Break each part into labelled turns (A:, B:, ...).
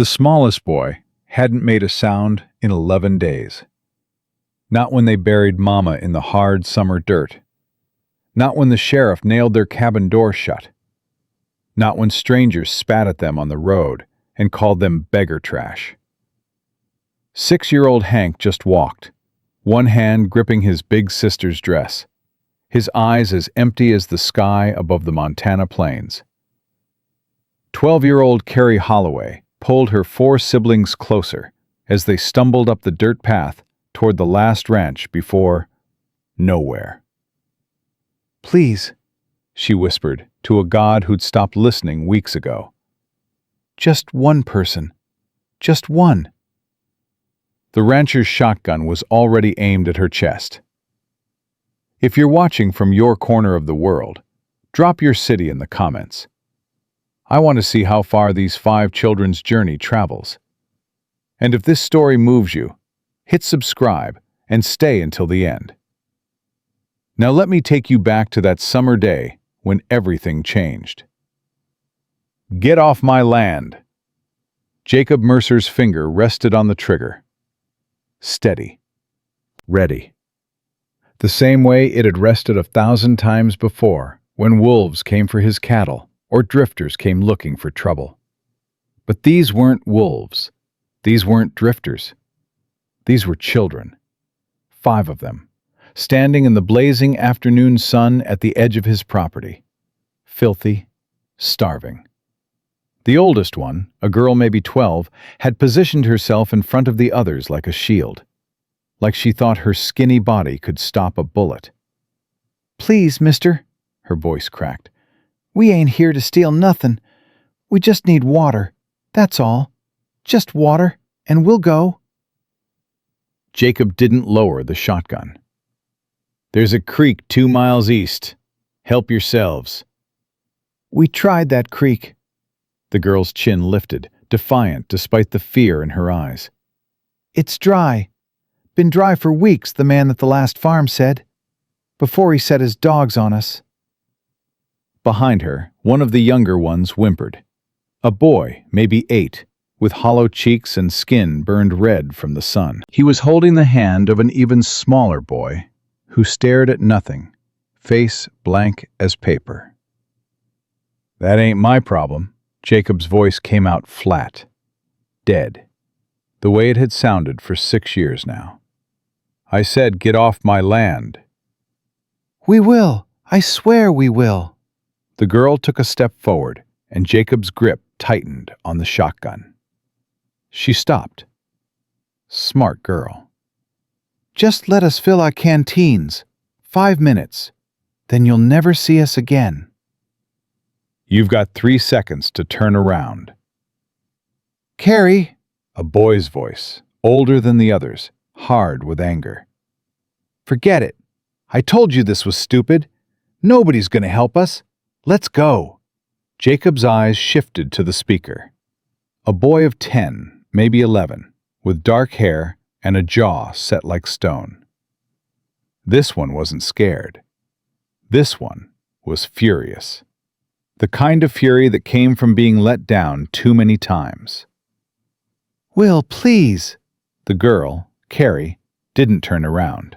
A: The smallest boy hadn't made a sound in 11 days. Not when they buried Mama in the hard summer dirt. Not when the sheriff nailed their cabin door shut. Not when strangers spat at them on the road and called them beggar trash. 6-year-old Hank just walked, one hand gripping his big sister's dress, his eyes as empty as the sky above the Montana plains. 12-year-old Carrie Holloway pulled her 4 siblings closer as they stumbled up the dirt path toward the last ranch before nowhere. "Please," she whispered to a God who'd stopped listening weeks ago. "Just one person. Just one." The rancher's shotgun was already aimed at her chest. If you're watching from your corner of the world, drop your city in the comments. I want to see how far these 5 children's journey travels. And if this story moves you, hit subscribe and stay until the end. Now let me take you back to that summer day when everything changed. "Get off my land!" Jacob Mercer's finger rested on the trigger. Steady. Ready. The same way it had rested 1,000 times before when wolves came for his cattle or drifters came looking for trouble. But these weren't wolves. These weren't drifters. These were children. 5 of them, standing in the blazing afternoon sun at the edge of his property. Filthy, starving. The oldest one, a girl maybe 12, had positioned herself in front of the others like a shield, like she thought her skinny body could stop a bullet. "Please, mister," her voice cracked. "We ain't here to steal nothin'. We just need water. That's all. Just water, and we'll go." Jacob didn't lower the shotgun. "There's a creek 2 miles east. Help yourselves." "We tried that creek." The girl's chin lifted, defiant despite the fear in her eyes. "It's dry. Been dry for weeks, the man at the last farm said. Before he set his dogs on us." Behind her, one of the younger ones whimpered. A boy, maybe 8, with hollow cheeks and skin burned red from the sun. He was holding the hand of an even smaller boy, who stared at nothing, face blank as paper. "That ain't my problem." Jacob's voice came out flat, dead, the way it had sounded for 6 years now. "I said get off my land." "We will. I swear we will." The girl took a step forward, and Jacob's grip tightened on the shotgun. She stopped. Smart girl. "Just let us fill our canteens. 5 minutes. Then you'll never see us again." "You've got 3 seconds to turn around." "Carrie," a boy's voice, older than the others, hard with anger. "Forget it. I told you this was stupid. Nobody's going to help us. Let's go." Jacob's eyes shifted to the speaker. A boy of 10, maybe 11, with dark hair and a jaw set like stone. This one wasn't scared. This one was furious. The kind of fury that came from being let down too many times. "Will, please." The girl, Carrie, didn't turn around.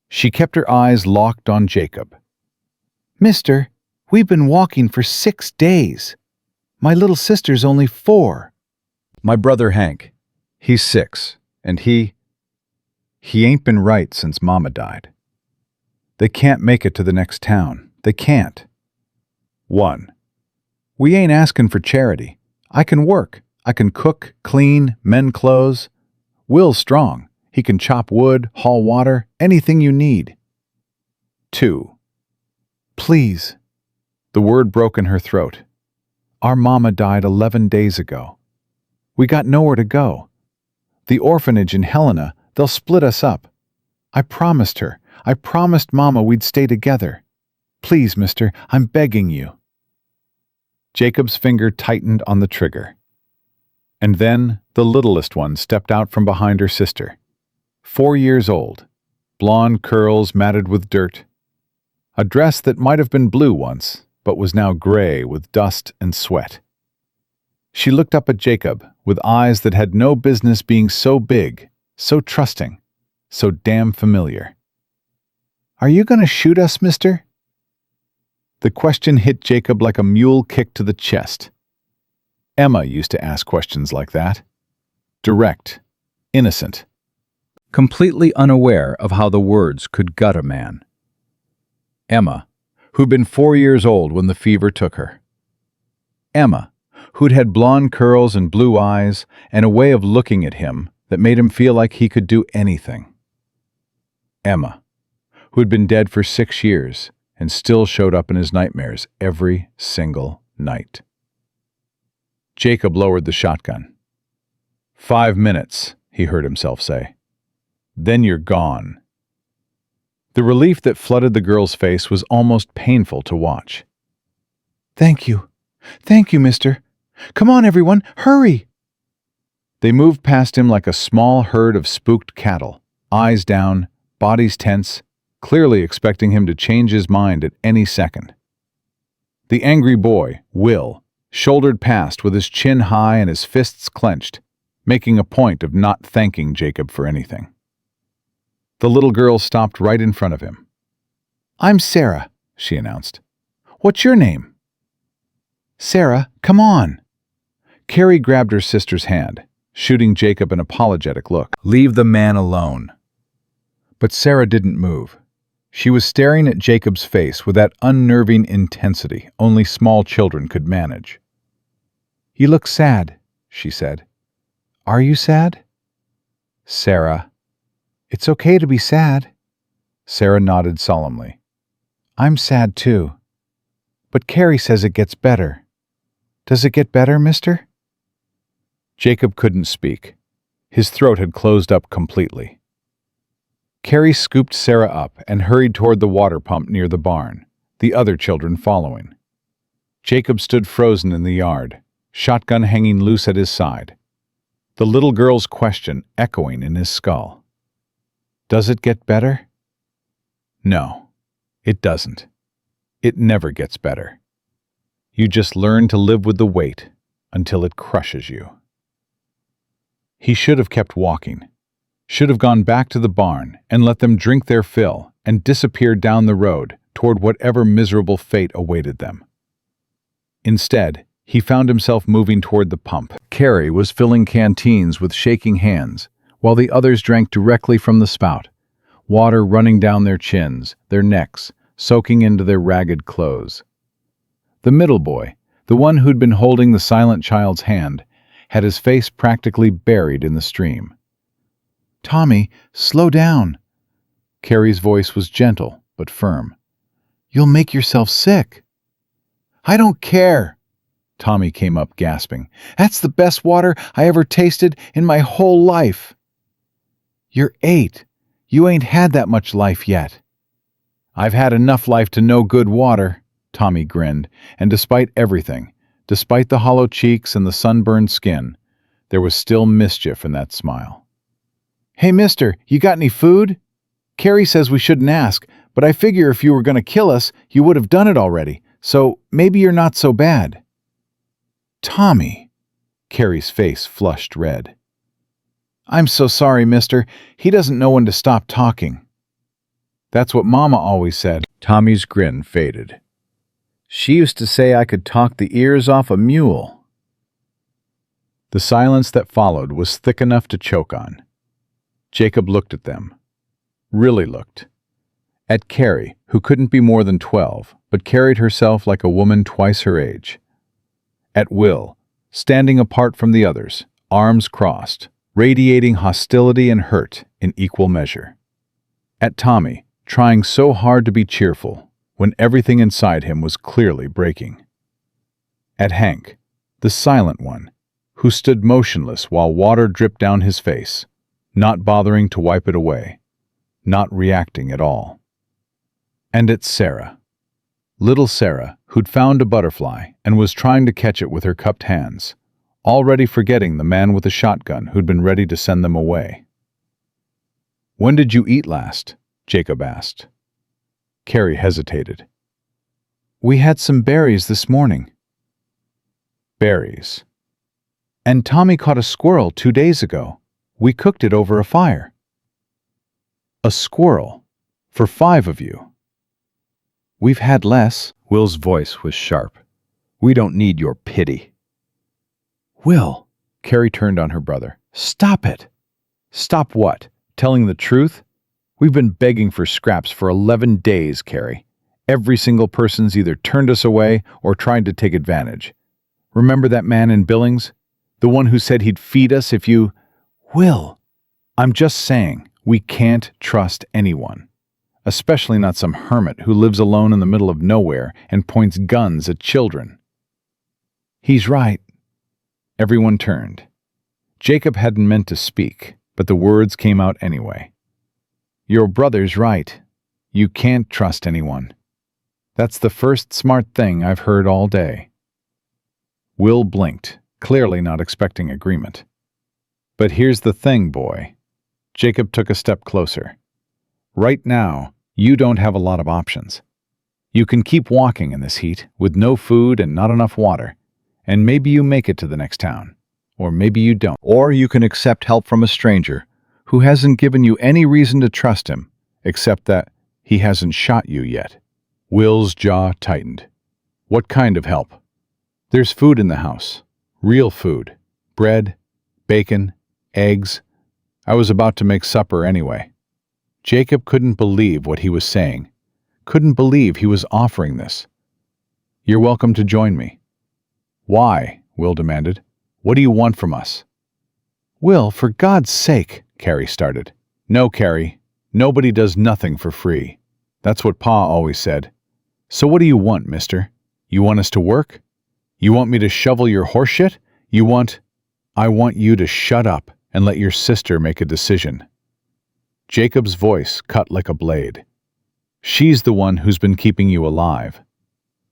A: She kept her eyes locked on Jacob. "Mister, we've been walking for 6 days. My little sister's only 4. My brother Hank, he's 6, and he ain't been right since Mama died. They can't make it to the next town. They can't. 1. We ain't asking for charity. I can work. I can cook, clean, mend clothes. Will's strong. He can chop wood, haul water, anything you need. 2. Please." The word broke in her throat. "Our Mama died 11 days ago. We got nowhere to go. The orphanage in Helena, they'll split us up. I promised her. I promised Mama we'd stay together. Please, mister, I'm begging you." Jacob's finger tightened on the trigger. And then the littlest one stepped out from behind her sister. 4 years old, blonde curls matted with dirt. A dress that might have been blue once, but was now gray with dust and sweat. She looked up at Jacob with eyes that had no business being so big, so trusting, so damn familiar. "Are you going to shoot us, mister?" The question hit Jacob like a mule kick to the chest. Emma used to ask questions like that. Direct, innocent, completely unaware of how the words could gut a man. Emma, who'd been 4 years old when the fever took her. Emma, who'd had blonde curls and blue eyes and a way of looking at him that made him feel like he could do anything. Emma, who'd been dead for 6 years and still showed up in his nightmares every single night. Jacob lowered the shotgun. 5 minutes, he heard himself say. Then you're gone. The relief that flooded the girl's face was almost painful to watch. "Thank you. Thank you, mister. Come on, everyone, hurry!" They moved past him like a small herd of spooked cattle, eyes down, bodies tense, clearly expecting him to change his mind at any second. The angry boy, Will, shouldered past with his chin high and his fists clenched, making a point of not thanking Jacob for anything. The little girl stopped right in front of him. "I'm Sarah," she announced. "What's your name?" "Sarah, come on." Carrie grabbed her sister's hand, shooting Jacob an apologetic look. "Leave the man alone." But Sarah didn't move. She was staring at Jacob's face with that unnerving intensity only small children could manage. "You look sad," she said. "Are you sad?" "Sarah." "It's okay to be sad." Sarah nodded solemnly. "I'm sad too. But Carrie says it gets better. Does it get better, mister?" Jacob couldn't speak. His throat had closed up completely. Carrie scooped Sarah up and hurried toward the water pump near the barn, the other children following. Jacob stood frozen in the yard, shotgun hanging loose at his side. The little girl's question echoing in his skull. Does it get better? No, it doesn't. It never gets better. You just learn to live with the weight until it crushes you. He should have kept walking, should have gone back to the barn and let them drink their fill and disappeared down the road toward whatever miserable fate awaited them. Instead, he found himself moving toward the pump. Carrie was filling canteens with shaking hands, while the others drank directly from the spout, water running down their chins, their necks, soaking into their ragged clothes. The middle boy, the one who'd been holding the silent child's hand, had his face practically buried in the stream. "Tommy, slow down." Carrie's voice was gentle but firm. "You'll make yourself sick." "I don't care." Tommy came up gasping. "That's the best water I ever tasted in my whole life." "You're 8. You ain't had that much life yet." "I've had enough life to know good water," Tommy grinned, and despite everything, despite the hollow cheeks and the sunburned skin, there was still mischief in that smile. "Hey, mister, you got any food? Carrie says we shouldn't ask, but I figure if you were going to kill us, you would have done it already, so maybe you're not so bad." "Tommy." Carrie's face flushed red. "I'm so sorry, mister. He doesn't know when to stop talking." "That's what Mama always said." Tommy's grin faded. "She used to say I could talk the ears off a mule." The silence that followed was thick enough to choke on. Jacob looked at them. Really looked. At Carrie, who couldn't be more than 12, but carried herself like a woman twice her age. At Will, standing apart from the others, arms crossed, radiating hostility and hurt in equal measure. At Tommy, trying so hard to be cheerful when everything inside him was clearly breaking. At Hank, the silent one, who stood motionless while water dripped down his face, not bothering to wipe it away, not reacting at all. And at Sarah. Little Sarah, who'd found a butterfly and was trying to catch it with her cupped hands, already forgetting the man with a shotgun who'd been ready to send them away. "When did you eat last?" Jacob asked. Carrie hesitated. "We had some berries this morning." Berries. And Tommy caught a squirrel 2 days ago. We cooked it over a fire. A squirrel? For 5 of you? We've had less. Will's voice was sharp. We don't need your pity. Will, Carrie turned on her brother. Stop it. Stop what? Telling the truth? We've been begging for scraps for 11 days, Carrie. Every single person's either turned us away or tried to take advantage. Remember that man in Billings? The one who said he'd feed us if you... Will, I'm just saying, we can't trust anyone. Especially not some hermit who lives alone in the middle of nowhere and points guns at children. He's right. Everyone turned. Jacob hadn't meant to speak, but the words came out anyway. Your brother's right. You can't trust anyone. That's the first smart thing I've heard all day. Will blinked, clearly not expecting agreement. But here's the thing, boy. Jacob took a step closer. Right now, you don't have a lot of options. You can keep walking in this heat with no food and not enough water, and maybe you make it to the next town, or maybe you don't. Or you can accept help from a stranger who hasn't given you any reason to trust him, except that he hasn't shot you yet. Will's jaw tightened. What kind of help? There's food in the house. Real food. Bread, bacon, eggs. I was about to make supper anyway. Jacob couldn't believe what he was saying. Couldn't believe he was offering this. You're welcome to join me. Why? Will demanded. What do you want from us? Will, for God's sake, Carrie started. No, Carrie. Nobody does nothing for free. That's what Pa always said. So what do you want, mister? You want us to work? You want me to shovel your horseshit? I want you to shut up and let your sister make a decision. Jacob's voice cut like a blade. She's the one who's been keeping you alive.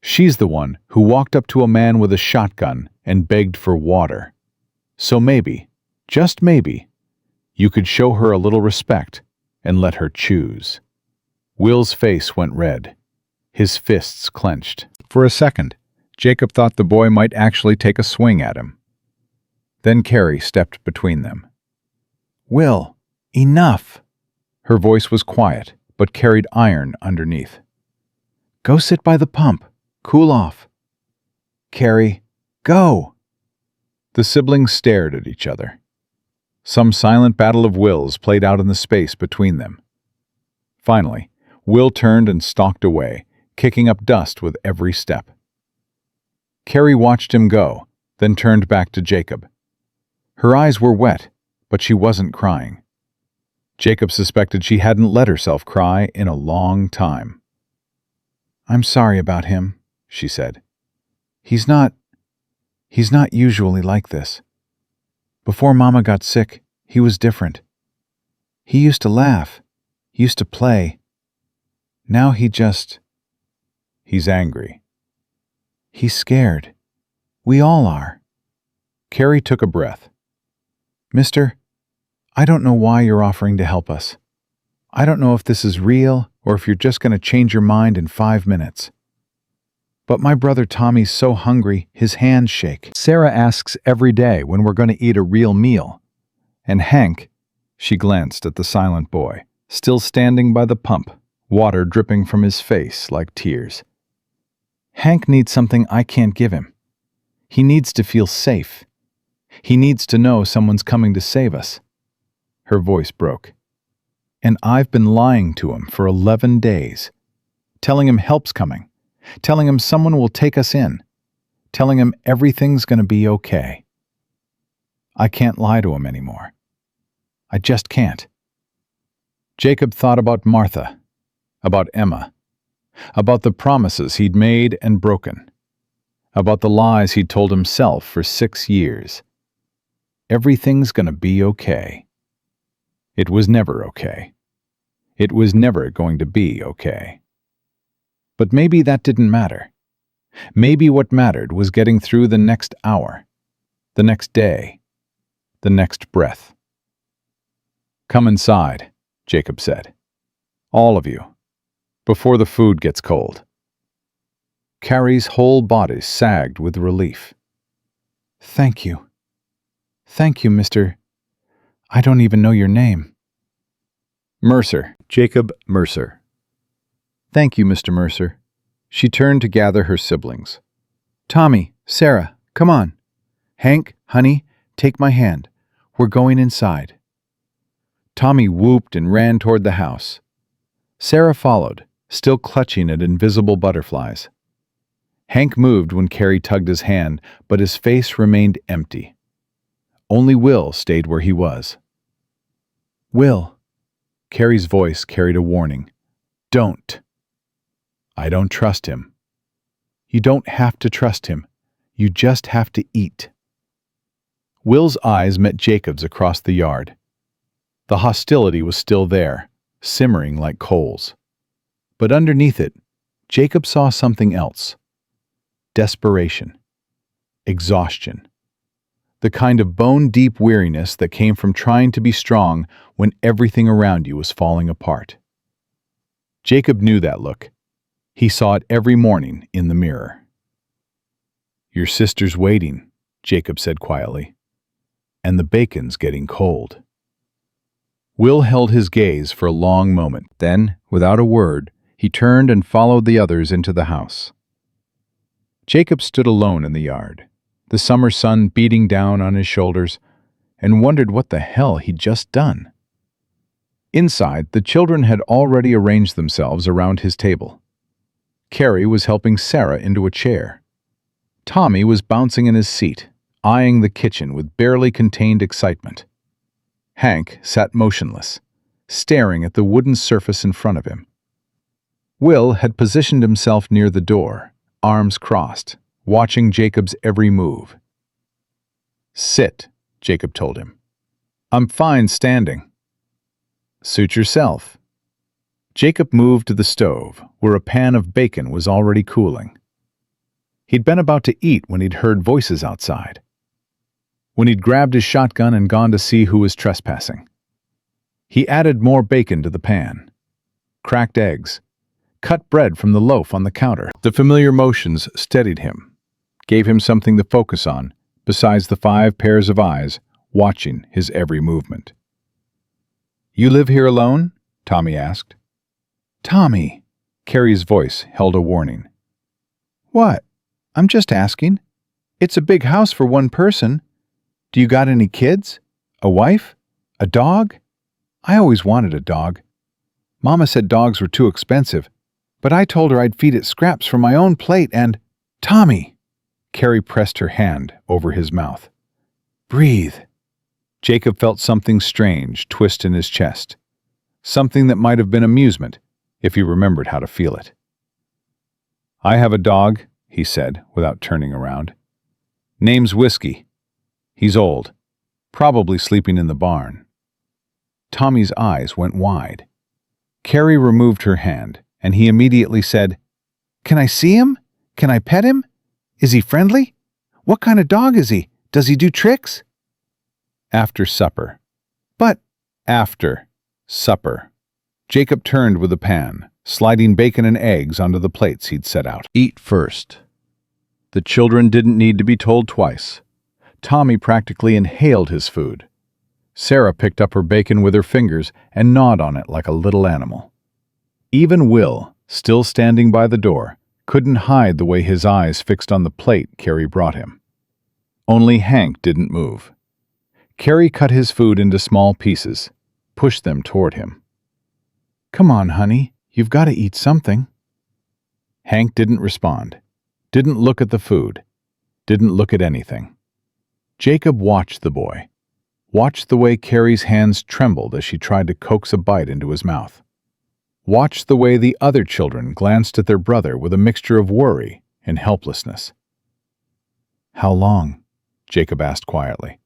A: She's the one who walked up to a man with a shotgun and begged for water. So maybe, just maybe, you could show her a little respect and let her choose. Will's face went red. His fists clenched. For a second, Jacob thought the boy might actually take a swing at him. Then Carrie stepped between them. Will, enough! Her voice was quiet, but carried iron underneath. Go sit by the pump. Cool off. Carrie, go! The siblings stared at each other. Some silent battle of wills played out in the space between them. Finally, Will turned and stalked away, kicking up dust with every step. Carrie watched him go, then turned back to Jacob. Her eyes were wet, but she wasn't crying. Jacob suspected she hadn't let herself cry in a long time. I'm sorry about him, she said. He's not usually like this. Before Mama got sick, he was different. He used to laugh, used to play. Now he's angry. He's scared. We all are. Carrie took a breath. Mister, I don't know why you're offering to help us. I don't know if this is real or if you're just going to change your mind in 5 minutes. But my brother Tommy's so hungry, his hands shake. Sarah asks every day when we're going to eat a real meal. And Hank, she glanced at the silent boy, still standing by the pump, water dripping from his face like tears. Hank needs something I can't give him. He needs to feel safe. He needs to know someone's coming to save us. Her voice broke. And I've been lying to him for 11 days, telling him help's coming, telling him someone will take us in, telling him everything's going to be okay. I can't lie to him anymore. I just can't. Jacob thought about Martha, about Emma, about the promises he'd made and broken, about the lies he'd told himself for 6 years. Everything's going to be okay. It was never okay. It was never going to be okay. But maybe that didn't matter. Maybe what mattered was getting through the next hour, the next day, the next breath. Come inside, Jacob said. All of you, before the food gets cold. Carrie's whole body sagged with relief. Thank you. Thank you, Mr. I don't even know your name. Mercer. Jacob Mercer. Thank you, Mr. Mercer. She turned to gather her siblings. Tommy, Sarah, come on. Hank, honey, take my hand. We're going inside. Tommy whooped and ran toward the house. Sarah followed, still clutching at invisible butterflies. Hank moved when Carrie tugged his hand, but his face remained empty. Only Will stayed where he was. Will. Carrie's voice carried a warning. Don't. I don't trust him. You don't have to trust him. You just have to eat. Will's eyes met Jacob's across the yard. The hostility was still there, simmering like coals. But underneath it, Jacob saw something else. Desperation. Exhaustion. The kind of bone-deep weariness that came from trying to be strong when everything around you was falling apart. Jacob knew that look. He saw it every morning in the mirror. Your sister's waiting, Jacob said quietly, and the bacon's getting cold. Will held his gaze for a long moment. Then, without a word, he turned and followed the others into the house. Jacob stood alone in the yard, the summer sun beating down on his shoulders, and wondered what the hell he'd just done. Inside, the children had already arranged themselves around his table. Carrie was helping Sarah into a chair. Tommy was bouncing in his seat, eyeing the kitchen with barely contained excitement. Hank sat motionless, staring at the wooden surface in front of him. Will had positioned himself near the door, arms crossed, watching Jacob's every move. Sit, Jacob told him. I'm fine standing. Suit yourself. Jacob moved to the stove, where a pan of bacon was already cooling. He'd been about to eat when he'd heard voices outside. When he'd grabbed his shotgun and gone to see who was trespassing. He added more bacon to the pan. Cracked eggs. Cut bread from the loaf on the counter. The familiar motions steadied him, gave him something to focus on, besides the 5 pairs of eyes watching his every movement. You live here alone? Tommy asked. Tommy, Carrie's voice held a warning. What? I'm just asking. It's a big house for one person. Do you got any kids? A wife? A dog? I always wanted a dog. Mama said dogs were too expensive, but I told her I'd feed it scraps from my own plate and… Tommy! Carrie pressed her hand over his mouth. Breathe. Jacob felt something strange twist in his chest. Something that might have been amusement, if he remembered how to feel it. I have a dog, he said, without turning around. Name's Whiskey. He's old, probably sleeping in the barn. Tommy's eyes went wide. Carrie removed her hand, and he immediately said, Can I see him? Can I pet him? Is he friendly? What kind of dog is he? Does he do tricks? After supper. But after supper. Jacob turned with a pan, sliding bacon and eggs onto the plates he'd set out. Eat first. The children didn't need to be told twice. Tommy practically inhaled his food. Sarah picked up her bacon with her fingers and gnawed on it like a little animal. Even Will, still standing by the door, couldn't hide the way his eyes fixed on the plate Carrie brought him. Only Hank didn't move. Carrie cut his food into small pieces, pushed them toward him. Come on, honey, you've got to eat something. Hank didn't respond, didn't look at the food, didn't look at anything. Jacob watched the boy, watched the way Carrie's hands trembled as she tried to coax a bite into his mouth. Watched the way the other children glanced at their brother with a mixture of worry and helplessness. How long? Jacob asked quietly.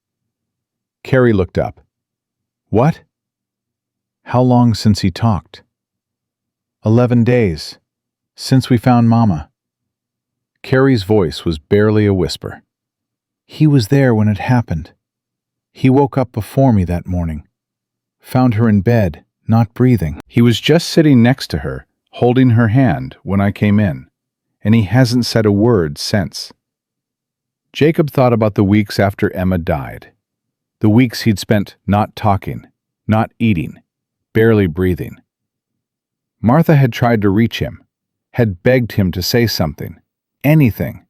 A: Carrie looked up. What? How long since he talked? 11 days. Since we found Mama. Carrie's voice was barely a whisper. He was there when it happened. He woke up before me that morning. Found her in bed, not breathing. He was just sitting next to her, holding her hand when I came in, and he hasn't said a word since. Jacob thought about the weeks after Emma died. The weeks he'd spent not talking, not eating, barely breathing. Martha had tried to reach him, had begged him to say something, anything.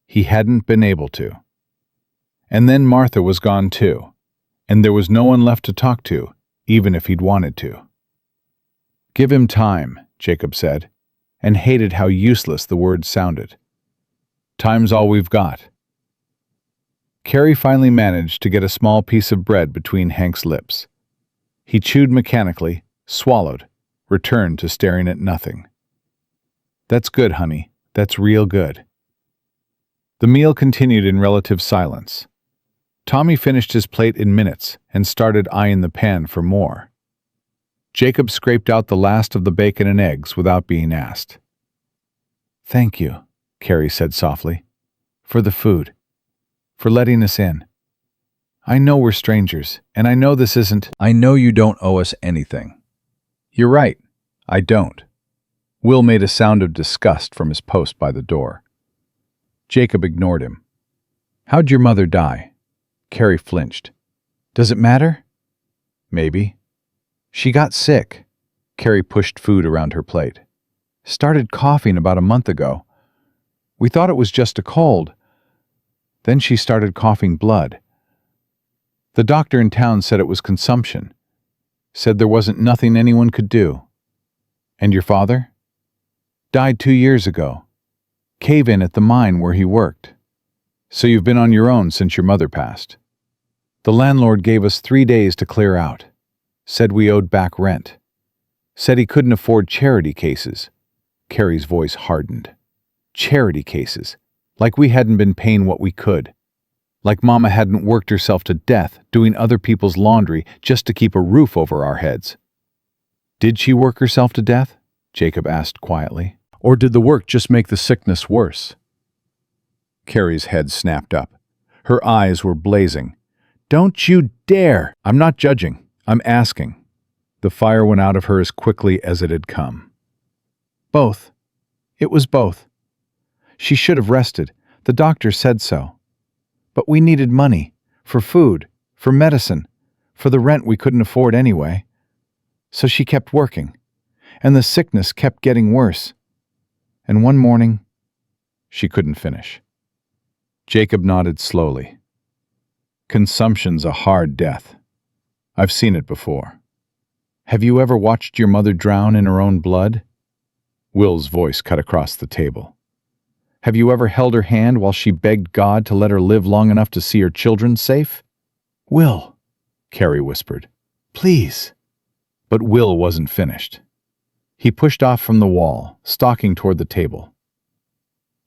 A: He hadn't been able to. And then Martha was gone too, and there was no one left to talk to, even if he'd wanted to. "Give him time," Jacob said, and hated how useless the words sounded. "Time's all we've got." Carrie finally managed to get a small piece of bread between Hank's lips. He chewed mechanically, swallowed, returned to staring at nothing. "That's good, honey. That's real good." The meal continued in relative silence. Tommy finished his plate in minutes and started eyeing the pan for more. Jacob scraped out the last of the bacon and eggs without being asked. "Thank you," Carrie said softly, "for the food, for letting us in. I know we're strangers, and I know this isn't—" "I know you don't owe us anything." "You're right, I don't." Will made a sound of disgust from his post by the door. Jacob ignored him. "How'd your mother die?" Carrie flinched. "Does it matter?" "Maybe." "She got sick." Carrie pushed food around her plate. "Started coughing about a month ago. We thought it was just a cold. Then she started coughing blood. The doctor in town said it was consumption. Said there wasn't nothing anyone could do." "And your father?" "Died 2 years ago. Cave-in at the mine where he worked." "So you've been on your own since your mother passed?" "The landlord gave us 3 days to clear out. Said we owed back rent. Said he couldn't afford charity cases." Carrie's voice hardened. "Charity cases. Like we hadn't been paying what we could. Like Mama hadn't worked herself to death doing other people's laundry just to keep a roof over our heads." "Did she work herself to death?" Jacob asked quietly. "Or did the work just make the sickness worse?" Carrie's head snapped up. Her eyes were blazing. "Don't you dare! I'm not judging. I'm asking." The fire went out of her as quickly as it had come. "Both. It was both. She should have rested. The doctor said so. But we needed money. For food. For medicine. For the rent we couldn't afford anyway. So she kept working. And the sickness kept getting worse. And one morning—" She couldn't finish. Jacob nodded slowly. "Consumption's a hard death. I've seen it before. Have you ever watched your mother drown in her own blood?" Will's voice cut across the table. "Have you ever held her hand while she begged God to let her live long enough to see her children safe?" "Will," Carrie whispered, "please." But Will wasn't finished. He pushed off from the wall, stalking toward the table.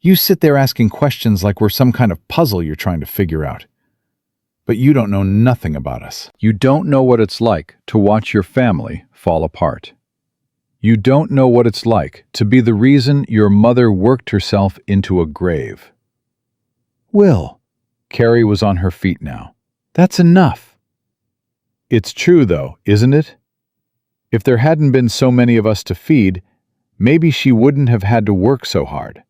A: "You sit there asking questions like we're some kind of puzzle you're trying to figure out. But you don't know nothing about us. You don't know what it's like to watch your family fall apart. You don't know what it's like to be the reason your mother worked herself into a grave." "Will." Carrie was on her feet now. "That's enough." "It's true, though, isn't it? If there hadn't been so many of us to feed, maybe she wouldn't have had to work so hard.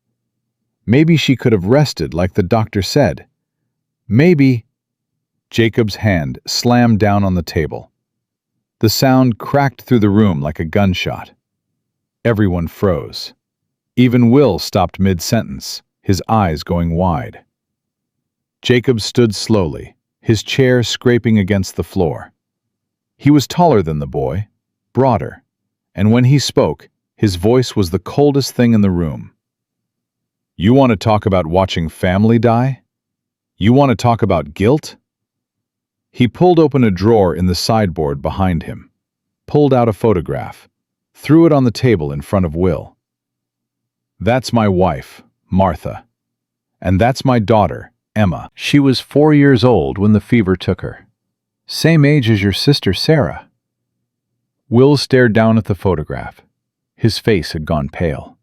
A: Maybe she could have rested like the doctor said. Maybe—" Jacob's hand slammed down on the table. The sound cracked through the room like a gunshot. Everyone froze. Even Will stopped mid-sentence, his eyes going wide. Jacob stood slowly, his chair scraping against the floor. He was taller than the boy, broader, and when he spoke, his voice was the coldest thing in the room. "You want to talk about watching family die? You want to talk about guilt?" He pulled open a drawer in the sideboard behind him, pulled out a photograph, threw it on the table in front of Will. "That's my wife, Martha. And that's my daughter, Emma. She was 4 years old when the fever took her. Same age as your sister, Sarah." Will stared down at the photograph. His face had gone pale.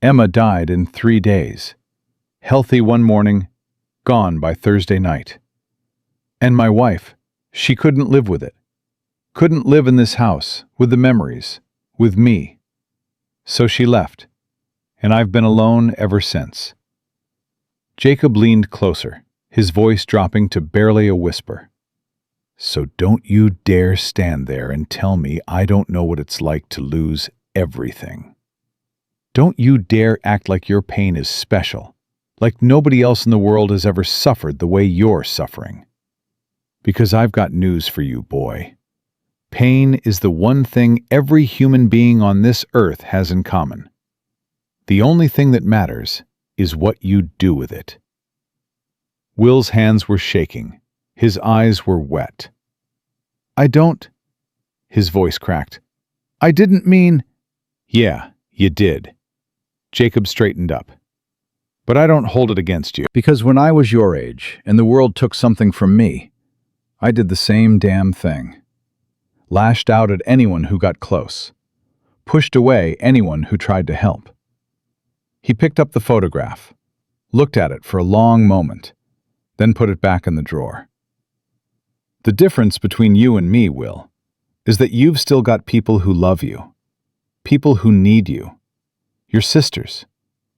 A: "Emma died in 3 days. Healthy one morning, gone by Thursday night. And my wife, she couldn't live with it. Couldn't live in this house, with the memories, with me. So she left, and I've been alone ever since." Jacob leaned closer, his voice dropping to barely a whisper. "So don't you dare stand there and tell me I don't know what it's like to lose everything. Don't you dare act like your pain is special, like nobody else in the world has ever suffered the way you're suffering. Because I've got news for you, boy. Pain is the one thing every human being on this earth has in common. The only thing that matters is what you do with it." Will's hands were shaking. His eyes were wet. "I don't—" His voice cracked. "I didn't mean—" "Yeah, you did." Jacob straightened up. "But I don't hold it against you. Because when I was your age and the world took something from me, I did the same damn thing. Lashed out at anyone who got close. Pushed away anyone who tried to help." He picked up the photograph, looked at it for a long moment, then put it back in the drawer. "The difference between you and me, Will, is that you've still got people who love you, people who need you, your sisters,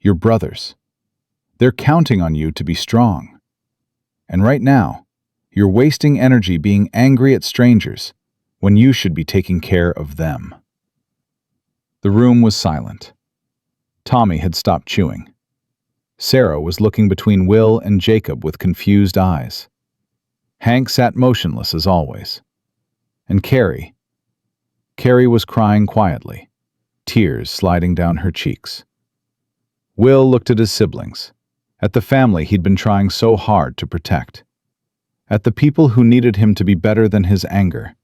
A: your brothers. They're counting on you to be strong. And right now, you're wasting energy being angry at strangers when you should be taking care of them." The room was silent. Tommy had stopped chewing. Sarah was looking between Will and Jacob with confused eyes. Hank sat motionless as always. And Carrie was crying quietly, tears sliding down her cheeks. Will looked at his siblings, at the family he'd been trying so hard to protect, at the people who needed him to be better than his anger,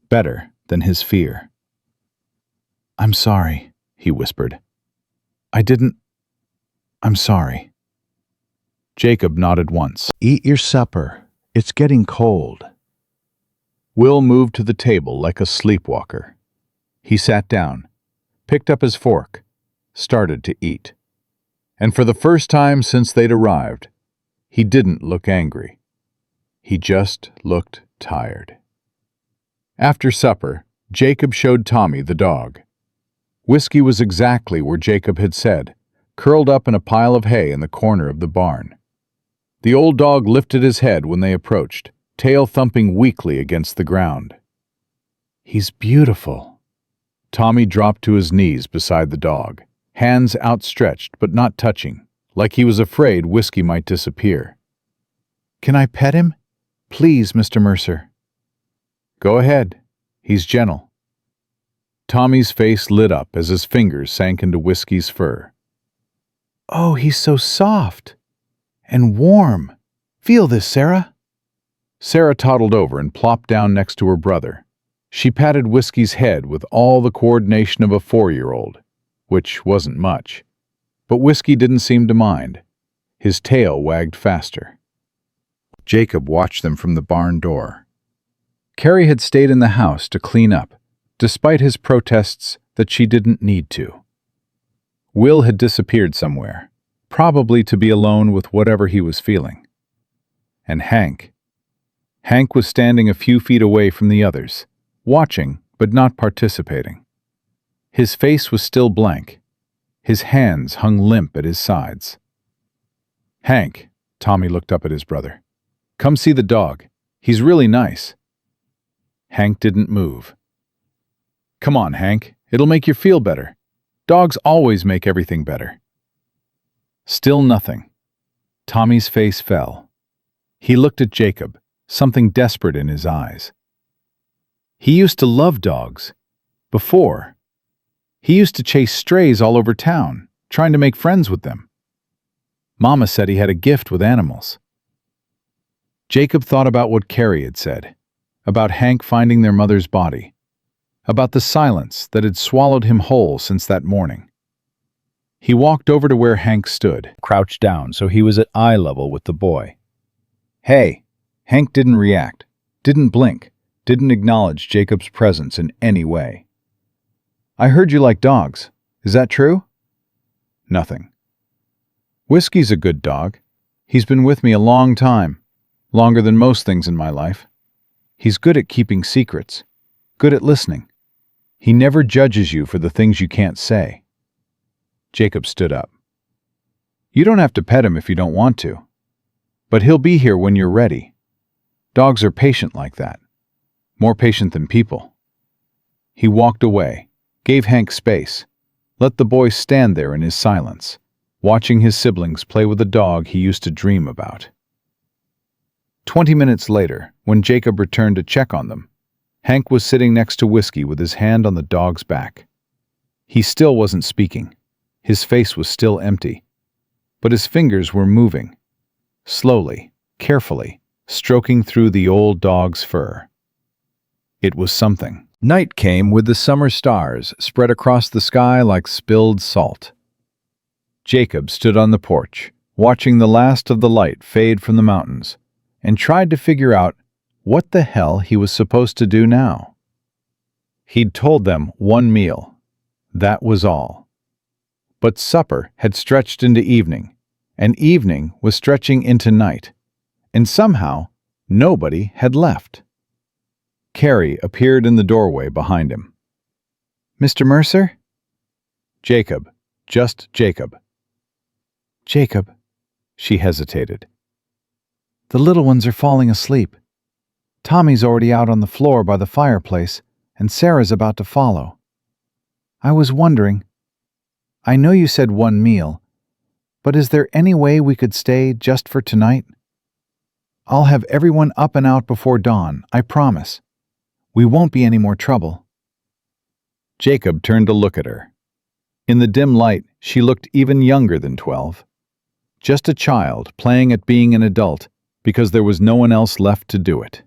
A: better than his fear. "I'm sorry," he whispered. I'm sorry." Jacob nodded once. "Eat your supper. It's getting cold." Will moved to the table like a sleepwalker. He sat down, picked up his fork, started to eat. And for the first time since they'd arrived, he didn't look angry. He just looked tired. After supper, Jacob showed Tommy the dog. Whiskey was exactly where Jacob had said, curled up in a pile of hay in the corner of the barn. The old dog lifted his head when they approached, tail thumping weakly against the ground. "He's beautiful." Tommy dropped to his knees beside the dog, hands outstretched but not touching, like he was afraid Whiskey might disappear. "Can I pet him? Please, Mr. Mercer." "Go ahead. He's gentle." Tommy's face lit up as his fingers sank into Whiskey's fur. "Oh, he's so soft and warm. Feel this, Sarah." Sarah toddled over and plopped down next to her brother. She patted Whiskey's head with all the coordination of a 4-year-old, which wasn't much. But Whiskey didn't seem to mind. His tail wagged faster. Jacob watched them from the barn door. Carrie had stayed in the house to clean up, despite his protests that she didn't need to. Will had disappeared somewhere, probably to be alone with whatever he was feeling. And Hank was standing a few feet away from the others, watching but not participating. His face was still blank. His hands hung limp at his sides. "Hank," Tommy looked up at his brother. "Come see the dog. He's really nice." Hank didn't move. "Come on, Hank. It'll make you feel better. Dogs always make everything better." Still nothing. Tommy's face fell. He looked at Jacob, something desperate in his eyes. He used to love dogs. Before. He used to chase strays all over town, trying to make friends with them. Mama said he had a gift with animals. Jacob thought about what Carrie had said, about Hank finding their mother's body, about the silence that had swallowed him whole since that morning. He walked over to where Hank stood, crouched down so he was at eye level with the boy. "Hey!" Hank didn't react, didn't blink, didn't acknowledge Jacob's presence in any way. "I heard you like dogs. Is that true?" Nothing. "Whiskey's a good dog. He's been with me a long time, longer than most things in my life. He's good at keeping secrets, good at listening. He never judges you for the things you can't say." Jacob stood up. "You don't have to pet him if you don't want to. But he'll be here when you're ready. Dogs are patient like that. More patient than people." He walked away, gave Hank space, let the boy stand there in his silence, watching his siblings play with a dog he used to dream about. 20 minutes later, when Jacob returned to check on them, Hank was sitting next to Whiskey with his hand on the dog's back. He still wasn't speaking. His face was still empty. But his fingers were moving, slowly, carefully, stroking through the old dog's fur. It was something. Night came with the summer stars spread across the sky like spilled salt. Jacob stood on the porch, watching the last of the light fade from the mountains, and tried to figure out what the hell he was supposed to do now. He'd told them one meal. That was all. But supper had stretched into evening, and evening was stretching into night, and somehow nobody had left. Carrie appeared in the doorway behind him. "Mr. Mercer?" "Jacob. Just Jacob." "Jacob," she hesitated. "The little ones are falling asleep. Tommy's already out on the floor by the fireplace, and Sarah's about to follow. I was wondering, I know you said one meal, but is there any way we could stay just for tonight? I'll have everyone up and out before dawn, I promise. We won't be any more trouble." Jacob turned to look at her. In the dim light, she looked even younger than 12. Just a child playing at being an adult because there was no one else left to do it.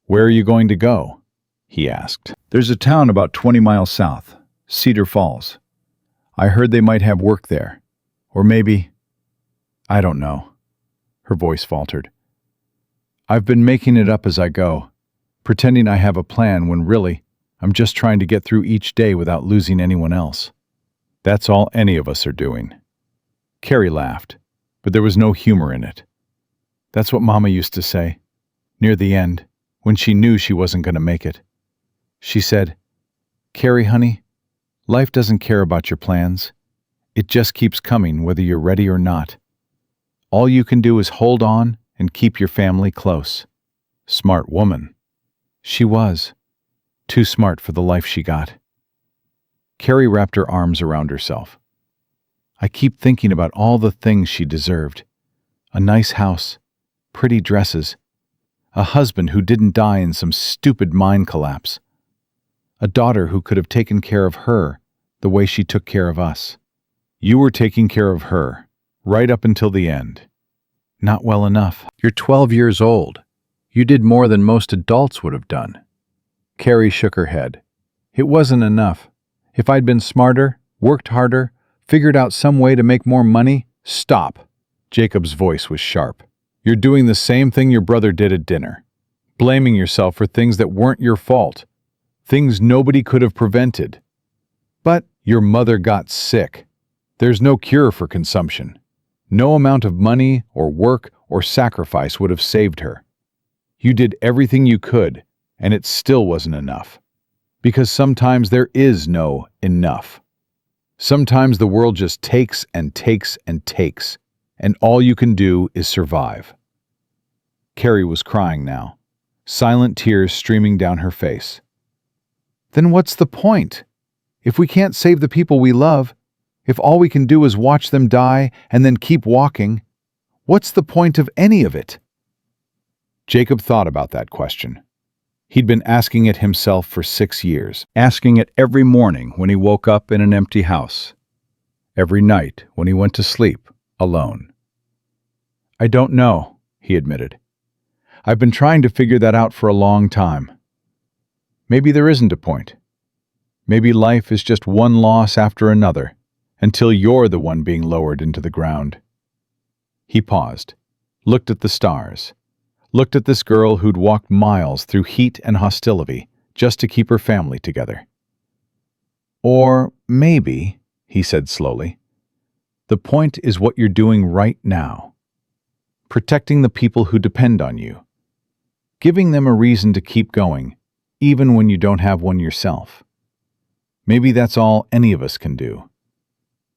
A: "Where are you going to go?" he asked. "There's a town about 20 miles south, Cedar Falls. I heard they might have work there. Or maybe... I don't know." Her voice faltered. "I've been making it up as I go, pretending I have a plan when really, I'm just trying to get through each day without losing anyone else. That's all any of us are doing." Carrie laughed, but there was no humor in it. "That's what Mama used to say, near the end, when she knew she wasn't going to make it. She said, 'Carrie, honey, life doesn't care about your plans. It just keeps coming whether you're ready or not. All you can do is hold on and keep your family close.' Smart woman." She was. Too smart for the life she got. Carrie wrapped her arms around herself. "I keep thinking about all the things she deserved. A nice house, pretty dresses, a husband who didn't die in some stupid mind collapse, a daughter who could have taken care of her the way she took care of us. You were taking care of her, right up until the end. Not well enough. You're 12 years old. You did more than most adults would have done." Carrie shook her head. "It wasn't enough. If I'd been smarter, worked harder, figured out some way to make more money..." "Stop!" Jacob's voice was sharp. "You're doing the same thing your brother did at dinner. Blaming yourself for things that weren't your fault. Things nobody could have prevented. But your mother got sick. There's no cure for consumption. No amount of money or work or sacrifice would have saved her. You did everything you could, and it still wasn't enough. Because sometimes there is no enough. Sometimes the world just takes and takes and takes, and all you can do is survive." Carrie was crying now, silent tears streaming down her face. "Then what's the point? If we can't save the people we love, if all we can do is watch them die and then keep walking, what's the point of any of it?" Jacob thought about that question. He'd been asking it himself for 6 years, asking it every morning when he woke up in an empty house, every night when he went to sleep alone. "I don't know," he admitted. "I've been trying to figure that out for a long time. Maybe there isn't a point. Maybe life is just one loss after another, until you're the one being lowered into the ground." He paused, looked at the stars, looked at this girl who'd walked miles through heat and hostility just to keep her family together. "Or maybe," he said slowly, "the point is what you're doing right now. Protecting the people who depend on you. Giving them a reason to keep going, even when you don't have one yourself. Maybe that's all any of us can do.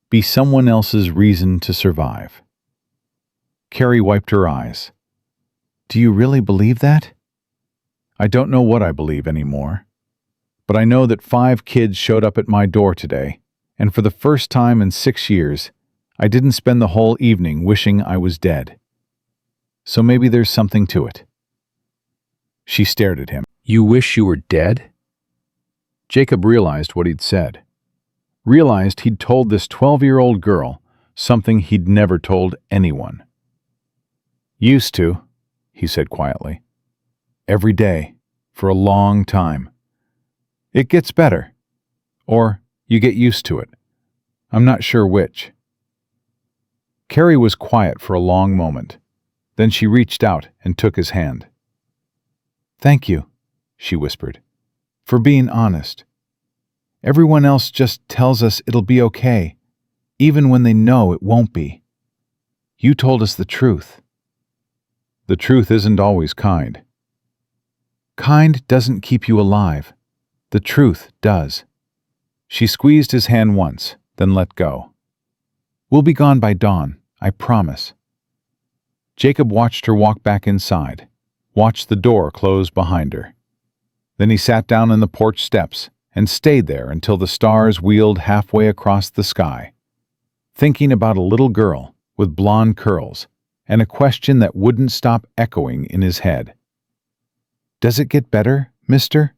A: Be someone else's reason to survive." Carrie wiped her eyes. Do you really believe that? I don't know what I believe anymore. But I know that 5 kids showed up at my door today, and for the first time in 6 years, I didn't spend the whole evening wishing I was dead. So maybe there's something to it. She stared at him. You wish you were dead? Jacob realized what he'd said. Realized he'd told this 12-year-old girl something he'd never told anyone. Used to, he said quietly. Every day, for a long time. It gets better. Or you get used to it. I'm not sure which. Carrie was quiet for a long moment. Then she reached out and took his hand. Thank you, she whispered, for being honest. Everyone else just tells us it'll be okay, even when they know it won't be. You told us the truth. The truth isn't always kind. Kind doesn't keep you alive. The truth does. She squeezed his hand once, then let go. We'll be gone by dawn, I promise. Jacob watched her walk back inside, watched the door close behind her. Then he sat down on the porch steps and stayed there until the stars wheeled halfway across the sky, thinking about a little girl with blonde curls and a question that wouldn't stop echoing in his head. Does it get better, mister?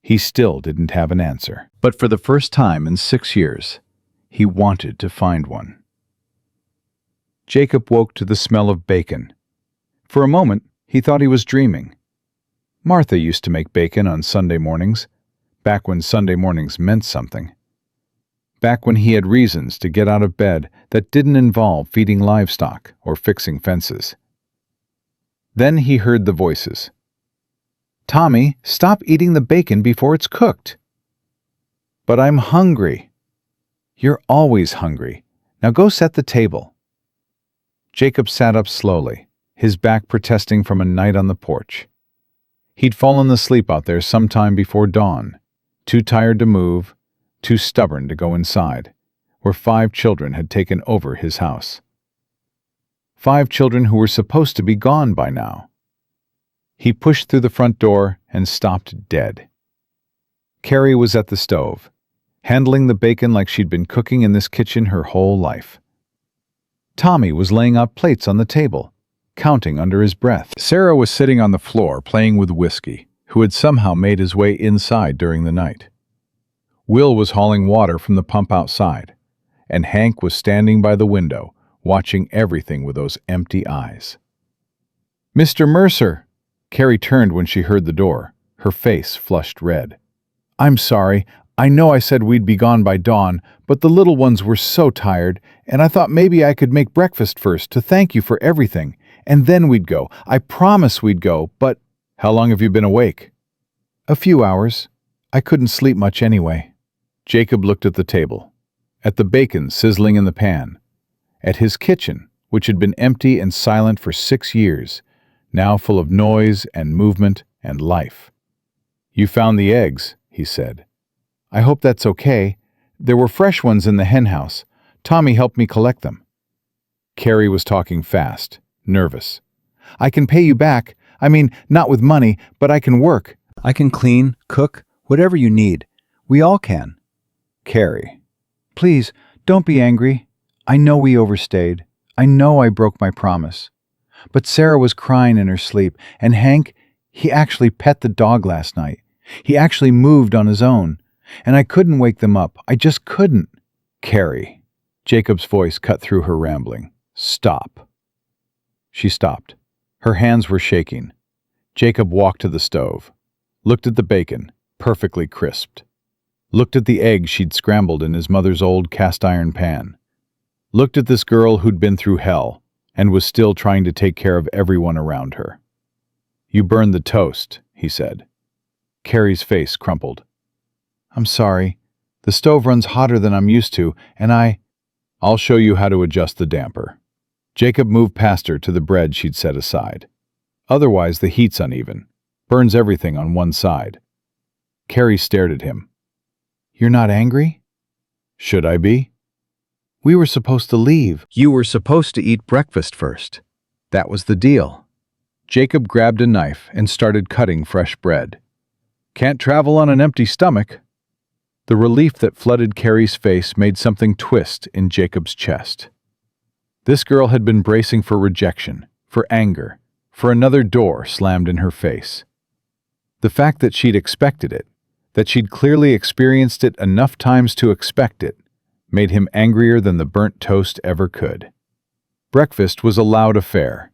A: He still didn't have an answer. But for the first time in 6 years, he wanted to find one. Jacob woke to the smell of bacon. For a moment, he thought he was dreaming. Martha used to make bacon on Sunday mornings, back when Sunday mornings meant something. Back when he had reasons to get out of bed that didn't involve feeding livestock or fixing fences. Then he heard the voices. Tommy, stop eating the bacon before it's cooked. But I'm hungry. You're always hungry. Now go set the table. Jacob sat up slowly, his back protesting from a night on the porch. He'd fallen asleep out there sometime before dawn, too tired to move, too stubborn to go inside, where 5 children had taken over his house. 5 children who were supposed to be gone by now. He pushed through the front door and stopped dead. Carrie was at the stove, handling the bacon like she'd been cooking in this kitchen her whole life. Tommy was laying out plates on the table, counting under his breath. Sarah was sitting on the floor playing with Whiskey, who had somehow made his way inside during the night. Will was hauling water from the pump outside, and Hank was standing by the window, watching everything with those empty eyes. Mr. Mercer! Carrie turned when she heard the door, her face flushed red. I'm sorry. I know I said we'd be gone by dawn, but the little ones were so tired, and I thought maybe I could make breakfast first to thank you for everything, and then we'd go. I promise we'd go, but— How long have you been awake? A few hours. I couldn't sleep much anyway. Jacob looked at the table, at the bacon sizzling in the pan, at his kitchen, which had been empty and silent for 6 years, now full of noise and movement and life. You found the eggs, he said. I hope that's okay. There were fresh ones in the hen house. Tommy helped me collect them. Carrie was talking fast, nervous. I can pay you back. I mean, not with money, but I can work. I can clean, cook, whatever you need. We all can. Carrie, please, don't be angry. I know we overstayed. I know I broke my promise. But Sarah was crying in her sleep, and Hank, he actually pet the dog last night. He actually moved on his own. And I couldn't wake them up. I just couldn't. Carrie. Jacob's voice cut through her rambling. Stop. She stopped. Her hands were shaking. Jacob walked to the stove, looked at the bacon, perfectly crisped, looked at the eggs she'd scrambled in his mother's old cast-iron pan, looked at this girl who'd been through hell and was still trying to take care of everyone around her. You burned the toast, he said. Carrie's face crumpled. I'm sorry. The stove runs hotter than I'm used to, and I'll show you how to adjust the damper. Jacob moved past her to the bread she'd set aside. Otherwise, the heat's uneven. Burns everything on one side. Carrie stared at him. You're not angry? Should I be? We were supposed to leave. You were supposed to eat breakfast first. That was the deal. Jacob grabbed a knife and started cutting fresh bread. Can't travel on an empty stomach. The relief that flooded Carrie's face made something twist in Jacob's chest. This girl had been bracing for rejection, for anger, for another door slammed in her face. The fact that she'd expected it, that she'd clearly experienced it enough times to expect it, made him angrier than the burnt toast ever could. Breakfast was a loud affair.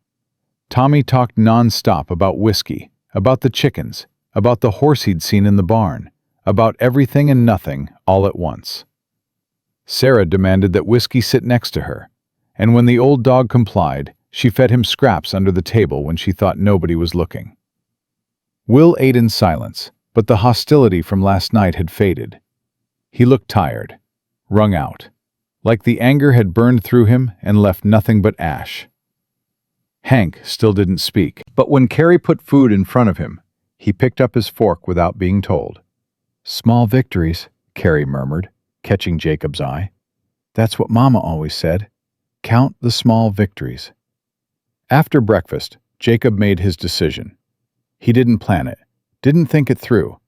A: Tommy talked non-stop about whiskey, about the chickens, about the horse he'd seen in the barn, about everything and nothing all at once. Sarah demanded that whiskey sit next to her, and when the old dog complied, she fed him scraps under the table when she thought nobody was looking. Will ate in silence, but the hostility from last night had faded. He looked tired, wrung out, like the anger had burned through him and left nothing but ash. Hank still didn't speak, but when Carrie put food in front of him, he picked up his fork without being told. "Small victories," Carrie murmured, catching Jacob's eye. "That's what Mama always said. Count the small victories." After breakfast, Jacob made his decision. He didn't plan it, didn't think it through.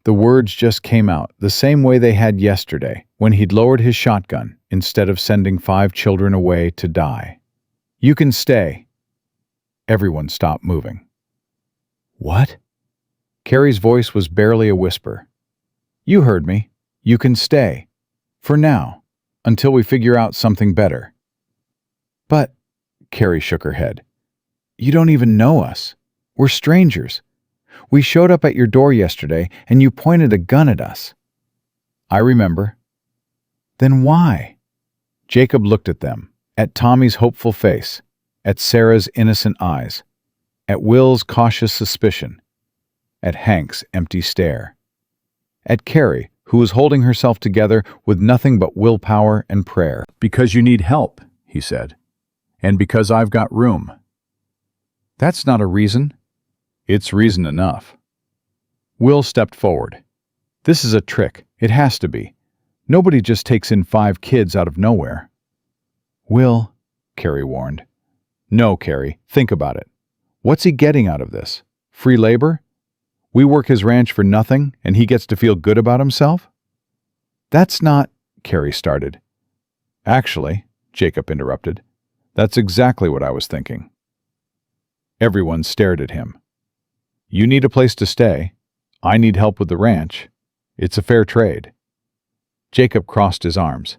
A: The words just came out, the same way they had yesterday, when he'd lowered his shotgun instead of sending 5 children away to die. "You can stay." Everyone stopped moving. "What?" Carrie's voice was barely a whisper. "You heard me. You can stay. For now. Until we figure out something better." "But," Carrie shook her head, "you don't even know us. We're strangers. We showed up at your door yesterday and you pointed a gun at us." "I remember." "Then why?" Jacob looked at them, at Tommy's hopeful face, at Sarah's innocent eyes, at Will's cautious suspicion, at Hank's empty stare, at Carrie, who was holding herself together with nothing but willpower and prayer. "Because you need help," he said, "and because I've got room." "That's not a reason." "It's reason enough." Will stepped forward. "This is a trick. It has to be. Nobody just takes in 5 kids out of nowhere." "Will," Carrie warned. "No, Carrie, think about it. What's he getting out of this? Free labor? We work his ranch for nothing, and he gets to feel good about himself?" "That's not," Carrie started. "Actually," Jacob interrupted, "that's exactly what I was thinking." Everyone stared at him. "You need a place to stay. I need help with the ranch. It's a fair trade." Jacob crossed his arms.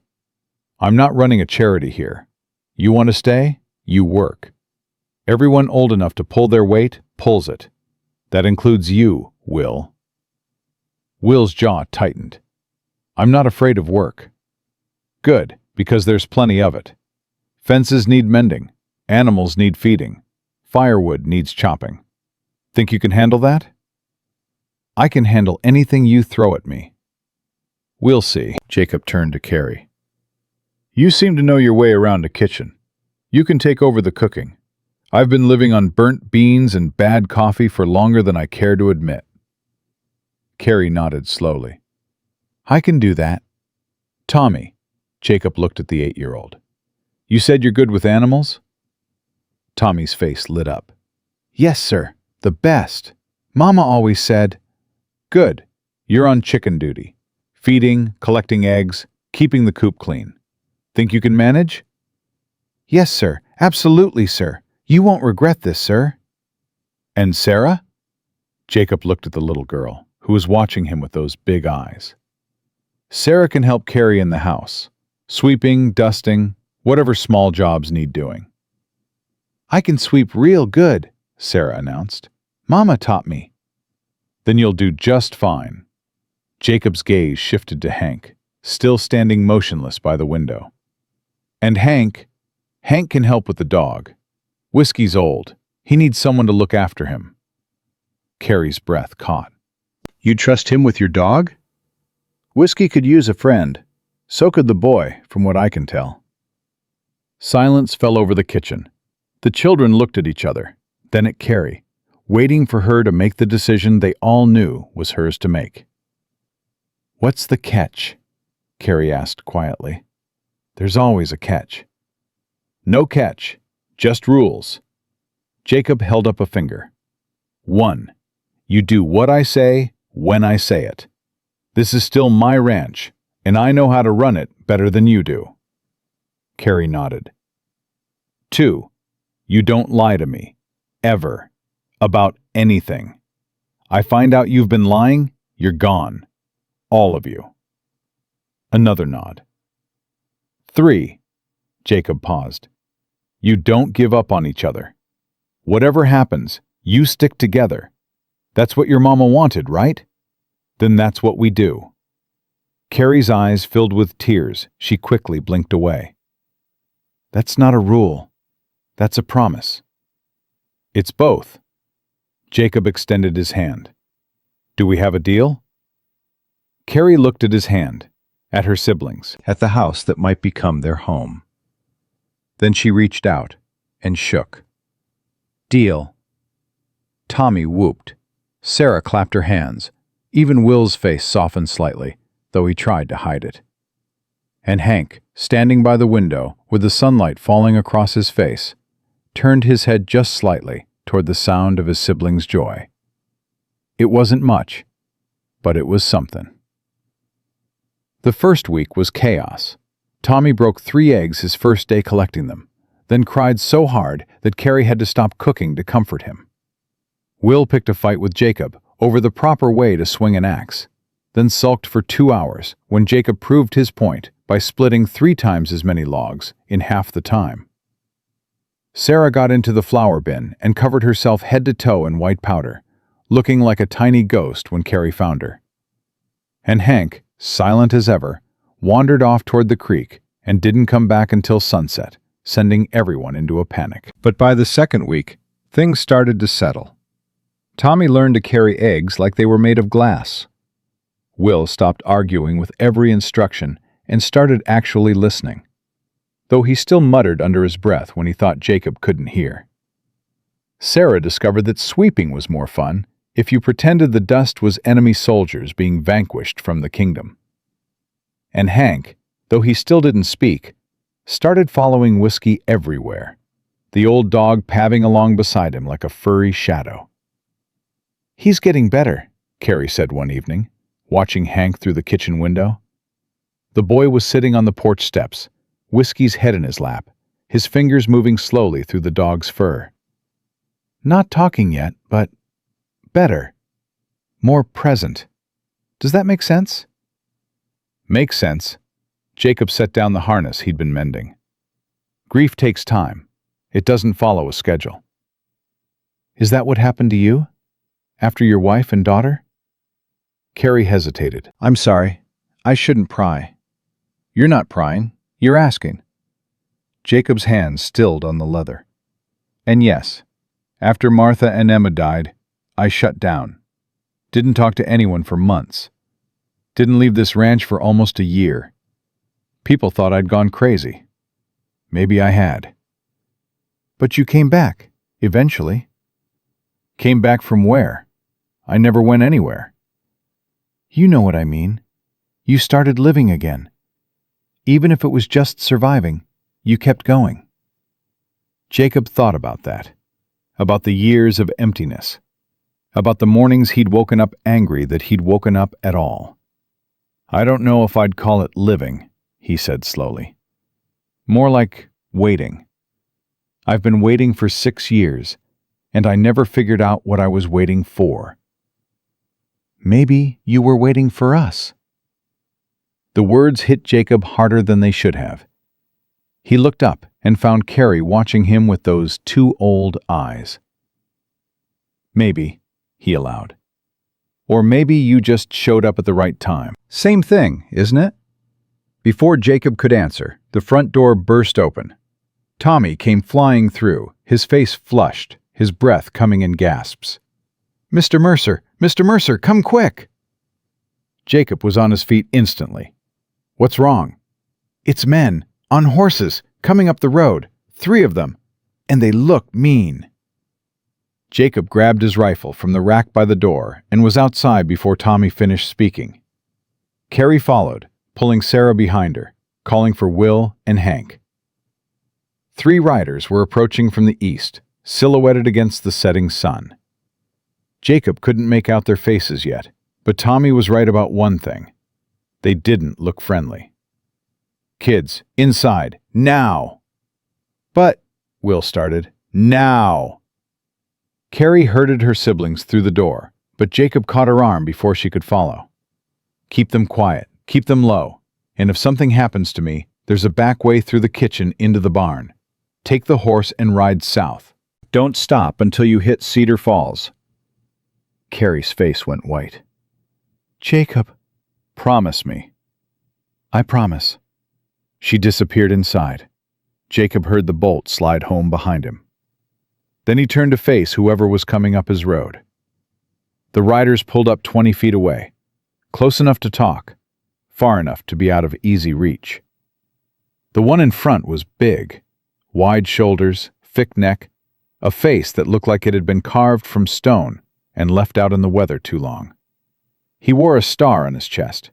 A: "I'm not running a charity here. You want to stay? You work. Everyone old enough to pull their weight pulls it. That includes you, Will." Will's jaw tightened. "I'm not afraid of work." "Good, because there's plenty of it. Fences need mending. Animals need feeding. Firewood needs chopping. Think you can handle that?" "I can handle anything you throw at me." "We'll see." Jacob turned to Carrie. "You seem to know your way around a kitchen. You can take over the cooking. I've been living on burnt beans and bad coffee for longer than I care to admit." Carrie nodded slowly. "I can do that." "Tommy," Jacob looked at the 8-year-old. "You said you're good with animals?" Tommy's face lit up. "Yes, sir. The best. Mama always said." "Good. You're on chicken duty. Feeding, collecting eggs, keeping the coop clean. Think you can manage?" "Yes, sir. Absolutely, sir. You won't regret this, sir." "And Sarah?" Jacob looked at the little girl, who was watching him with those big eyes. "Sarah can help Carrie in the house. Sweeping, dusting, whatever small jobs need doing." "I can sweep real good," Sarah announced. "Mama taught me." "Then you'll do just fine." Jacob's gaze shifted to Hank, still standing motionless by the window. "And Hank can help with the dog. Whiskey's old. He needs someone to look after him." Carrie's breath caught. "You trust him with your dog?" "Whiskey could use a friend. So could the boy, from what I can tell." Silence fell over the kitchen. The children looked at each other, then at Carrie, waiting for her to make the decision they all knew was hers to make. "What's the catch?" Carrie asked quietly. There's always a catch. No catch, just rules. Jacob held up a finger. 1. You do what I say when I say it. This is still my ranch, and I know how to run it better than you do. Carrie nodded. 2. You don't lie to me. Ever. About anything. I find out you've been lying, you're gone. All of you. Another nod. 3. Jacob paused. You don't give up on each other. Whatever happens, you stick together. That's what your mama wanted, right? Then that's what we do. Carrie's eyes filled with tears. She quickly blinked away. That's not a rule. That's a promise. It's both. Jacob extended his hand. Do we have a deal? Carrie looked at his hand, at her siblings, at the house that might become their home. Then she reached out and shook. Deal. Tommy whooped. Sarah clapped her hands. Even Will's face softened slightly, though he tried to hide it. And Hank, standing by the window with the sunlight falling across his face, turned his head just slightly toward the sound of his siblings' joy. It wasn't much, but it was something. The first week was chaos. Tommy broke 3 eggs his first day collecting them, then cried so hard that Carrie had to stop cooking to comfort him. Will picked a fight with Jacob over the proper way to swing an axe, then sulked for 2 hours when Jacob proved his point by splitting 3 times as many logs in half the time. Sarah got into the flour bin and covered herself head to toe in white powder, looking like a tiny ghost when Carrie found her. And Hank, silent as ever, wandered off toward the creek and didn't come back until sunset, sending everyone into a panic. But by the second week, things started to settle. Tommy learned to carry eggs like they were made of glass. Will stopped arguing with every instruction and started actually listening, though he still muttered under his breath when he thought Jacob couldn't hear. Sarah discovered that sweeping was more fun if you pretended the dust was enemy soldiers being vanquished from the kingdom. And Hank, though he still didn't speak, started following Whiskey everywhere, the old dog padding along beside him like a furry shadow. He's getting better, Carrie said one evening, watching Hank through the kitchen window. The boy was sitting on the porch steps, Whiskey's head in his lap, his fingers moving slowly through the dog's fur. Not talking yet, but better. More present. Does that make sense? Makes sense. Jacob set down the harness he'd been mending. Grief takes time. It doesn't follow a schedule. Is that what happened to you? After your wife and daughter? Carrie hesitated. I'm sorry. I shouldn't pry. You're not prying. You're asking. Jacob's hand stilled on the leather. And yes, after Martha and Emma died, I shut down. Didn't talk to anyone for months. Didn't leave this ranch for almost a year. People thought I'd gone crazy. Maybe I had. But you came back, eventually. Came back from where? I never went anywhere. You know what I mean. You started living again. Even if it was just surviving, you kept going. Jacob thought about that, about the years of emptiness, about the mornings he'd woken up angry that he'd woken up at all. I don't know if I'd call it living, he said slowly. More like waiting. I've been waiting for 6 years, and I never figured out what I was waiting for. Maybe you were waiting for us. The words hit Jacob harder than they should have. He looked up and found Carrie watching him with those 2 old eyes. Maybe, he allowed. Or maybe you just showed up at the right time. Same thing, isn't it? Before Jacob could answer, the front door burst open. Tommy came flying through, his face flushed, his breath coming in gasps. Mr. Mercer, come quick! Jacob was on his feet instantly. What's wrong? It's men, on horses, coming up the road, 3 of them, and they look mean. Jacob grabbed his rifle from the rack by the door and was outside before Tommy finished speaking. Carrie followed, pulling Sarah behind her, calling for Will and Hank. 3 riders were approaching from the east, silhouetted against the setting sun. Jacob couldn't make out their faces yet, but Tommy was right about one thing. They didn't look friendly. "Kids, inside, now!" "But," Will started, "now!" Carrie herded her siblings through the door, but Jacob caught her arm before she could follow. "Keep them quiet, keep them low, and if something happens to me, there's a back way through the kitchen into the barn. Take the horse and ride south. Don't stop until you hit Cedar Falls." Carrie's face went white. "Jacob." "Promise me." "I promise." She disappeared inside. Jacob heard the bolt slide home behind him. Then he turned to face whoever was coming up his road. The riders pulled up 20 feet away, close enough to talk, far enough to be out of easy reach. The one in front was big, wide shoulders, thick neck, a face that looked like it had been carved from stone and left out in the weather too long. He wore a star on his chest.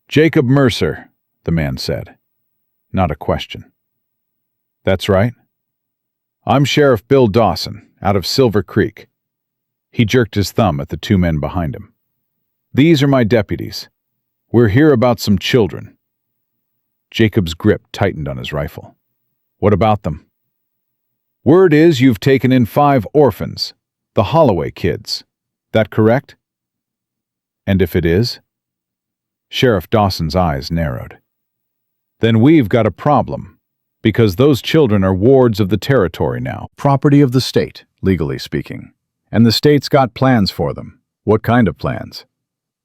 A: "Jacob Mercer," the man said. Not a question. "That's right. I'm Sheriff Bill Dawson, out of Silver Creek." He jerked his thumb at the 2 men behind him. "These are my deputies. We're here about some children." Jacob's grip tightened on his rifle. "What about them?" "Word is you've taken in 5 orphans, the Holloway kids. That correct?" "And if it is?" Sheriff Dawson's eyes narrowed. "Then we've got a problem, because those children are wards of the territory now, property of the state, legally speaking. And the state's got plans for them." "What kind of plans?"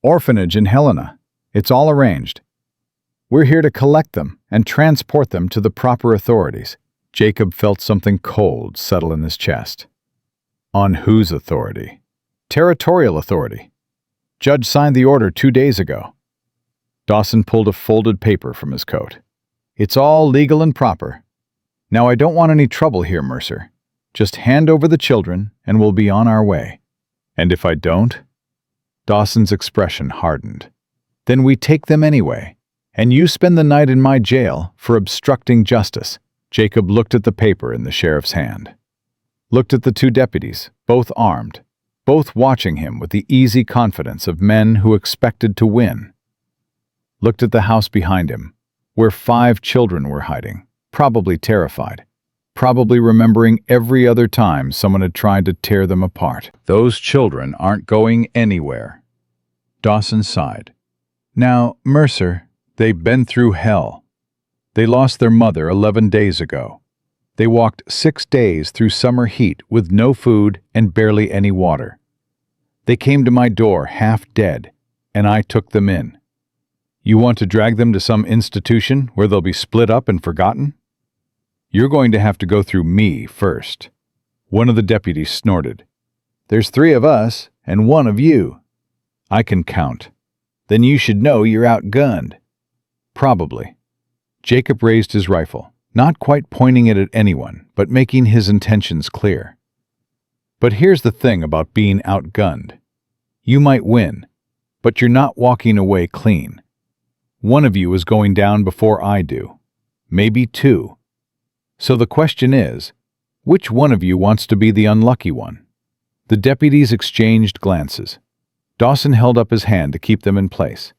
A: "Orphanage in Helena. It's all arranged. We're here to collect them and transport them to the proper authorities." Jacob felt something cold settle in his chest. "On whose authority?" "Territorial authority. Judge signed the order 2 days ago." Dawson pulled a folded paper from his coat. "It's all legal and proper. Now I don't want any trouble here, Mercer. Just hand over the children and we'll be on our way." "And if I don't?" Dawson's expression hardened. "Then we take them anyway, and you spend the night in my jail for obstructing justice." Jacob looked at the paper in the sheriff's hand. Looked at the 2 deputies, both armed, both watching him with the easy confidence of men who expected to win. Looked at the house behind him, where 5 children were hiding, probably terrified, probably remembering every other time someone had tried to tear them apart. "Those children aren't going anywhere." Dawson sighed. "Now, Mercer, they've been through hell. They lost their mother 11 days ago. They walked 6 days through summer heat with no food and barely any water. They came to my door half dead, and I took them in. You want to drag them to some institution where they'll be split up and forgotten? You're going to have to go through me first." One of the deputies snorted. "There's 3 of us and 1 of you." "I can count." "Then you should know you're outgunned." "Probably." Jacob raised his rifle, not quite pointing it at anyone, but making his intentions clear. "But here's the thing about being outgunned. You might win, but you're not walking away clean. One of you is going down before I do. Maybe 2. So the question is, which one of you wants to be the unlucky one?" The deputies exchanged glances. Dawson held up his hand to keep them in place.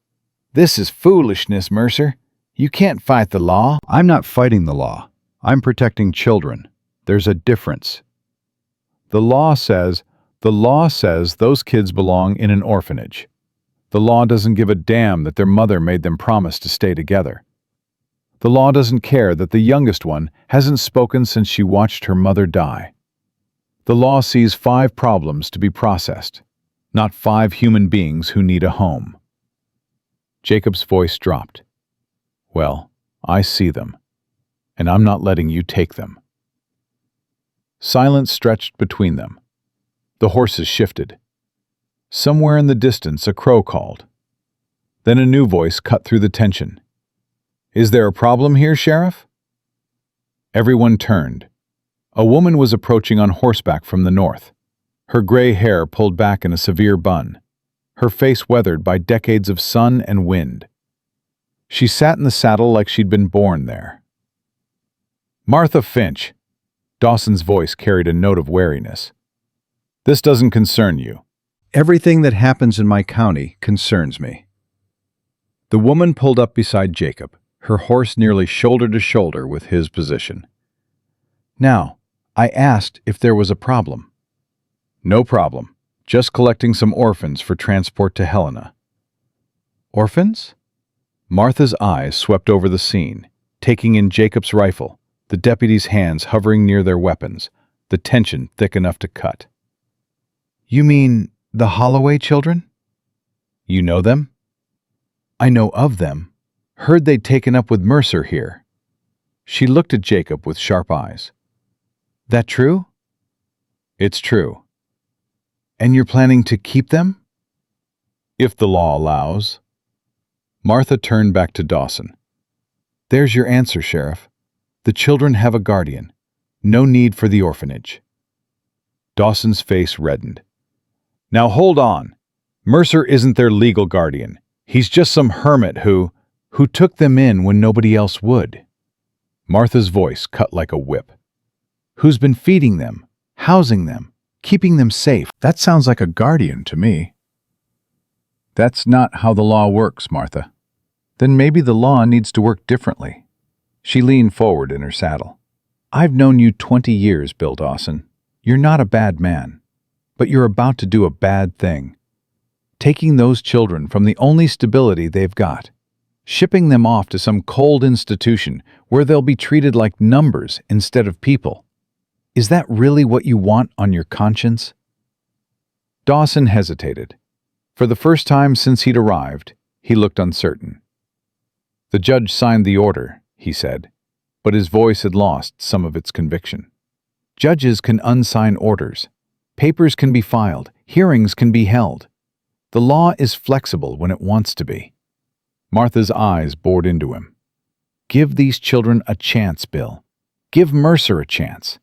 A: "This is foolishness, Mercer. You can't fight the law." "I'm not fighting the law. I'm protecting children. There's a difference. The law says those kids belong in an orphanage. The law doesn't give a damn that their mother made them promise to stay together. The law doesn't care that the youngest one hasn't spoken since she watched her mother die. The law sees 5 problems to be processed, not 5 human beings who need a home." Jacob's voice dropped. "Well, I see them, and I'm not letting you take them." Silence stretched between them. The horses shifted. Somewhere in the distance a crow called. Then a new voice cut through the tension. "Is there a problem here, Sheriff?" Everyone turned. A woman was approaching on horseback from the north, her gray hair pulled back in a severe bun, her face weathered by decades of sun and wind. She sat in the saddle like she'd been born there. "Martha Finch." Dawson's voice carried a note of wariness. "This doesn't concern you." "Everything that happens in my county concerns me." The woman pulled up beside Jacob, her horse nearly shoulder to shoulder with his position. "Now, I asked if there was a problem." "No problem. Just collecting some orphans for transport to Helena." "Orphans?" Martha's eyes swept over the scene, taking in Jacob's rifle, the deputies' hands hovering near their weapons, the tension thick enough to cut. "You mean the Holloway children?" "You know them?" "I know of them. Heard they'd taken up with Mercer here." She looked at Jacob with sharp eyes. "That true?" "It's true." "And you're planning to keep them?" "If the law allows." Martha turned back to Dawson. "There's your answer, Sheriff. The children have a guardian. No need for the orphanage." Dawson's face reddened. "Now hold on. Mercer isn't their legal guardian. He's just some hermit who took them in when nobody else would." Martha's voice cut like a whip. "Who's been feeding them, housing them, keeping them safe? That sounds like a guardian to me." "That's not how the law works, Martha." "Then maybe the law needs to work differently." She leaned forward in her saddle. "I've known you 20 years, Bill Dawson. You're not a bad man. But you're about to do a bad thing. Taking those children from the only stability they've got, shipping them off to some cold institution where they'll be treated like numbers instead of people. Is that really what you want on your conscience?" Dawson hesitated. For the first time since he'd arrived, he looked uncertain. "The judge signed the order," he said, but his voice had lost some of its conviction. "Judges can unsign orders. Papers can be filed. Hearings can be held. The law is flexible when it wants to be." Martha's eyes bored into him. "Give these children a chance, Bill. Give Mercer a chance.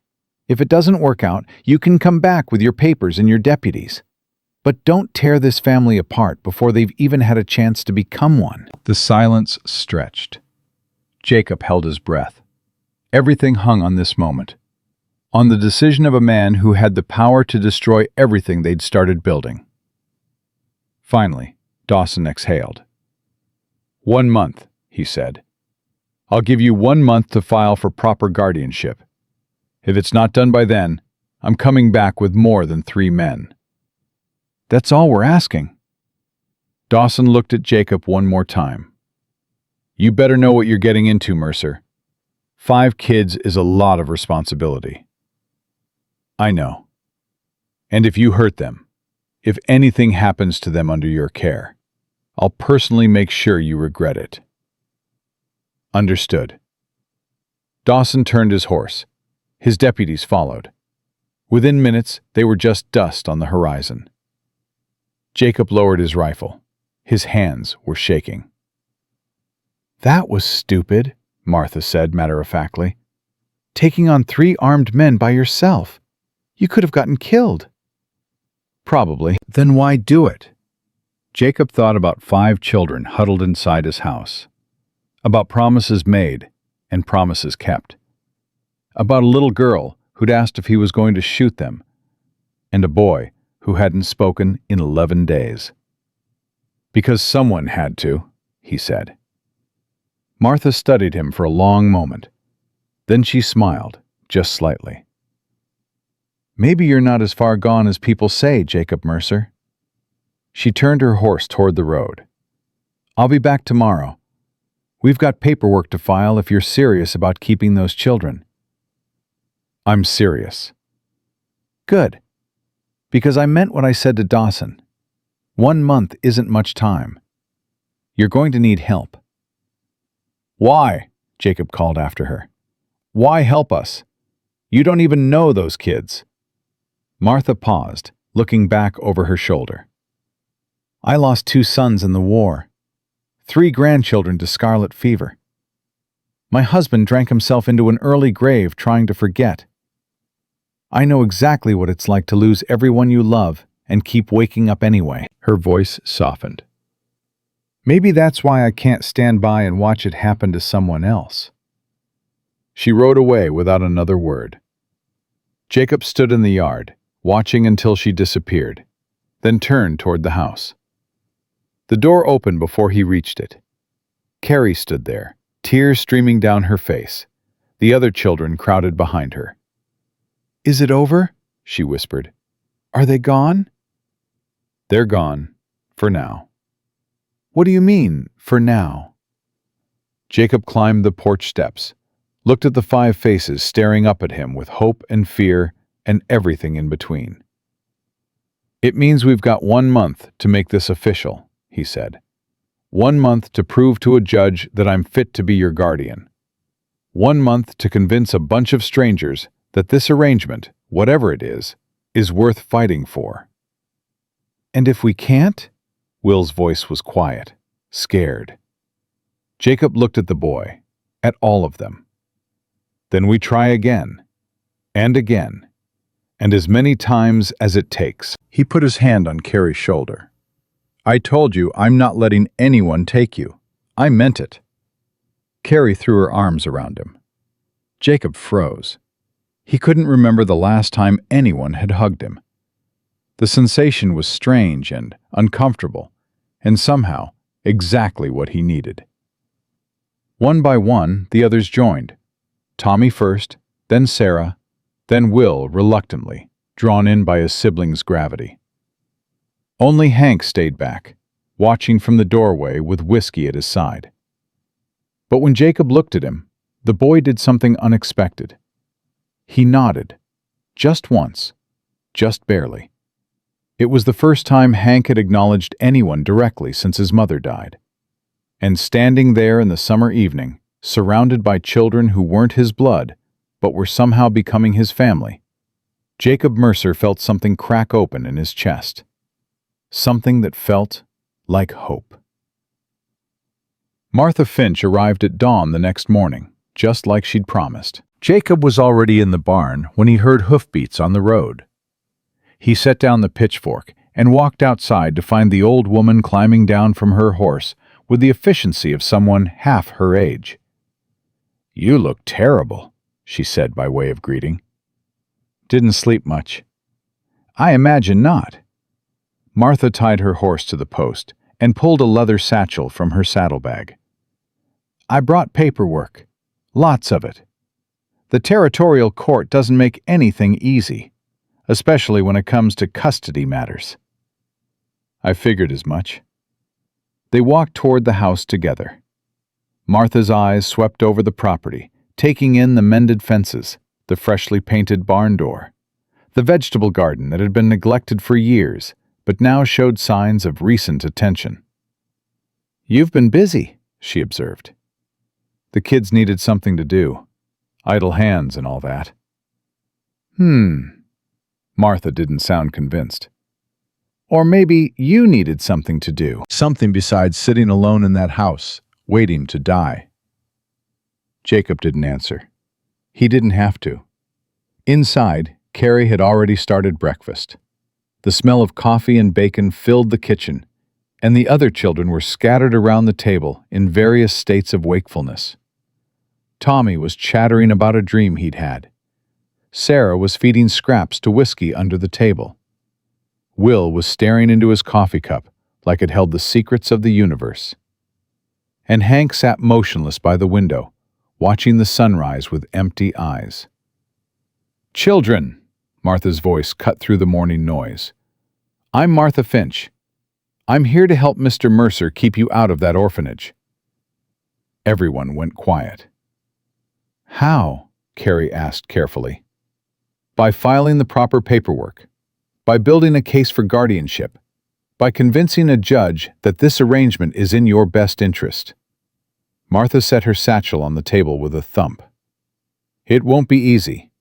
A: If it doesn't work out, you can come back with your papers and your deputies. But don't tear this family apart before they've even had a chance to become one." The silence stretched. Jacob held his breath. Everything hung on this moment. On the decision of a man who had the power to destroy everything they'd started building. Finally, Dawson exhaled. "1 month," he said. "I'll give you 1 month to file for proper guardianship. If it's not done by then, I'm coming back with more than 3 men." "That's all we're asking." Dawson looked at Jacob one more time. "You better know what you're getting into, Mercer. 5 kids is a lot of responsibility." "I know. And if you hurt them, if anything happens to them under your care, I'll personally make sure you regret it." "Understood." Dawson turned his horse. His deputies followed. Within minutes, they were just dust on the horizon. Jacob lowered his rifle. His hands were shaking. "That was stupid," Martha said matter-of-factly. "Taking on 3 armed men by yourself. You could have gotten killed." "Probably. Then why do it?" Jacob thought about 5 children huddled inside his house. About promises made and promises kept. About a little girl who'd asked if he was going to shoot them, and a boy who hadn't spoken in 11 days. "Because someone had to," he said. Martha studied him for a long moment. Then she smiled, just slightly. "Maybe you're not as far gone as people say, Jacob Mercer." She turned her horse toward the road. "I'll be back tomorrow. We've got paperwork to file if you're serious about keeping those children." "I'm serious." "Good. Because I meant what I said to Dawson. 1 month isn't much time. You're going to need help." "Why?" Jacob called after her. "Why help us? You don't even know those kids." Martha paused, looking back over her shoulder. "I lost 2 sons in the war. 3 grandchildren to scarlet fever. My husband drank himself into an early grave trying to forget. I know exactly what it's like to lose everyone you love and keep waking up anyway." Her voice softened. Maybe that's why I can't stand by and watch it happen to someone else." She rode away without another word. Jacob stood in the yard, watching until she disappeared, then turned toward the house. The door opened before he reached it. Carrie stood there, tears streaming down her face. The other children crowded behind her. "Is it over?" she whispered. "Are they gone?" "They're gone. For now." "What do you mean, for now?" Jacob climbed the porch steps, looked at the 5 faces staring up at him with hope and fear and everything in between. "It means we've got 1 month to make this official," he said. 1 month to prove to a judge that I'm fit to be your guardian. 1 month to convince a bunch of strangers that this arrangement, whatever it is worth fighting for. "And if we can't?" Will's voice was quiet, scared. Jacob looked at the boy, at all of them. "Then we try again, and again, and as many times as it takes." He put his hand on Carrie's shoulder. "I told you I'm not letting anyone take you. I meant it." Carrie threw her arms around him. Jacob froze. He couldn't remember the last time anyone had hugged him. The sensation was strange and uncomfortable, and somehow exactly what he needed. One by one, the others joined. Tommy first, then Sarah, then Will reluctantly, drawn in by his siblings' gravity. Only Hank stayed back, watching from the doorway with whiskey at his side. But when Jacob looked at him, the boy did something unexpected. He nodded, just once, just barely. It was the first time Hank had acknowledged anyone directly since his mother died. And standing there in the summer evening, surrounded by children who weren't his blood, but were somehow becoming his family, Jacob Mercer felt something crack open in his chest. Something that felt like hope. Martha Finch arrived at dawn the next morning, just like she'd promised. Jacob was already in the barn when he heard hoofbeats on the road. He set down the pitchfork and walked outside to find the old woman climbing down from her horse with the efficiency of someone half her age. "You look terrible," she said by way of greeting. "Didn't sleep much." "I imagine not." Martha tied her horse to the post and pulled a leather satchel from her saddlebag. "I brought paperwork. Lots of it. The territorial court doesn't make anything easy, especially when it comes to custody matters." I figured as much. They walked toward the house together. Martha's eyes swept over the property, taking in the mended fences, the freshly painted barn door, the vegetable garden that had been neglected for years, but now showed signs of recent attention. "You've been busy," she observed. "The kids needed something to do. Idle hands and all that." Martha didn't sound convinced. "Or maybe you needed something to do. Something besides sitting alone in that house, waiting to die." Jacob didn't answer. He didn't have to. Inside, Carrie had already started breakfast. The smell of coffee and bacon filled the kitchen, and the other children were scattered around the table in various states of wakefulness. Tommy was chattering about a dream he'd had. Sarah was feeding scraps to Whiskey under the table. Will was staring into his coffee cup like it held the secrets of the universe. And Hank sat motionless by the window, watching the sunrise with empty eyes. "Children," Martha's voice cut through the morning noise. "I'm Martha Finch. I'm here to help Mr. Mercer keep you out of that orphanage." Everyone went quiet. "How?" Carrie asked carefully. "By filing the proper paperwork, by building a case for guardianship, by convincing a judge that this arrangement is in your best interest." Martha set her satchel on the table with a thump. "It won't be easy.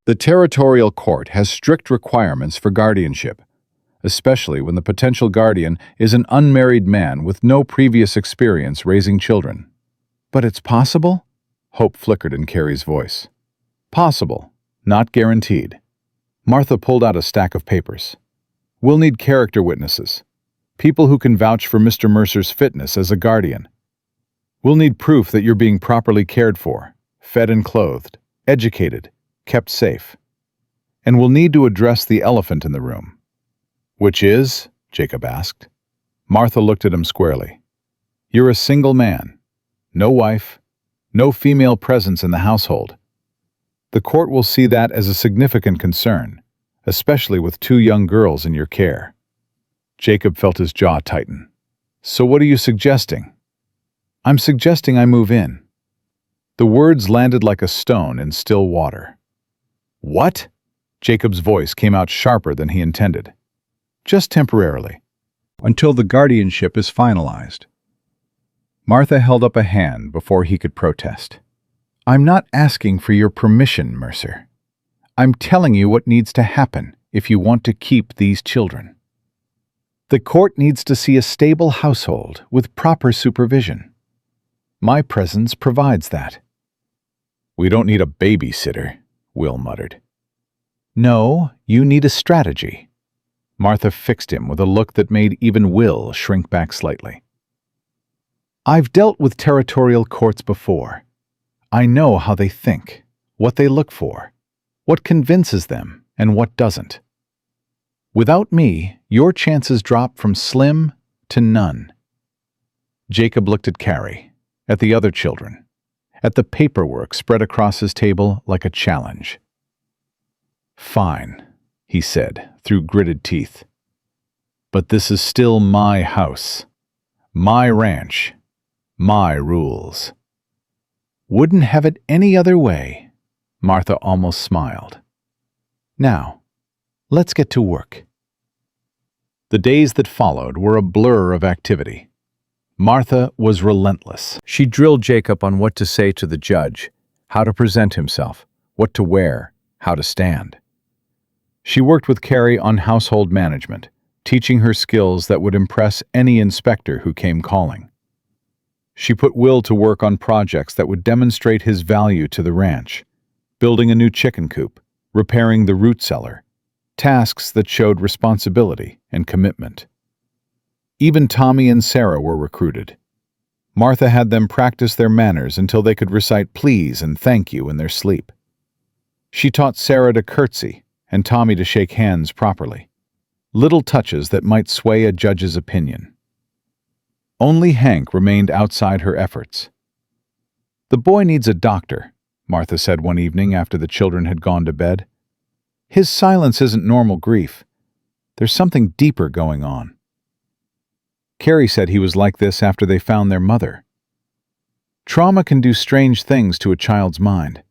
A: The territorial court has strict requirements for guardianship, especially when the potential guardian is an unmarried man with no previous experience raising children." "But it's possible?" Hope flickered in Carrie's voice. "Possible, not guaranteed." Martha pulled out a stack of papers. "We'll need character witnesses. People who can vouch for Mr. Mercer's fitness as a guardian. We'll need proof that you're being properly cared for, fed and clothed, educated, kept safe. And we'll need to address the elephant in the room. Which is? Jacob asked. Martha looked at him squarely. You're a single man. No wife. No female presence in the household. The court will see that as a significant concern, especially with 2 young girls in your care. Jacob felt his jaw tighten. So what are you suggesting? I'm suggesting I move in. The words landed like a stone in still water. What? Jacob's voice came out sharper than he intended. Just temporarily. Until the guardianship is finalized. Martha held up a hand before he could protest. I'm not asking for your permission, Mercer. I'm telling you what needs to happen if you want to keep these children. The court needs to see a stable household with proper supervision. My presence provides that. We don't need a babysitter, Will muttered. No, you need a strategy. Martha fixed him with a look that made even Will shrink back slightly. I've dealt with territorial courts before. I know how they think, what they look for, what convinces them, and what doesn't. Without me, your chances drop from slim to none. Jacob looked at Carrie, at the other children, at the paperwork spread across his table like a challenge. Fine, he said through gritted teeth. But this is still my house, my ranch, my rules. Wouldn't have it any other way, Martha almost smiled. Now, let's get to work. The days that followed were a blur of activity. Martha was relentless. She drilled Jacob on what to say to the judge, how to present himself, what to wear, how to stand. She worked with Carrie on household management, teaching her skills that would impress any inspector who came calling. She put Will to work on projects that would demonstrate his value to the ranch, building a new chicken coop, repairing the root cellar, tasks that showed responsibility and commitment. Even Tommy and Sarah were recruited. Martha had them practice their manners until they could recite please and thank you in their sleep. She taught Sarah to curtsy and Tommy to shake hands properly, little touches that might sway a judge's opinion. Only Hank remained outside her efforts. The boy needs a doctor, Martha said one evening after the children had gone to bed. His silence isn't normal grief. There's something deeper going on. Carrie said he was like this after they found their mother. Trauma can do strange things to a child's mind.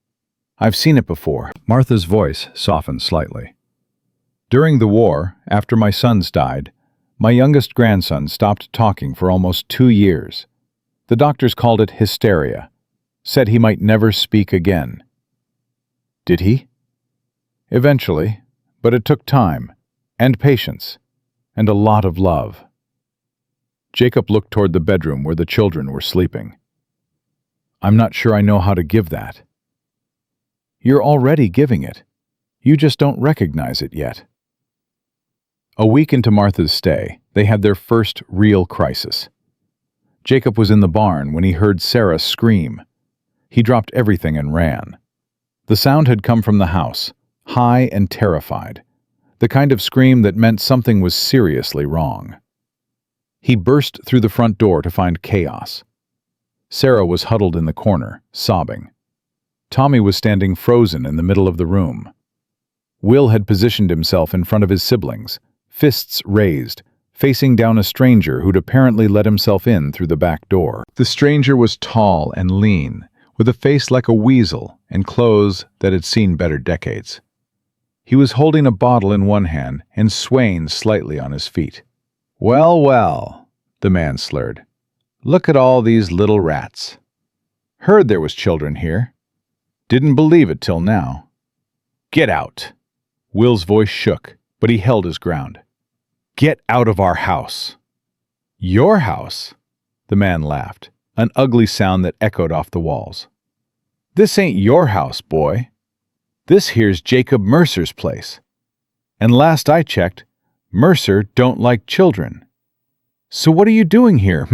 A: I've seen it before. Martha's voice softened slightly. During the war, after my sons died, my youngest grandson stopped talking for almost 2 years. The doctors called it hysteria, said he might never speak again. Did he? Eventually, but it took time, and patience, and a lot of love. Jacob looked toward the bedroom where the children were sleeping. I'm not sure I know how to give that. You're already giving it. You just don't recognize it yet. A week into Martha's stay, they had their first real crisis. Jacob was in the barn when he heard Sarah scream. He dropped everything and ran. The sound had come from the house, high and terrified, the kind of scream that meant something was seriously wrong. He burst through the front door to find chaos. Sarah was huddled in the corner, sobbing. Tommy was standing frozen in the middle of the room. Will had positioned himself in front of his siblings, fists raised, facing down a stranger who'd apparently let himself in through the back door. The stranger was tall and lean, with a face like a weasel and clothes that had seen better decades. He was holding a bottle in one hand and swaying slightly on his feet. "Well, well," the man slurred. "Look at all these little rats. Heard there was children here. Didn't believe it till now. Get out." Will's voice shook, but he held his ground. "Get out of our house." "Your house?" The man laughed, an ugly sound that echoed off the walls. "This ain't your house, boy. This here's Jacob Mercer's place. And last I checked, Mercer don't like children." So what are you doing here,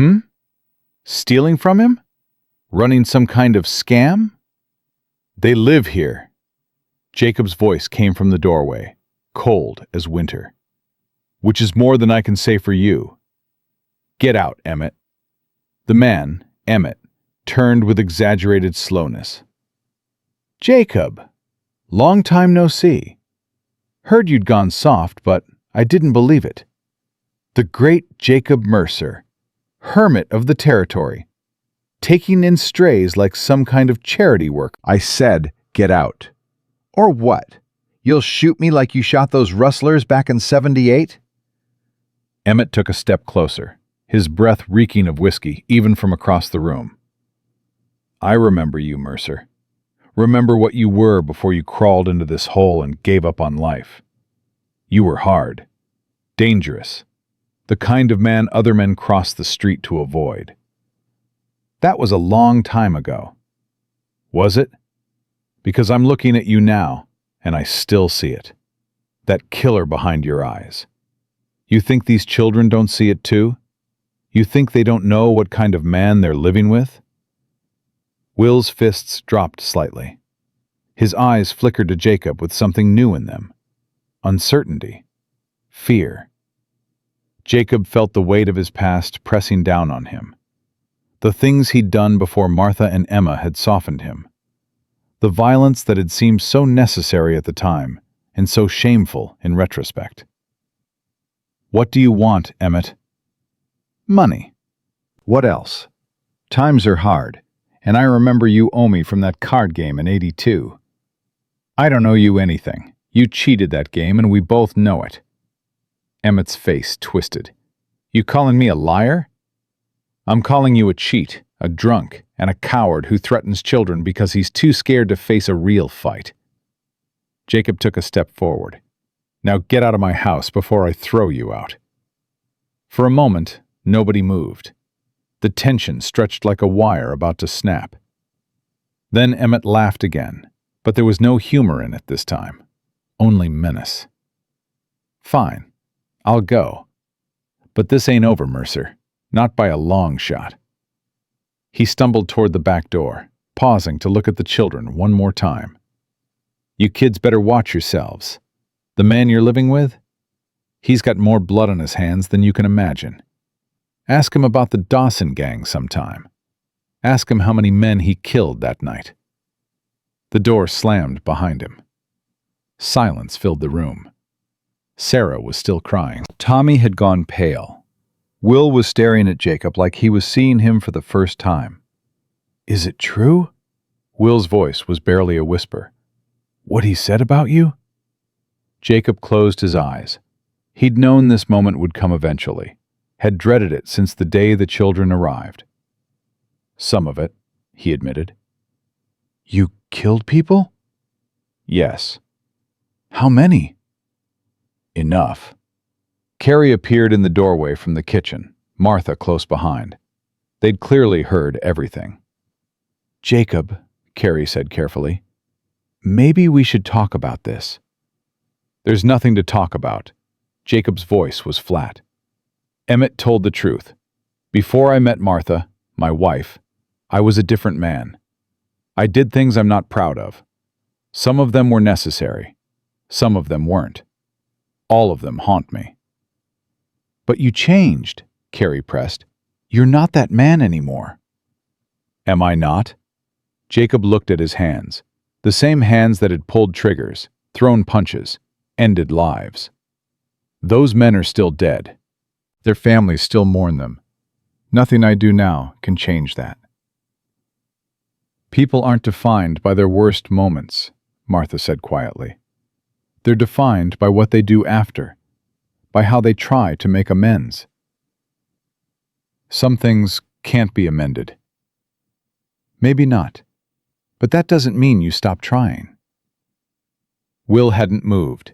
A: Stealing from him? Running some kind of scam? They live here. Jacob's voice came from the doorway, cold as winter. Which is more than I can say for you. Get out, Emmett. The man, Emmett, turned with exaggerated slowness. Jacob, long time no see. Heard you'd gone soft, but I didn't believe it. The great Jacob Mercer, hermit of the territory, taking in strays like some kind of charity work.
B: I said, get out. Or what? You'll shoot me like you shot those rustlers back in '78?
A: Emmett took a step closer, his breath reeking of whiskey even from across the room. I remember you, Mercer. Remember what you were before you crawled into this hole and gave up on life. You were hard, dangerous, the kind of man other men crossed the street to avoid. That was a long time ago. Was it? Because I'm looking at you now, and I still see it. That killer behind your eyes. You think these children don't see it too? You think they don't know what kind of man they're living with? Will's fists dropped slightly. His eyes flickered to Jacob with something new in them. Uncertainty. Fear. Jacob felt the weight of his past pressing down on him. The things he'd done before Martha and Emma had softened him. The violence that had seemed so necessary at the time and so shameful in retrospect. What do you want, Emmett? Money. What else? Times are hard, and I remember you owe me from that card game in '82. I don't owe you anything. You cheated that game, and we both know it. Emmett's face twisted. You calling me a liar? I'm calling you a cheat, a drunk, and a coward who threatens children because he's too scared to face a real fight. Jacob took a step forward. Now get out of my house before I throw you out. For a moment, nobody moved. The tension stretched like a wire about to snap. Then Emmett laughed again, but there was no humor in it this time, only menace. Fine, I'll go. But this ain't over, Mercer, not by a long shot. He stumbled toward the back door, pausing to look at the children one more time. You kids better watch yourselves. The man you're living with? He's got more blood on his hands than you can imagine. Ask him about the Dawson gang sometime. Ask him how many men he killed that night. The door slammed behind him. Silence filled the room. Sarah was still crying. Tommy had gone pale. Will was staring at Jacob like he was seeing him for the first time. Is it true? Will's voice was barely a whisper. What he said about you? Jacob closed his eyes. He'd known this moment would come eventually, had dreaded it since the day the children arrived. Some of it, he admitted. You killed people? Yes. How many? Enough. Carrie appeared in the doorway from the kitchen, Martha close behind. They'd clearly heard everything. Jacob, Carrie said carefully, maybe we should talk about this. There's nothing to talk about. Jacob's voice was flat. Emmett told the truth. Before I met Martha, my wife, I was a different man. I did things I'm not proud of. Some of them were necessary. Some of them weren't. All of them haunt me. But you changed, Carrie pressed. You're not that man anymore. Am I not? Jacob looked at his hands, the same hands that had pulled triggers, thrown punches, ended lives. Those men are still dead. Their families still mourn them. Nothing I do now can change that. People aren't defined by their worst moments, Martha said quietly. They're defined by what they do after, by how they try to make amends. Some things can't be amended. Maybe not, but that doesn't mean you stop trying. Will hadn't moved.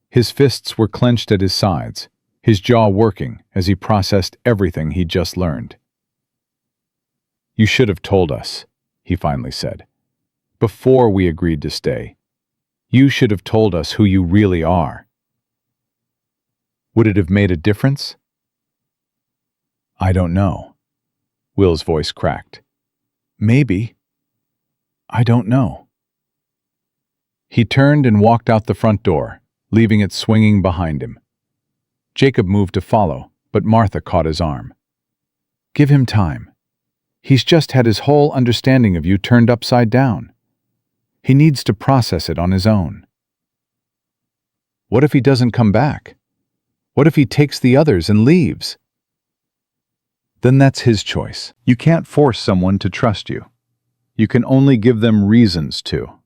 A: His fists were clenched at his sides, his jaw working as he processed everything he'd just learned. You should have told us, he finally said, before we agreed to stay. You should have told us who you really are. Would it have made a difference? I don't know. Will's voice cracked. Maybe. I don't know. He turned and walked out the front door, leaving it swinging behind him. Jacob moved to follow, but Martha caught his arm. Give him time. He's just had his whole understanding of you turned upside down. He needs to process it on his own. What if he doesn't come back? What if he takes the others and leaves? Then that's his choice. You can't force someone to trust you. You can only give them reasons to.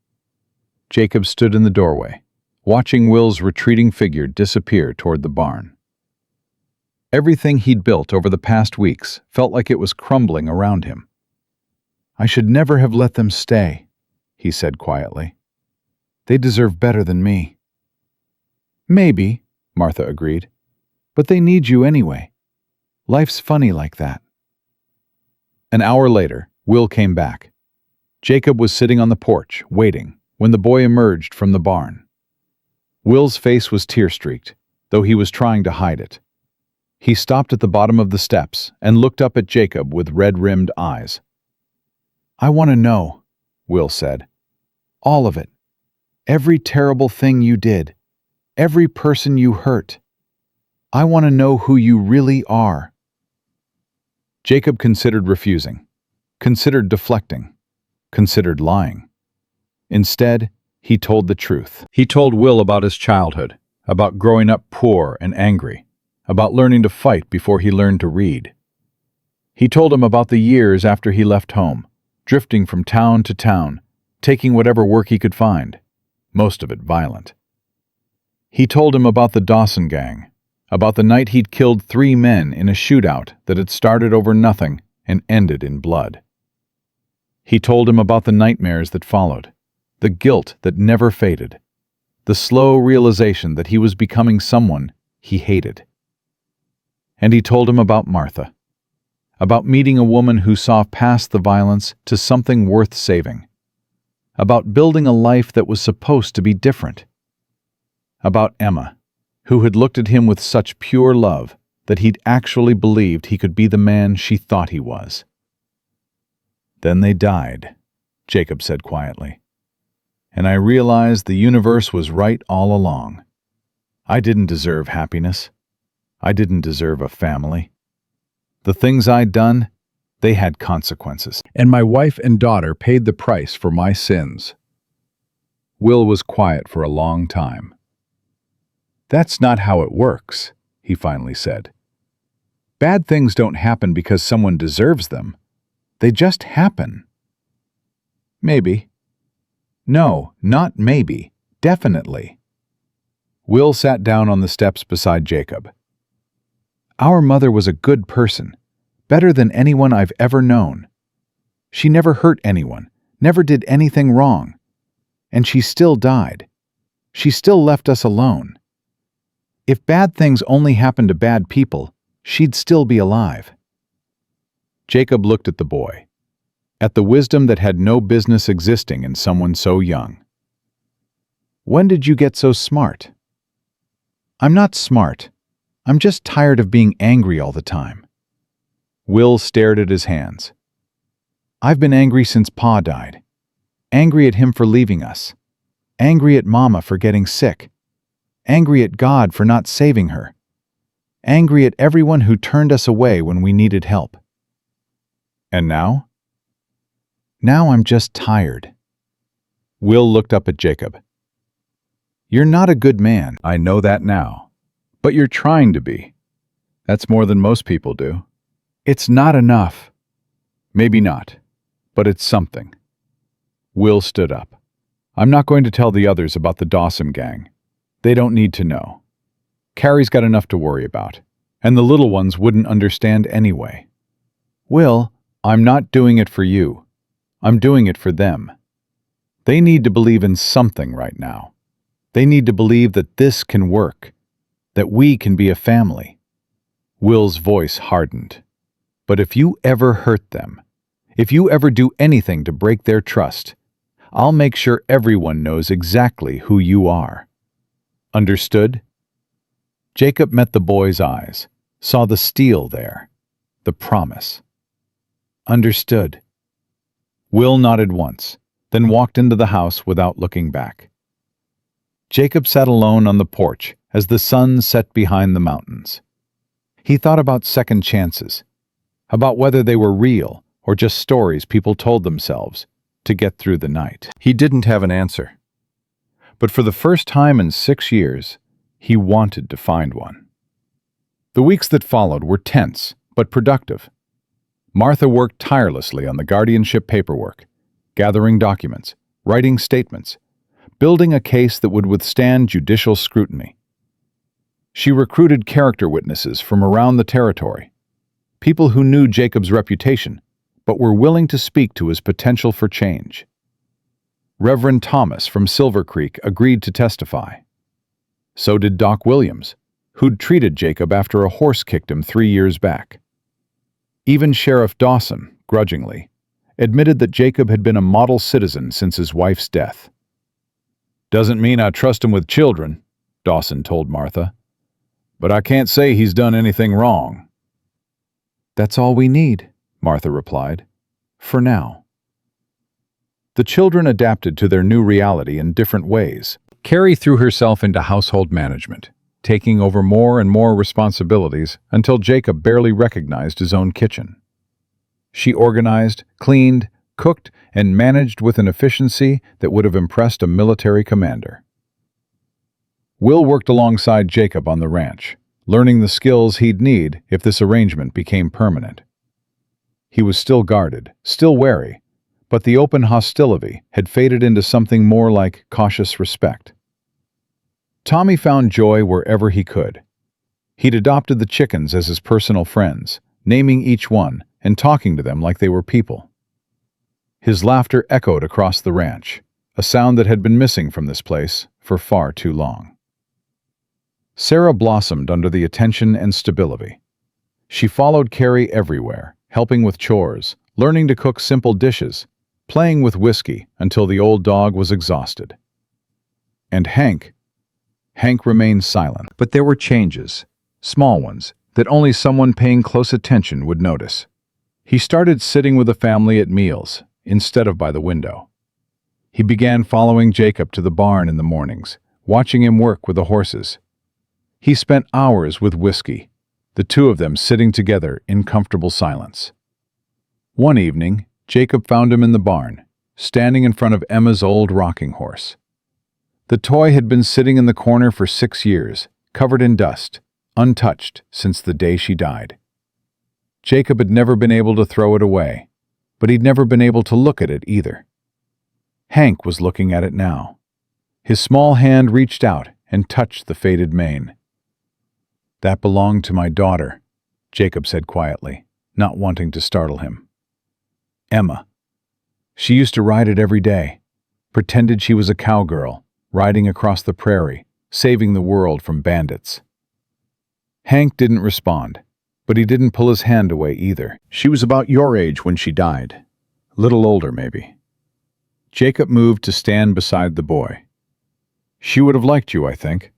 A: Jacob stood in the doorway, watching Will's retreating figure disappear toward the barn. Everything he'd built over the past weeks felt like it was crumbling around him. I should never have let them stay, he said quietly. They deserve better than me. Maybe, Martha agreed, but they need you anyway. Life's funny like that. An hour later, Will came back. Jacob was sitting on the porch, waiting, when the boy emerged from the barn. Will's face was tear-streaked, though he was trying to hide it. He stopped at the bottom of the steps and looked up at Jacob with red-rimmed eyes. I want to know, Will said. All of it. Every terrible thing you did. Every person you hurt. I want to know who you really are. Jacob considered refusing, considered deflecting, considered lying. Instead, he told the truth. He told Will about his childhood, about growing up poor and angry, about learning to fight before he learned to read. He told him about the years after he left home, drifting from town to town, taking whatever work he could find, most of it violent. He told him about the Dawson gang, about the night he'd killed 3 men in a shootout that had started over nothing and ended in blood. He told him about the nightmares that followed, the guilt that never faded, the slow realization that he was becoming someone he hated. And he told him about Martha, about meeting a woman who saw past the violence to something worth saving, about building a life that was supposed to be different, about Emma, who had looked at him with such pure love that he'd actually believed he could be the man she thought he was. Then they died, Jacob said quietly, and I realized the universe was right all along. I didn't deserve happiness. I didn't deserve a family. The things I'd done, they had consequences, and my wife and daughter paid the price for my sins. Will was quiet for a long time. That's not how it works, he finally said. Bad things don't happen because someone deserves them. They just happen. Maybe. No, not maybe. Definitely. Will sat down on the steps beside Jacob. Our mother was a good person, better than anyone I've ever known. She never hurt anyone, never did anything wrong. And she still died. She still left us alone. If bad things only happened to bad people, she'd still be alive. Jacob looked at the boy, at the wisdom that had no business existing in someone so young. When did you get so smart? I'm not smart. I'm just tired of being angry all the time. Will stared at his hands. I've been angry since Pa died. Angry at him for leaving us. Angry at Mama for getting sick. Angry at God for not saving her. Angry at everyone who turned us away when we needed help. And now? Now I'm just tired. Will looked up at Jacob. You're not a good man, I know that now. But you're trying to be. That's more than most people do. It's not enough. Maybe not, but it's something. Will stood up. I'm not going to tell the others about the Dawson gang. They don't need to know. Carrie's got enough to worry about, and the little ones wouldn't understand anyway. Will, I'm not doing it for you. I'm doing it for them. They need to believe in something right now. They need to believe that this can work, that we can be a family. Will's voice hardened. But if you ever hurt them, if you ever do anything to break their trust, I'll make sure everyone knows exactly who you are. Understood? Jacob met the boy's eyes, saw the steel there, the promise. Understood. Will nodded once, then walked into the house without looking back. Jacob sat alone on the porch as the sun set behind the mountains. He thought about second chances, about whether they were real or just stories people told themselves to get through the night. He didn't have an answer. But for the first time in 6 years, he wanted to find one. The weeks that followed were tense but productive. Martha worked tirelessly on the guardianship paperwork, gathering documents, writing statements, building a case that would withstand judicial scrutiny. She recruited character witnesses from around the territory, people who knew Jacob's reputation but were willing to speak to his potential for change. Reverend Thomas from Silver Creek agreed to testify. So did Doc Williams, who'd treated Jacob after a horse kicked him 3 years back. Even Sheriff Dawson, grudgingly, admitted that Jacob had been a model citizen since his wife's death. "Doesn't mean I trust him with children," Dawson told Martha. "But I can't say he's done anything wrong." "That's all we need," Martha replied. "For now." The children adapted to their new reality in different ways. Carrie threw herself into household management, taking over more and more responsibilities until Jacob barely recognized his own kitchen. She organized, cleaned, cooked, and managed with an efficiency that would have impressed a military commander. Will worked alongside Jacob on the ranch, learning the skills he'd need if this arrangement became permanent. He was still guarded, still wary, but the open hostility had faded into something more like cautious respect. Tommy found joy wherever he could. He'd adopted the chickens as his personal friends, naming each one and talking to them like they were people. His laughter echoed across the ranch, a sound that had been missing from this place for far too long. Sarah blossomed under the attention and stability. She followed Carrie everywhere, helping with chores, learning to cook simple dishes, playing with whiskey until the old dog was exhausted. And Hank remained silent. But there were changes, small ones, that only someone paying close attention would notice. He started sitting with the family at meals, instead of by the window. He began following Jacob to the barn in the mornings, watching him work with the horses. He spent hours with whiskey, the two of them sitting together in comfortable silence. One evening, Jacob found him in the barn, standing in front of Emma's old rocking horse. The toy had been sitting in the corner for 6 years, covered in dust, untouched since the day she died. Jacob had never been able to throw it away, but he'd never been able to look at it either. Hank was looking at it now. His small hand reached out and touched the faded mane. "That belonged to my daughter," Jacob said quietly, not wanting to startle him. "Emma. She used to ride it every day, pretended she was a cowgirl, riding across the prairie, saving the world from bandits." Hank didn't respond, but he didn't pull his hand away either. "She was about your age when she died. Little older, maybe." Jacob moved to stand beside the boy. "She would have liked you, I think.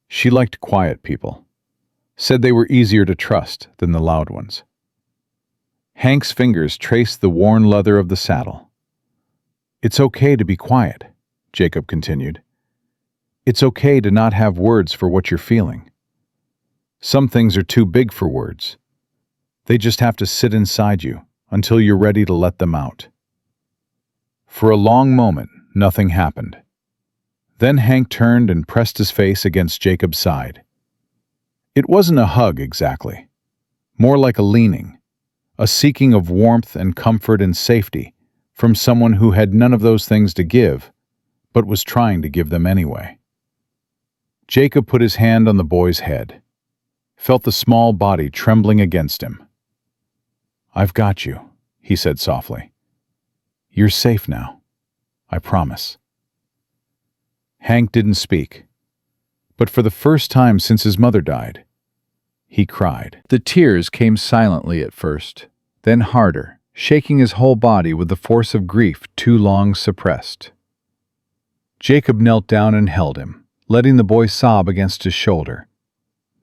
A: She liked quiet people. Said they were easier to trust than the loud ones." Hank's fingers traced the worn leather of the saddle. "It's okay to be quiet," Jacob continued. "It's okay to not have words for what you're feeling. Some things are too big for words. They just have to sit inside you until you're ready to let them out." For a long moment, nothing happened. Then Hank turned and pressed his face against Jacob's side. It wasn't a hug exactly, more like a leaning, a seeking of warmth and comfort and safety from someone who had none of those things to give, but was trying to give them anyway. Jacob put his hand on the boy's head, felt the small body trembling against him. "I've got you," he said softly. "You're safe now. I promise." Hank didn't speak, but for the first time since his mother died, he cried. The tears came silently at first, then harder, shaking his whole body with the force of grief too long suppressed. Jacob knelt down and held him, letting the boy sob against his shoulder,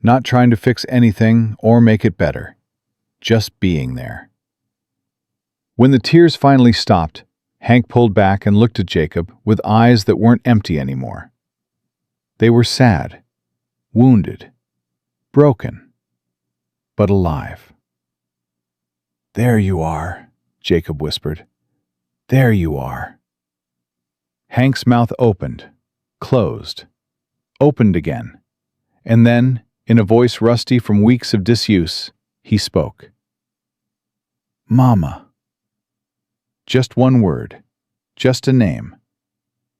A: not trying to fix anything or make it better. just being there. When the tears finally stopped, Hank pulled back and looked at Jacob with eyes that weren't empty anymore. They were sad, wounded, broken, but alive. "There you are," Jacob whispered. "There you are." Hank's mouth opened, closed, opened again, and then, in a voice rusty from weeks of disuse, he spoke. "Mama." Just one word, just a name,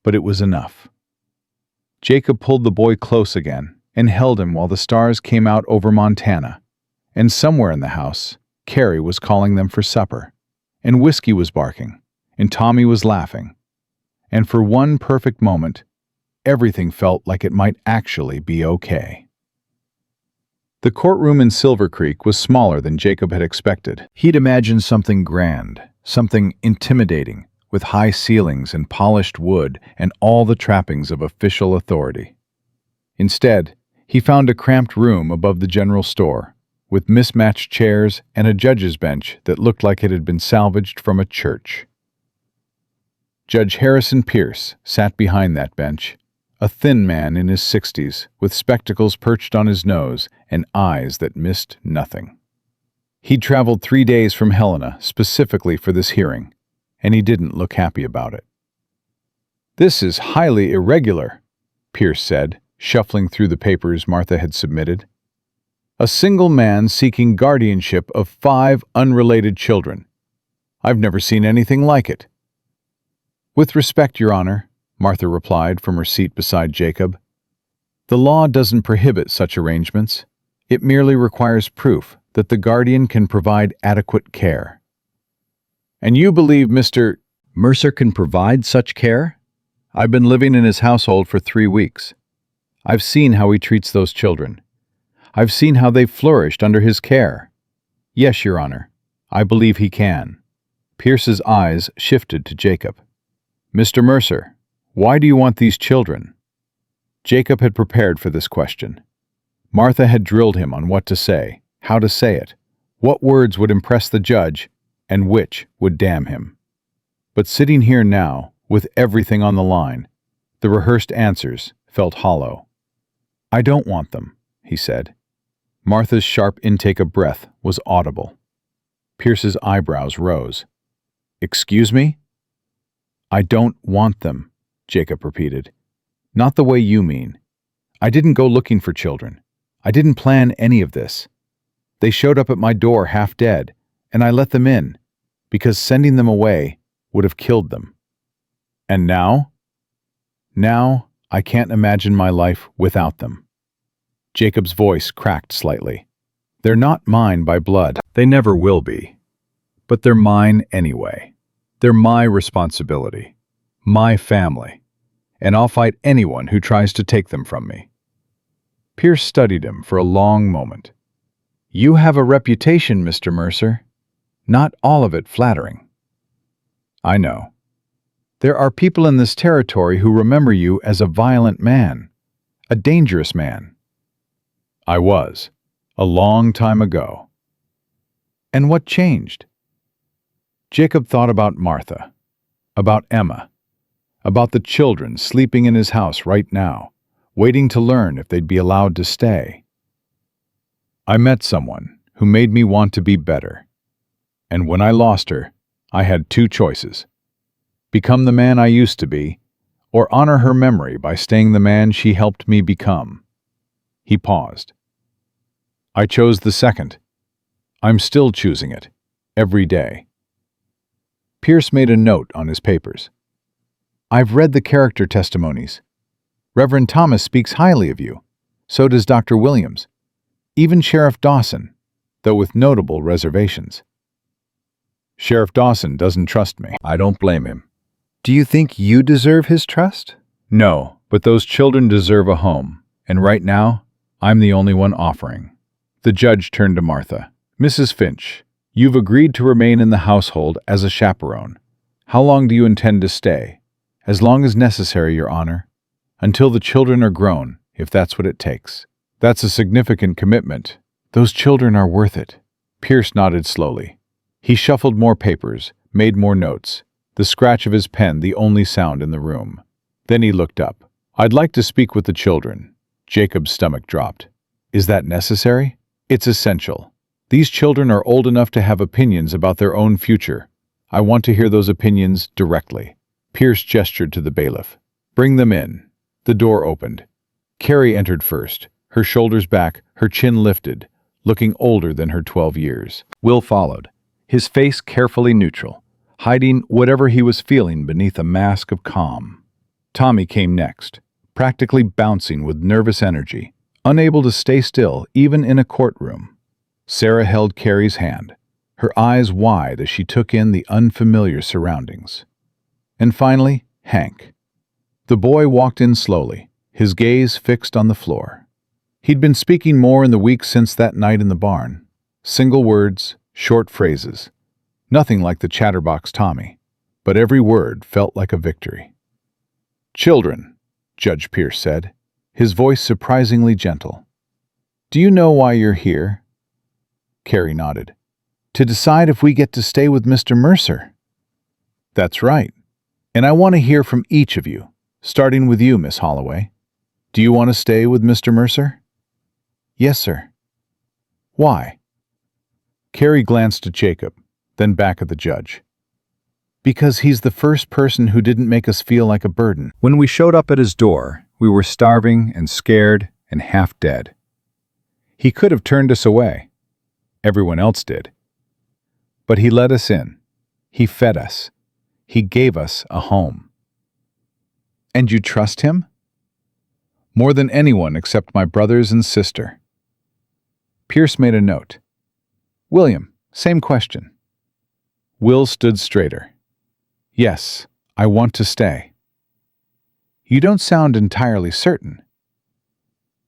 A: but it was enough. Jacob pulled the boy close again and held him while the stars came out over Montana, and somewhere in the house, Carrie was calling them for supper, and Whiskey was barking, and Tommy was laughing, and for one perfect moment, everything felt like it might actually be okay. The courtroom in Silver Creek was smaller than Jacob had expected. He'd imagined something grand, something intimidating, with high ceilings and polished wood and all the trappings of official authority. Instead, he found a cramped room above the general store, with mismatched chairs and a judge's bench that looked like it had been salvaged from a church. Judge Harrison Pierce sat behind that bench, a thin man in his 60s with spectacles perched on his nose and eyes that missed nothing. He'd traveled 3 days from Helena specifically for this hearing, and he didn't look happy about it. "This is highly irregular," Pierce said, shuffling through the papers Martha had submitted. "A single man seeking guardianship of 5 unrelated children. I've never seen anything like it." "With respect, Your Honor," Martha replied from her seat beside Jacob, "the law doesn't prohibit such arrangements. It merely requires proof that the guardian can provide adequate care." "And you believe Mr. Mercer can provide such care? I've been living in his household for 3 weeks. I've seen how he treats those children. I've seen how they've flourished under his care. Yes, Your Honor, I believe he can." Pierce's eyes shifted to Jacob. "Mr. Mercer, why do you want these children?" Jacob had prepared for this question. Martha had drilled him on what to say, how to say it, what words would impress the judge, and which would damn him. But sitting here now, with everything on the line, the rehearsed answers felt hollow. "I don't want them," he said. Martha's sharp intake of breath was audible. Pierce's eyebrows rose. "Excuse me?" "I don't want them," Jacob repeated. "Not the way you mean. I didn't go looking for children. I didn't plan any of this. They showed up at my door half dead, and I let them in, because sending them away would have killed them. And now? Now, I can't imagine my life without them." Jacob's voice cracked slightly. "They're not mine by blood. They never will be. But they're mine anyway. They're my responsibility, my family, and I'll fight anyone who tries to take them from me." Pierce studied him for a long moment. "You have a reputation, Mr. Mercer. Not all of it flattering." "I know. There are people in this territory who remember you as a violent man, a dangerous man." "I was, a long time ago." "And what changed?" Jacob thought about Martha, about Emma, about the children sleeping in his house right now, waiting to learn if they'd be allowed to stay. "I met someone who made me want to be better. And when I lost her, I had 2 choices. Become the man I used to be, or honor her memory by staying the man she helped me become." He paused. "I chose the second. I'm still choosing it, every day." Pierce made a note on his papers. "I've read the character testimonies. Reverend Thomas speaks highly of you. So does Dr. Williams. Even Sheriff Dawson, though with notable reservations." "Sheriff Dawson doesn't trust me." "I don't blame him." "Do you think you deserve his trust?" "No, but those children deserve a home, and right now, I'm the only one offering." The judge turned to Martha. "Mrs. Finch, you've agreed to remain in the household as a chaperone. How long do you intend to stay?" "As long as necessary, Your Honor. Until the children are grown, if that's what it takes." "That's a significant commitment. Those children are worth it. Pierce nodded slowly. He shuffled more papers, made more notes, the scratch of his pen the only sound in the room. Then he looked up. "I'd like to speak with the children." Jacob's stomach dropped. "Is that necessary?" "It's essential. These children are old enough to have opinions about their own future. I want to hear those opinions directly." Pierce gestured to the bailiff. "Bring them in." The door opened. Carrie entered first, her shoulders back, her chin lifted, looking older than her 12 years. Will followed, his face carefully neutral, hiding whatever he was feeling beneath a mask of calm. Tommy came next, practically bouncing with nervous energy, unable to stay still even in a courtroom. Sarah held Carrie's hand, her eyes wide as she took in the unfamiliar surroundings. And finally, Hank. The boy walked in slowly, his gaze fixed on the floor. He'd been speaking more in the weeks since that night in the barn. Single words, short phrases. Nothing like the chatterbox Tommy, but every word felt like a victory. "Children," Judge Pierce said, his voice surprisingly gentle. "Do you know why you're here?" Carrie nodded. "To decide if we get to stay with Mr. Mercer." "That's right. And I want to hear from each of you, starting with you, Miss Holloway. Do you want to stay with Mr. Mercer?" "Yes, sir." "Why?" Carrie glanced at Jacob, then back at the judge. "Because he's the first person who didn't make us feel like a burden. When we showed up at his door, we were starving and scared and half dead. He could have turned us away. Everyone else did. But he let us in. He fed us. He gave us a home." "And you trust him?" "More than anyone except my brothers and sister." Pierce made a note. "William, same question." Will stood straighter. "Yes, I want to stay." "You don't sound entirely certain."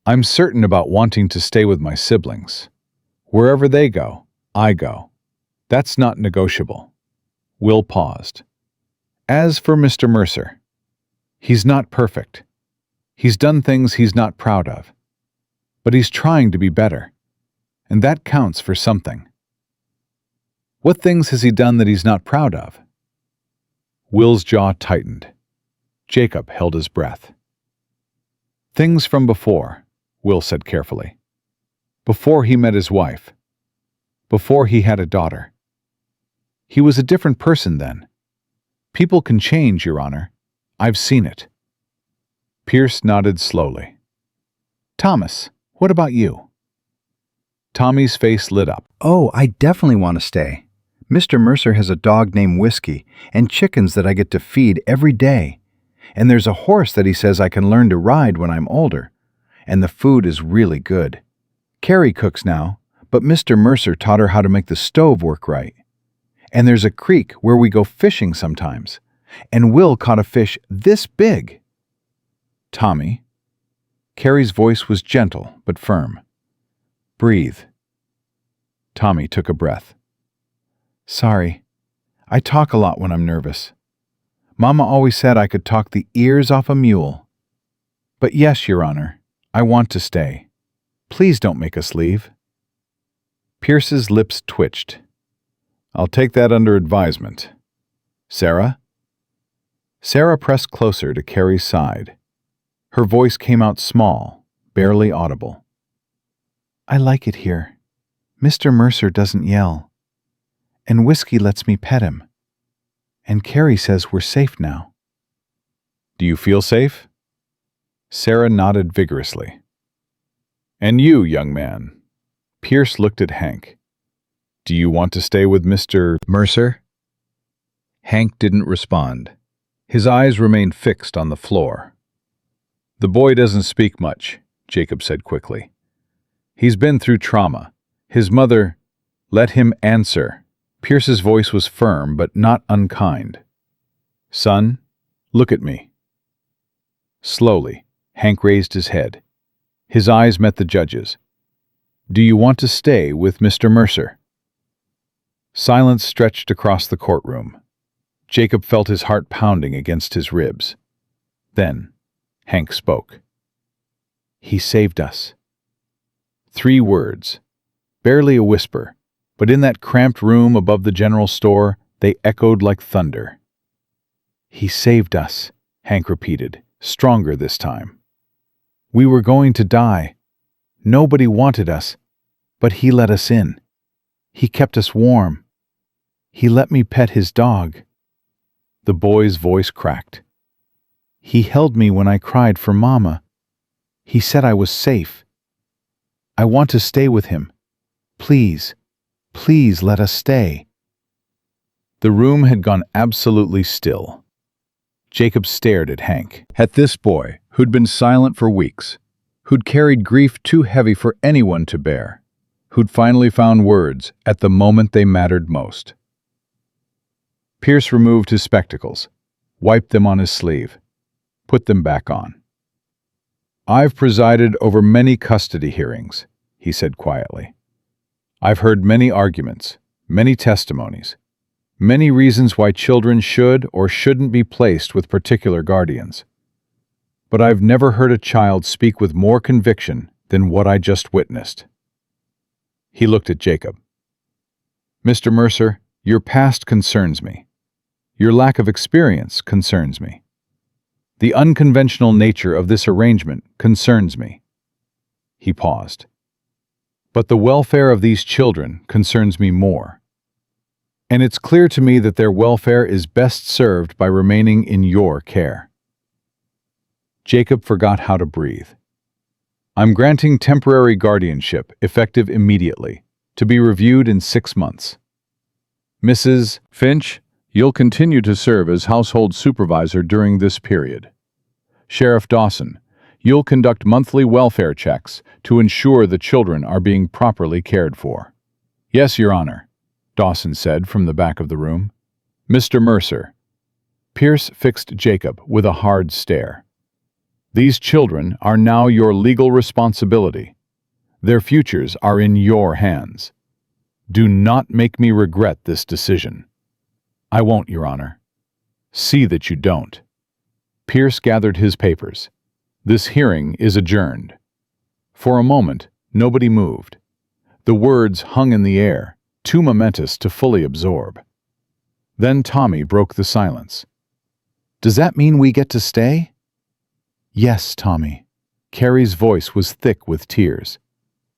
A: "I'm certain about wanting to stay with my siblings. Wherever they go, I go. That's not negotiable." Will paused. "As for Mr. Mercer, he's not perfect. He's done things he's not proud of. But he's trying to be better. And that counts for something." "What things has he done that he's not proud of?" Will's jaw tightened. Jacob held his breath. "Things from before," Will said carefully. "Before he met his wife. Before he had a daughter. He was a different person then. People can change, Your Honor. I've seen it." Pierce nodded slowly. "Thomas, what about you?" Tommy's face lit up.
C: "Oh, I definitely want to stay. Mr. Mercer has a dog named Whiskey and chickens that I get to feed every day. And there's a horse that he says I can learn to ride when I'm older. And the food is really good. Carrie cooks now, but Mr. Mercer taught her how to make the stove work right. And there's a creek where we go fishing sometimes. And Will caught a fish this big." "Tommy." Carrie's voice was gentle but firm. "Breathe." Tommy took a breath. "Sorry. I talk a lot when I'm nervous. Mama always said I could talk the ears off a mule. But yes, Your Honor, I want to stay. Please don't make us leave." Pierce's lips twitched. "I'll take that under advisement. Sarah?" Sarah pressed closer to Carrie's side. Her voice came out small, barely audible. "I like it here. Mr. Mercer doesn't yell. And Whiskey lets me pet him. And Carrie says we're safe now." "Do you feel safe?" Sarah nodded vigorously. "And you, young man?" Pierce looked at Hank. "Do you want to stay with Mr. Mercer?" Hank didn't respond. His eyes remained fixed on the floor. "The boy doesn't speak much," Jacob said quickly. "He's been through trauma. His mother—" "Let him answer." Pierce's voice was firm but not unkind. "Son, look at me." Slowly, Hank raised his head. His eyes met the judge's. "Do you want to stay with Mr. Mercer?" Silence stretched across the courtroom. Jacob felt his heart pounding against his ribs. Then, Hank spoke. "He saved us." 3 words, barely a whisper,
A: but in that cramped room above the general store, they echoed like thunder. "He saved us," Hank repeated, stronger this time. "We were going to die. Nobody wanted us, but he let us in. He kept us warm. He let me pet his dog." The boy's voice cracked. "He held me when I cried for Mama. He said I was safe. I want to stay with him. Please, please let us stay." The room had gone absolutely still. Jacob stared at Hank.
C: At this boy, who'd been silent for weeks, who'd carried grief too heavy for anyone to bear, who'd finally found words at the moment they mattered most.
A: Pierce removed his spectacles, wiped them on his sleeve, put them back on. "I've presided over many custody hearings," he said quietly. "I've heard many arguments, many testimonies, many reasons why children should or shouldn't be placed with particular guardians. But I've never heard a child speak with more conviction than what I just witnessed." He looked at Jacob. "Mr. Mercer, your past concerns me. Your lack of experience concerns me. The unconventional nature of this arrangement concerns me." He paused. "But the welfare of these children concerns me more. And it's clear to me that their welfare is best served by remaining in your care." Jacob forgot how to breathe. "I'm granting temporary guardianship, effective immediately, to be reviewed in 6 months. Mrs. Finch, you'll continue to serve as household supervisor during this period. Sheriff Dawson, you'll conduct monthly welfare checks to ensure the children are being properly cared for." "Yes, Your Honor," Dawson said from the back of the room. "Mr. Mercer." Pierce fixed Jacob with a hard stare. "These children are now your legal responsibility. Their futures are in your hands. Do not make me regret this decision." "I won't, Your Honor." "See that you don't." Pierce gathered his papers. "This hearing is adjourned." For a moment, nobody moved. The words hung in the air, too momentous to fully absorb. Then Tommy broke the silence. "Does that mean we get to stay?" "Yes, Tommy." Carrie's voice was thick with tears.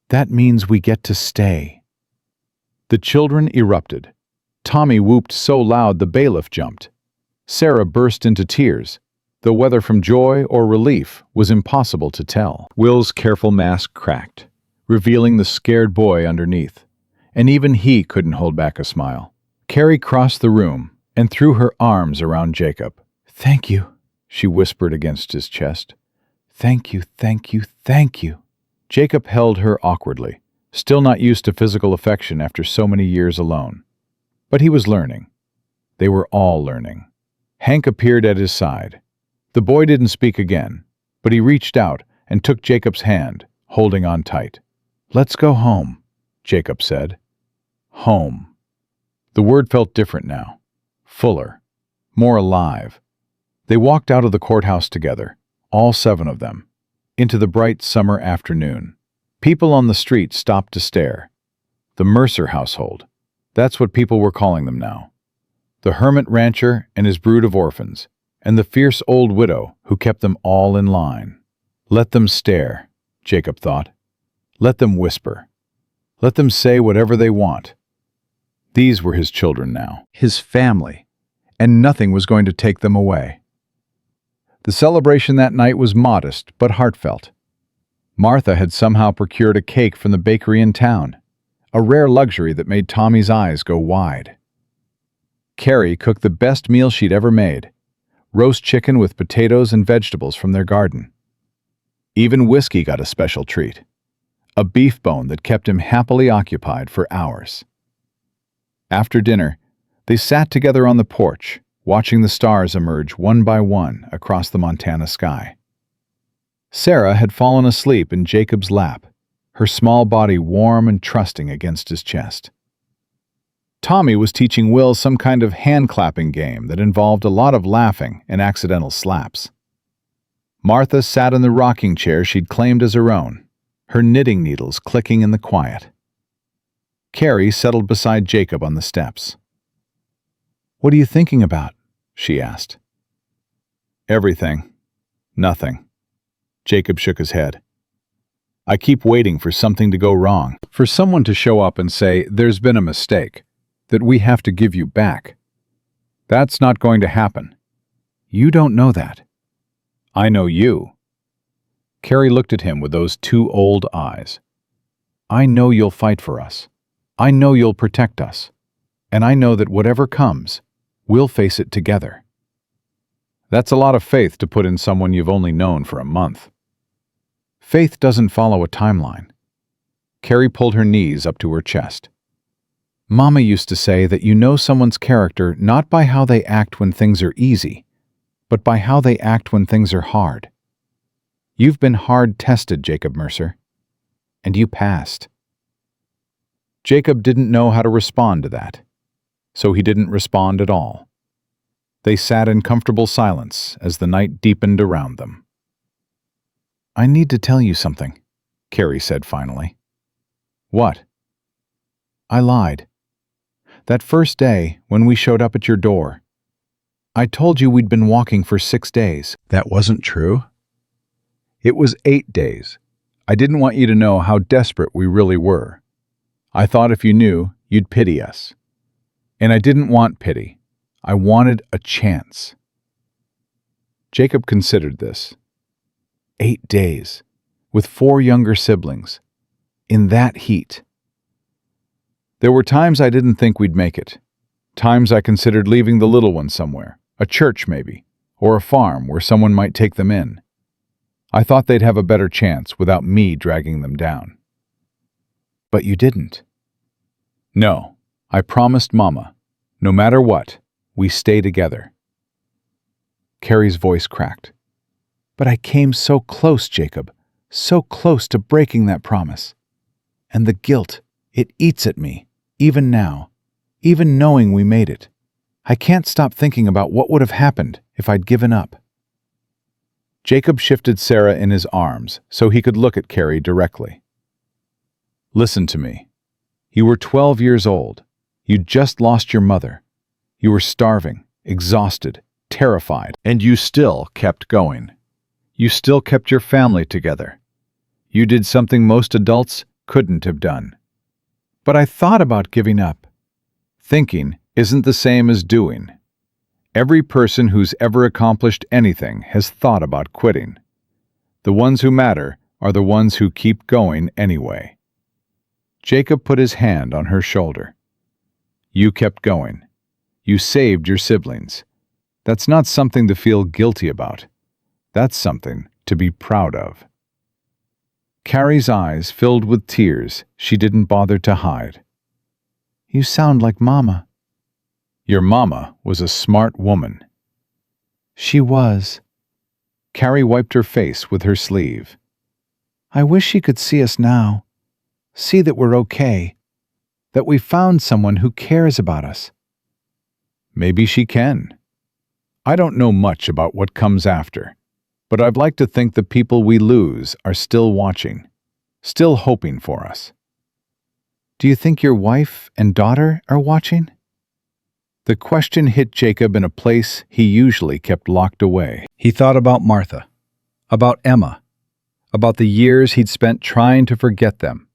A: "That means we get to stay." The children erupted. Tommy whooped so loud the bailiff jumped. Sarah burst into tears, though whether from joy or relief was impossible to tell. Will's careful mask cracked, revealing the scared boy underneath, and even he couldn't hold back a smile. Carrie crossed the room and threw her arms around Jacob. "Thank you," she whispered against his chest. "Thank you, thank you, thank you." Jacob held her awkwardly, still not used to physical affection after so many years alone. But he was learning. They were all learning. Hank appeared at his side. The boy didn't speak again, but he reached out and took Jacob's hand, holding on tight. "Let's go home," Jacob said. Home. The word felt different now, fuller, more alive. They walked out of the courthouse together, all 7 of them, into the bright summer afternoon. People on the street stopped to stare. The Mercer household. That's what people were calling them now. The hermit rancher and his brood of orphans, and the fierce old widow who kept them all in line. Let them stare, Jacob thought. Let them whisper. Let them say whatever they want. These were his children now.
C: His family, and nothing was going to take them away. The celebration that night was modest but heartfelt. Martha had somehow procured a cake from the bakery in town, a rare luxury that made Tommy's eyes go wide. Carrie cooked the best meal she'd ever made, roast chicken with potatoes and vegetables from their garden. Even Whiskey got a special treat, a beef bone that kept him happily occupied for hours. After dinner, they sat together on the porch, watching the stars emerge one by one across the Montana sky. Sarah had fallen asleep in Jacob's lap, her small body warm and trusting against his chest. Tommy was teaching Will some kind of hand-clapping game that involved a lot of laughing and accidental slaps. Martha sat in the rocking chair she'd claimed as her own, her knitting needles clicking in the quiet.
A: Carrie settled beside Jacob on the steps. "What are you thinking about?" she asked. "Everything. Nothing." Jacob shook his head. "I keep waiting for something to go wrong.
C: For someone to show up and say, there's been a mistake, that we have to give you back. That's not going to happen. You don't know that. I know you." Carrie looked at him with those two old eyes. "I know you'll fight for us. I know you'll protect us. And I know that whatever comes, we'll face it together." That's a lot of faith to put in someone you've only known for a month. Faith doesn't follow a timeline. Carrie pulled her knees up to her chest. "Mama used to say that you know someone's character not by how they act when things are easy, but by how they act when things are hard. You've been hard tested, Jacob Mercer, and you passed." Jacob didn't know how to respond to that, so he didn't respond at all. They sat in comfortable silence as the night deepened around them. "I need to tell you something," Carrie said finally. "What?" "I lied. That first day, when we showed up at your door, I told you we'd been walking for 6 days. That wasn't true. It was 8 days. I didn't want you to know how desperate we really were. I thought if you knew, you'd pity us. And I didn't want pity. I wanted a chance." Jacob considered this. 8 days, with 4 younger siblings, in that heat. "There were times I didn't think we'd make it. Times I considered leaving the little ones somewhere, a church maybe, or a farm where someone might take them in. I thought they'd have a better chance without me dragging them down." "But you didn't." "No, I promised Mama, no matter what, we stay together." Carrie's voice cracked. "But I came so close, Jacob, so close to breaking that promise. And the guilt, it eats at me, even now, even knowing we made it. I can't stop thinking about what would have happened if I'd given up." Jacob shifted Sarah in his arms so he could look at Carrie directly. "Listen to me. You were 12 years old. You'd just lost your mother. You were starving, exhausted, terrified, and you still kept going. You still kept your family together. You did something most adults couldn't have done. But I thought about giving up. Thinking isn't the same as doing. Every person who's ever accomplished anything has thought about quitting. The ones who matter are the ones who keep going anyway." Jacob put his hand on her shoulder. "You kept going. You saved your siblings. That's not something to feel guilty about. That's something to be proud of." Carrie's eyes filled with tears she didn't bother to hide. "You sound like Mama." "Your Mama was a smart woman." "She was." Carrie wiped her face with her sleeve. "I wish she could see us now. See that we're okay. That we found someone who cares about us." "Maybe she can. I don't know much about what comes after, but I'd like to think the people we lose are still watching, still hoping for us." "Do you think your wife and daughter are watching?" The question hit Jacob in a place he usually kept locked away. He thought about Martha, about Emma, about the years he'd spent trying to forget them,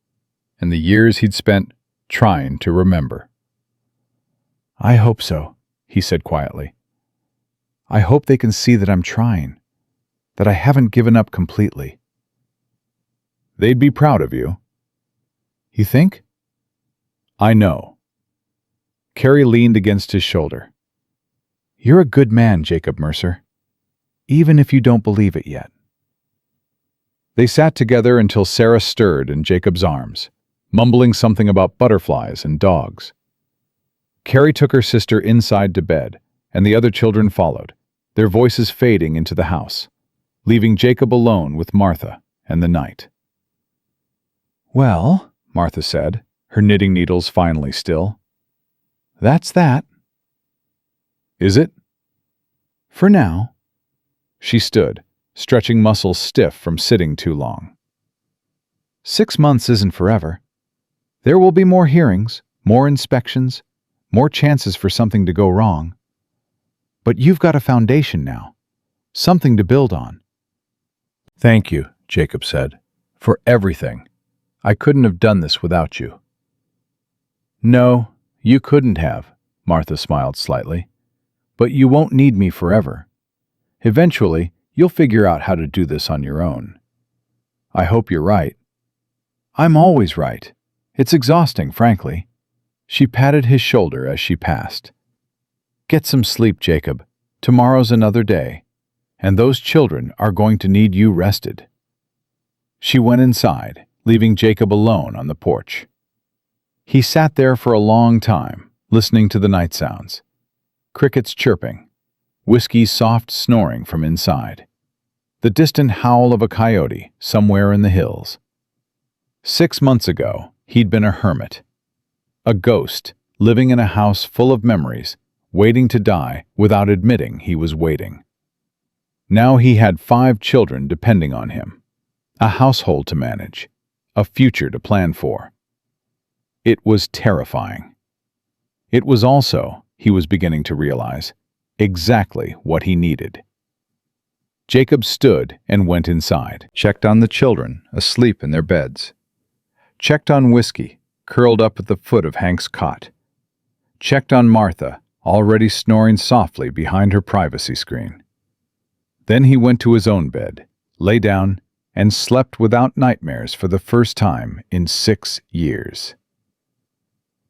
C: and the years he'd spent trying to remember. "I hope so," he said quietly. "I hope they can see that I'm trying, that I haven't given up completely." "They'd be proud of you." "You think?" "I know." Carrie leaned against his shoulder. "You're a good man, Jacob Mercer, even if you don't believe it yet." They sat together until Sarah stirred in Jacob's arms, mumbling something about butterflies and dogs. Carrie took her sister inside to bed, and the other children followed, their voices fading into the house, leaving Jacob alone with Martha and the night. "Well," Martha said, her knitting needles finally still, "that's that." "Is it?" "For now." She stood, stretching muscles stiff from sitting too long. 6 months isn't forever.
A: There will be more hearings, more inspections, more chances for something to go wrong. But you've got a foundation now, something to build on.
C: Thank you, Jacob said, for everything. I couldn't have done this without you. No, you couldn't have, Martha smiled slightly. But you won't need me forever. Eventually, you'll figure out how to do this on your own. I hope you're right. I'm always right. It's exhausting, frankly. She patted his shoulder as she passed. Get some sleep, Jacob. Tomorrow's another day, and those children are going to need you rested. She went inside, leaving Jacob alone on the porch. He sat there for a long time, listening to the night sounds. Crickets chirping, Whiskey's soft snoring from inside, the distant howl of a coyote somewhere in the hills. 6 months ago, he'd been a hermit, a ghost living in a house full of memories, waiting to die without admitting he was waiting. Now he had 5 children depending on him, a household to manage, a future to plan for. It was terrifying. It was also, he was beginning to realize, exactly what he needed. Jacob stood and went inside.
B: Checked on the children, asleep in their beds. Checked on Whiskey, curled up at the foot of Hank's cot. Checked on Martha, already snoring softly behind her privacy screen. Then he went to his own bed, lay down, and slept without nightmares for the first time in 6 years.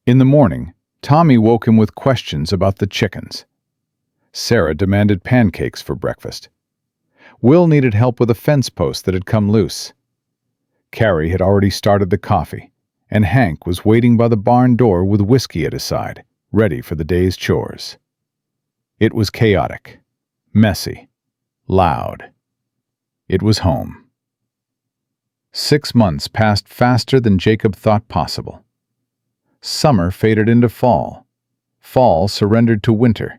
B: In the morning, Tommy woke him with questions about the chickens. Sarah demanded pancakes for breakfast. Will needed help with a fence post that had come loose. Carrie had already started the coffee, and Hank was waiting by the barn door with Whiskey at his side, ready for the day's chores. It was chaotic, messy, loud. It was home. 6 months passed faster than Jacob thought possible. Summer faded into fall. Fall surrendered to winter.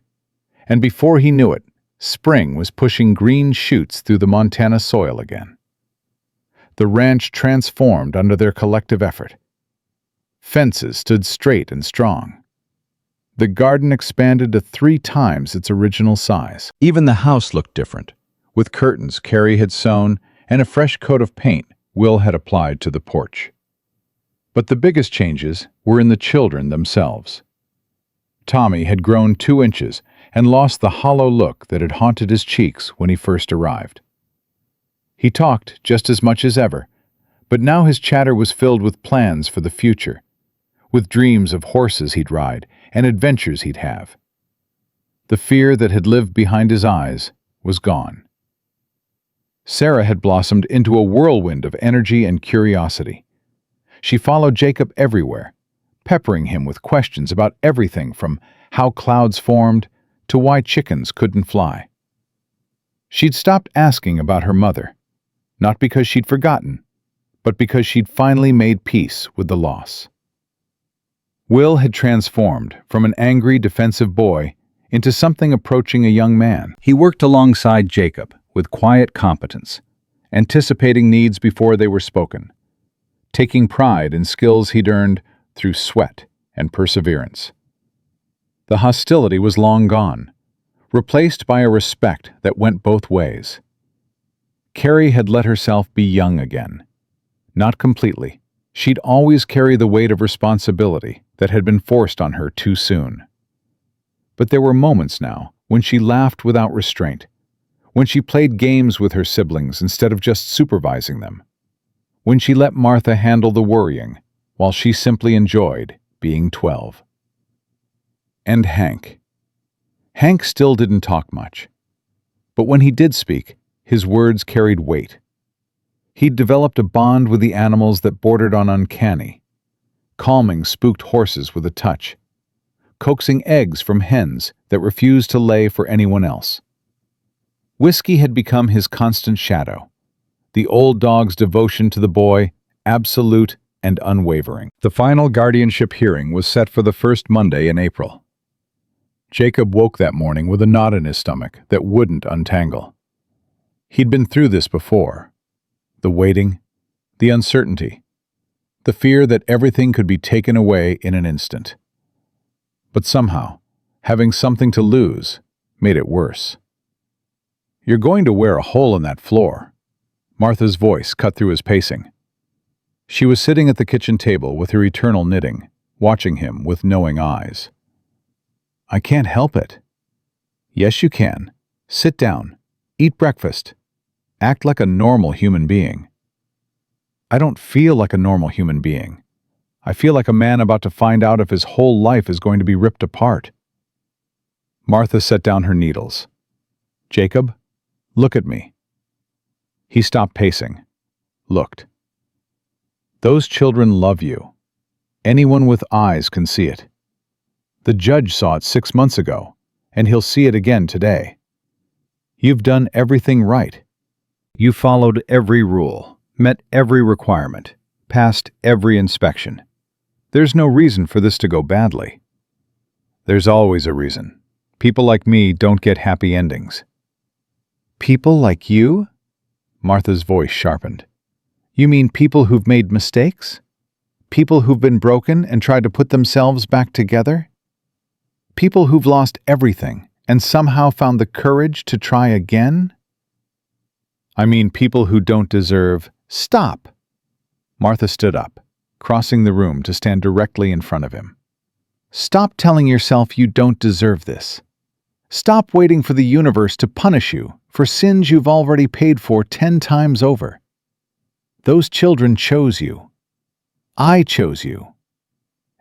B: And before he knew it, spring was pushing green shoots through the Montana soil again. The ranch transformed under their collective effort. Fences stood straight and strong. The garden expanded to 3 times its original size. Even the house looked different, with curtains Carrie had sewn and a fresh coat of paint Will had applied to the porch. But the biggest changes were in the children themselves. Tommy had grown 2 inches and lost the hollow look that had haunted his cheeks when he first arrived. He talked just as much as ever, but now his chatter was filled with plans for the future, with dreams of horses he'd ride and adventures he'd have. The fear that had lived behind his eyes was gone. Sarah had blossomed into a whirlwind of energy and curiosity. She followed Jacob everywhere, peppering him with questions about everything from how clouds formed to why chickens couldn't fly. She'd stopped asking about her mother, not because she'd forgotten, but because she'd finally made peace with the loss. Will had transformed from an angry, defensive boy into something approaching a young man. He worked alongside Jacob with quiet competence, anticipating needs before they were spoken, taking pride in skills he'd earned through sweat and perseverance. The hostility was long gone, replaced by a respect that went both ways. Carrie had let herself be young again. Not completely. She'd always carry the weight of responsibility that had been forced on her too soon. But there were moments now when she laughed without restraint, when she played games with her siblings instead of just supervising them, when she let Martha handle the worrying while she simply enjoyed being 12. And Hank. Hank still didn't talk much, but when he did speak, his words carried weight. He'd developed a bond with the animals that bordered on uncanny, calming spooked horses with a touch, coaxing eggs from hens that refused to lay for anyone else. Whiskey had become his constant shadow, the old dog's devotion to the boy, absolute and unwavering. The final guardianship hearing was set for the first Monday in April. Jacob woke that morning with a knot in his stomach that wouldn't untangle. He'd been through this before. The waiting, the uncertainty.
A: the fear that everything could be taken away in an instant. But somehow, having something to lose made it worse. "You're going to wear a hole in that floor." Martha's voice cut through his pacing. She was sitting at the kitchen table with her eternal knitting, watching him with knowing eyes. "I can't help it." "Yes, you can. Sit down. Eat breakfast. Act like a normal human being." "I don't feel like a normal human being. I feel like a man about to find out if his whole life is going to be ripped apart." Martha set down her needles. "Jacob, look at me." He stopped pacing. Looked. "Those children love you. Anyone with eyes can see it. The judge saw it 6 months ago, and he'll see it again today. You've done everything right. You followed every rule, met every requirement, passed every inspection. There's no reason for this to go badly." "There's always a reason. People like me don't get happy endings." "People like you?" Martha's voice sharpened. "You mean people who've made mistakes? People who've been broken and tried to put themselves back together? People who've lost everything and somehow found the courage to try again?" "I mean people who don't deserve—" "Stop!" Martha stood up, crossing the room to stand directly in front of him. "Stop telling yourself you don't deserve this. Stop waiting for the universe to punish you for sins you've already paid for 10 times over. Those children chose you. I chose you.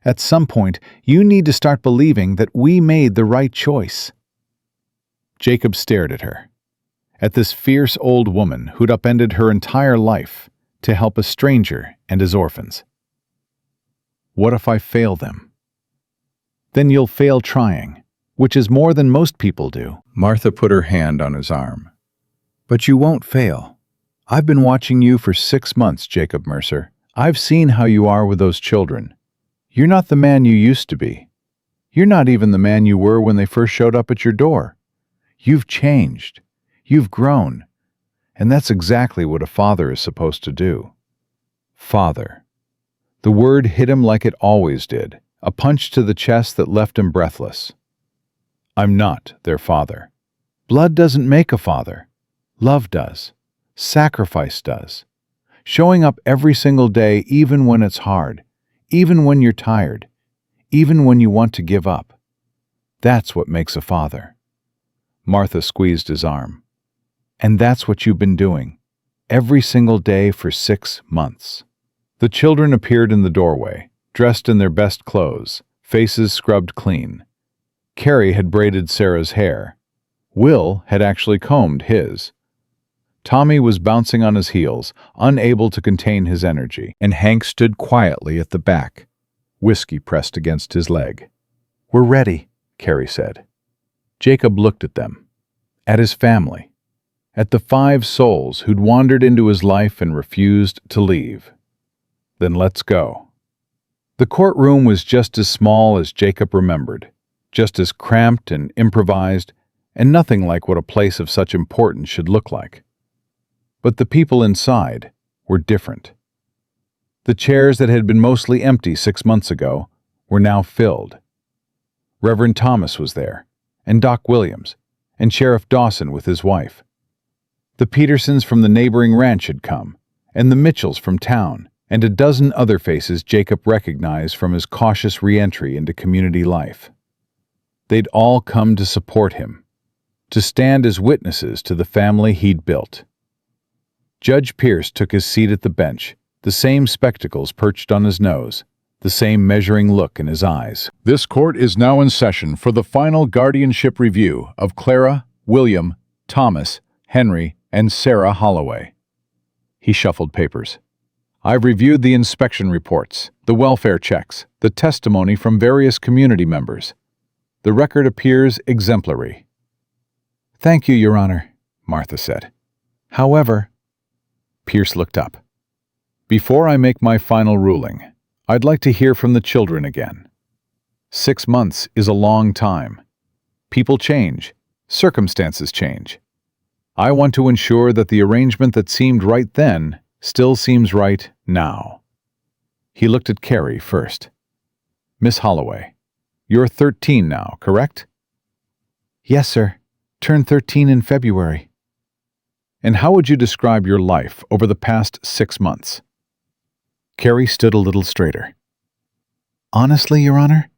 A: At some point, you need to start believing that we made the right choice." Jacob stared at her, at this fierce old woman who'd upended her entire life to help a stranger and his orphans. "What if I fail them?" "Then you'll fail trying, which is more than most people do." Martha put her hand on his arm. "But you won't fail. I've been watching you for 6 months, Jacob Mercer. I've seen how you are with those children. You're not the man you used to be. You're not even the man you were when they first showed up at your door. You've changed. You've grown. And that's exactly what a father is supposed to do." Father. The word hit him like it always did, a punch to the chest that left him breathless. "I'm not their father. Blood doesn't make a father. Love does. Sacrifice does. Showing up every single day even when it's hard, even when you're tired, even when you want to give up. That's what makes a father." Martha squeezed his arm. "And that's what you've been doing, every single day for 6 months." The children appeared in the doorway, dressed in their best clothes, faces scrubbed clean. Carrie had braided Sarah's hair. Will had actually combed his. Tommy was bouncing on his heels, unable to contain his energy, and Hank stood quietly at the back, whiskey pressed against his leg. "We're ready," Carrie said. Jacob looked at them, at his family, at the 5 souls who'd wandered into his life and refused to leave. "Then let's go." The courtroom was just as small as Jacob remembered, just as cramped and improvised, and nothing like what a place of such importance should look like. But the people inside were different. The chairs that had been mostly empty 6 months ago were now filled. Reverend Thomas was there, and Doc Williams, and Sheriff Dawson with his wife. The Petersons from the neighboring ranch had come, and the Mitchells from town, and a dozen other faces Jacob recognized from his cautious re-entry into community life. They'd all come to support him, to stand as witnesses to the family he'd built. Judge Pierce took his seat at the bench, the same spectacles perched on his nose, the same measuring look in his eyes. "This court is now in session for the final guardianship review of Clara, William, Thomas, Henry, and Sarah Holloway." He shuffled papers. "I've reviewed the inspection reports, the welfare checks, the testimony from various community members. The record appears exemplary." "Thank you, Your Honor," Martha said. "However—" Pierce looked up. "Before I make my final ruling, I'd like to hear from the children again. 6 months is a long time. People change. Circumstances change. I want to ensure that the arrangement that seemed right then still seems right now." He looked at Carrie first. Miss Holloway, you're 13 now, correct?
C: Yes, sir. Turned 13 in February.
A: And how would you describe your life over the past 6 months? Carrie stood a little straighter.
C: Honestly, Your Honor,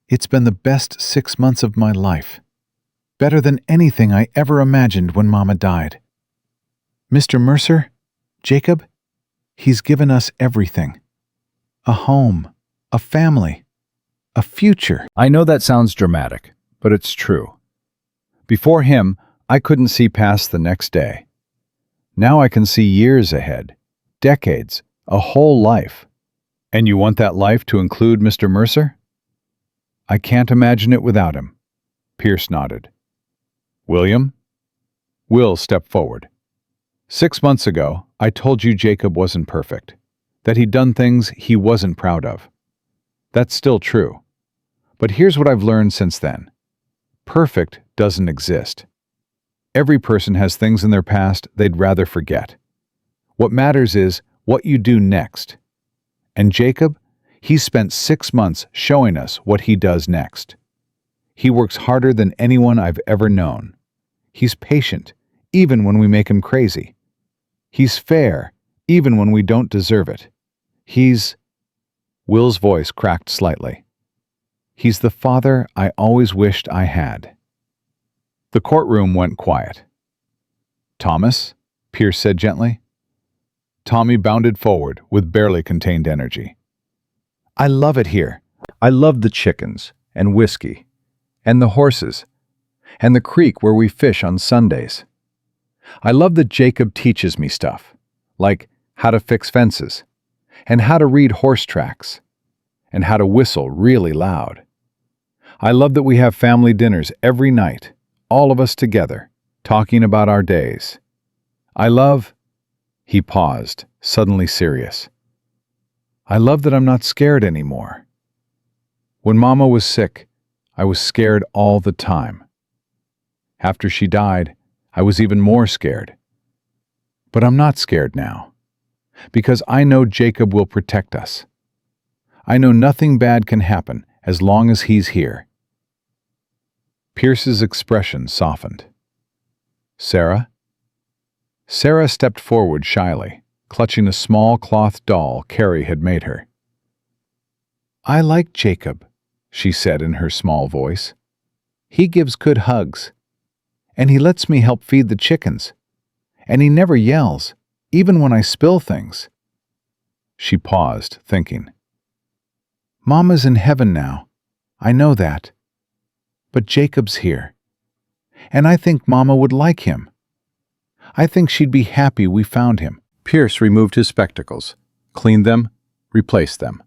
C: it's been the best 6 months of my life. Better than anything I ever imagined when Mama died. Mr. Mercer, Jacob, he's given us everything. A home, a family, a future.
A: I know that sounds dramatic, but it's true. Before him, I couldn't see past the next day. Now I can see years ahead, decades, a whole life. And you want that life to include Mr. Mercer? I can't imagine it without him. Pierce nodded. William? Will stepped forward. 6 months ago, I told you Jacob wasn't perfect, that he'd done things he wasn't proud of. That's still true. But here's what I've learned since then. Perfect doesn't exist. Every person has things in their past they'd rather forget. What matters is what you do next. And Jacob, he's spent 6 months showing us what he does next. He works harder than anyone I've ever known. He's patient, even when we make him crazy. He's fair, even when we don't deserve it. Will's voice cracked slightly. He's the father I always wished I had. The courtroom went quiet. Thomas? Pierce said gently. Tommy bounded forward with barely contained energy. I love it here.
B: I love the chickens and whiskey and the horses and the creek where we fish on Sundays. I love that Jacob teaches me stuff, like how to fix fences and how to read horse tracks and how to whistle really loud. I love that we have family dinners every night, all of us together, talking about our days. I love... He paused, suddenly serious. I love that I'm not scared anymore. When Mama was sick, I was scared all the time. After she died, I was even more scared. But I'm not scared now, because I know Jacob will protect us. I know nothing bad can happen as long as he's here. Pierce's expression softened. Sarah? Sarah stepped forward shyly, clutching a small cloth doll Carrie had made her. I like Jacob, she said in her small voice. He gives good hugs, and he lets me help feed the chickens, and he never yells, even when I spill things. She paused, thinking. Mama's in heaven now, I know that. But Jacob's here, and I think Mama would like him. I think she'd be happy we found him. Pierce removed his spectacles, cleaned them, replaced them.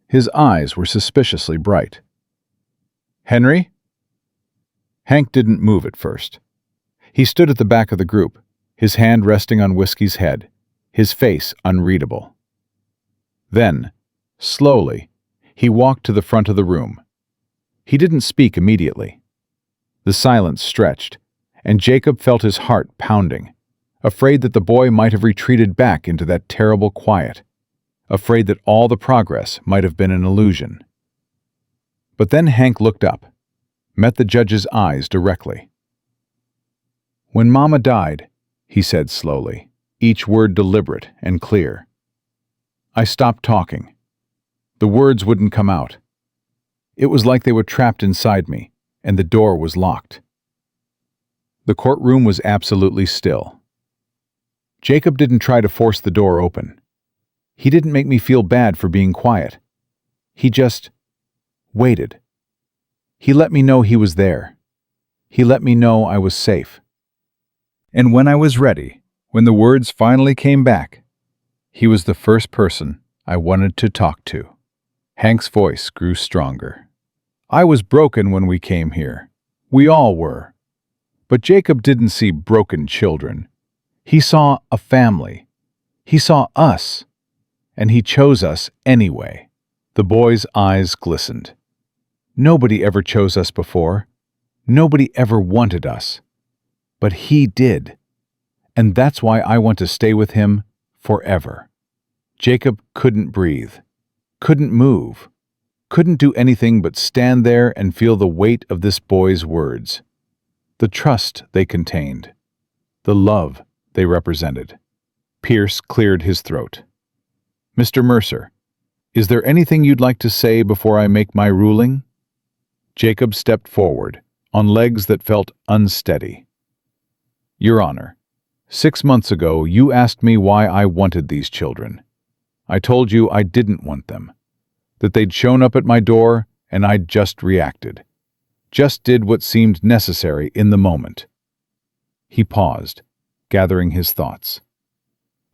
B: His eyes were suspiciously bright. Henry? Hank didn't move at first. He stood at the back of the group, his hand resting on Whiskey's head, his face unreadable. Then, slowly, he walked to the front of the room. He didn't speak immediately. The silence stretched, and Jacob felt his heart pounding, afraid that the boy might have retreated back into that terrible quiet, afraid that all the progress might have been an illusion. But then Hank looked up, met the judge's eyes directly. When Mama died, he said slowly, each word deliberate and clear, I stopped talking. The words wouldn't come out. It was like they were trapped inside me, and the door was locked. The courtroom was absolutely still. Jacob didn't try to force the door open. He didn't make me feel bad for being quiet. He just waited. He let me know he was there. He let me know I was safe. And when I was ready, when the words finally came back, he was the first person I wanted to talk to. Hank's voice grew stronger. I was broken when we came here. We all were. But Jacob didn't see broken children. He saw a family. He saw us. And he chose us anyway. The boy's eyes glistened. Nobody ever chose us before. Nobody ever wanted us. But he did. And that's why I want to stay with him forever. Jacob couldn't breathe.
A: couldn't move, couldn't do anything but stand there and feel the weight of this boy's words, the trust they contained, the love they represented. Pierce cleared his throat. "Mr. Mercer, is there anything you'd like to say before I make my ruling?" Jacob stepped forward, on legs that felt unsteady. "Your Honor, 6 months ago you asked me why I wanted these children. I told you I didn't want them, that they'd shown up at my door and I'd just reacted, just did what seemed necessary in the moment." He paused, gathering his thoughts.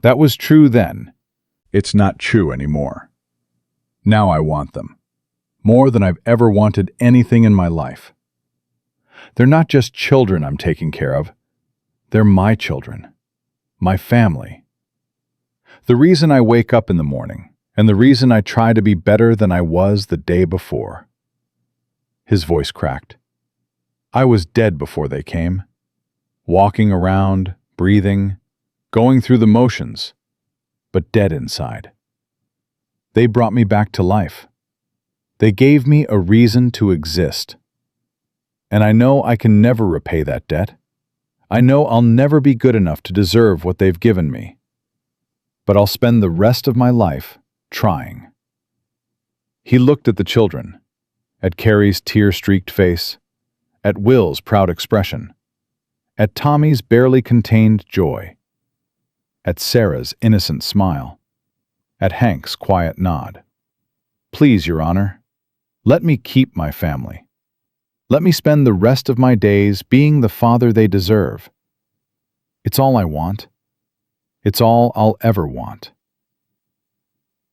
A: "That was true then. It's not true anymore. Now I want them, more than I've ever wanted anything in my life. They're not just children I'm taking care of. They're my children, my family. The reason I wake up in the morning, and the reason I try to be better than I was the day before." His voice cracked. "I was dead before they came, walking around, breathing, going through the motions, but dead inside. They brought me back to life. They gave me a reason to exist. And I know I can never repay that debt. I know I'll never be good enough to deserve what they've given me. But I'll spend the rest of my life trying." He looked at the children, at Carrie's tear-streaked face, at Will's proud expression, at Tommy's barely contained joy, at Sarah's innocent smile, at Hank's quiet nod. "Please, Your Honor, let me keep my family. Let me spend the rest of my days being the father they deserve. It's all I want. It's all I'll ever want."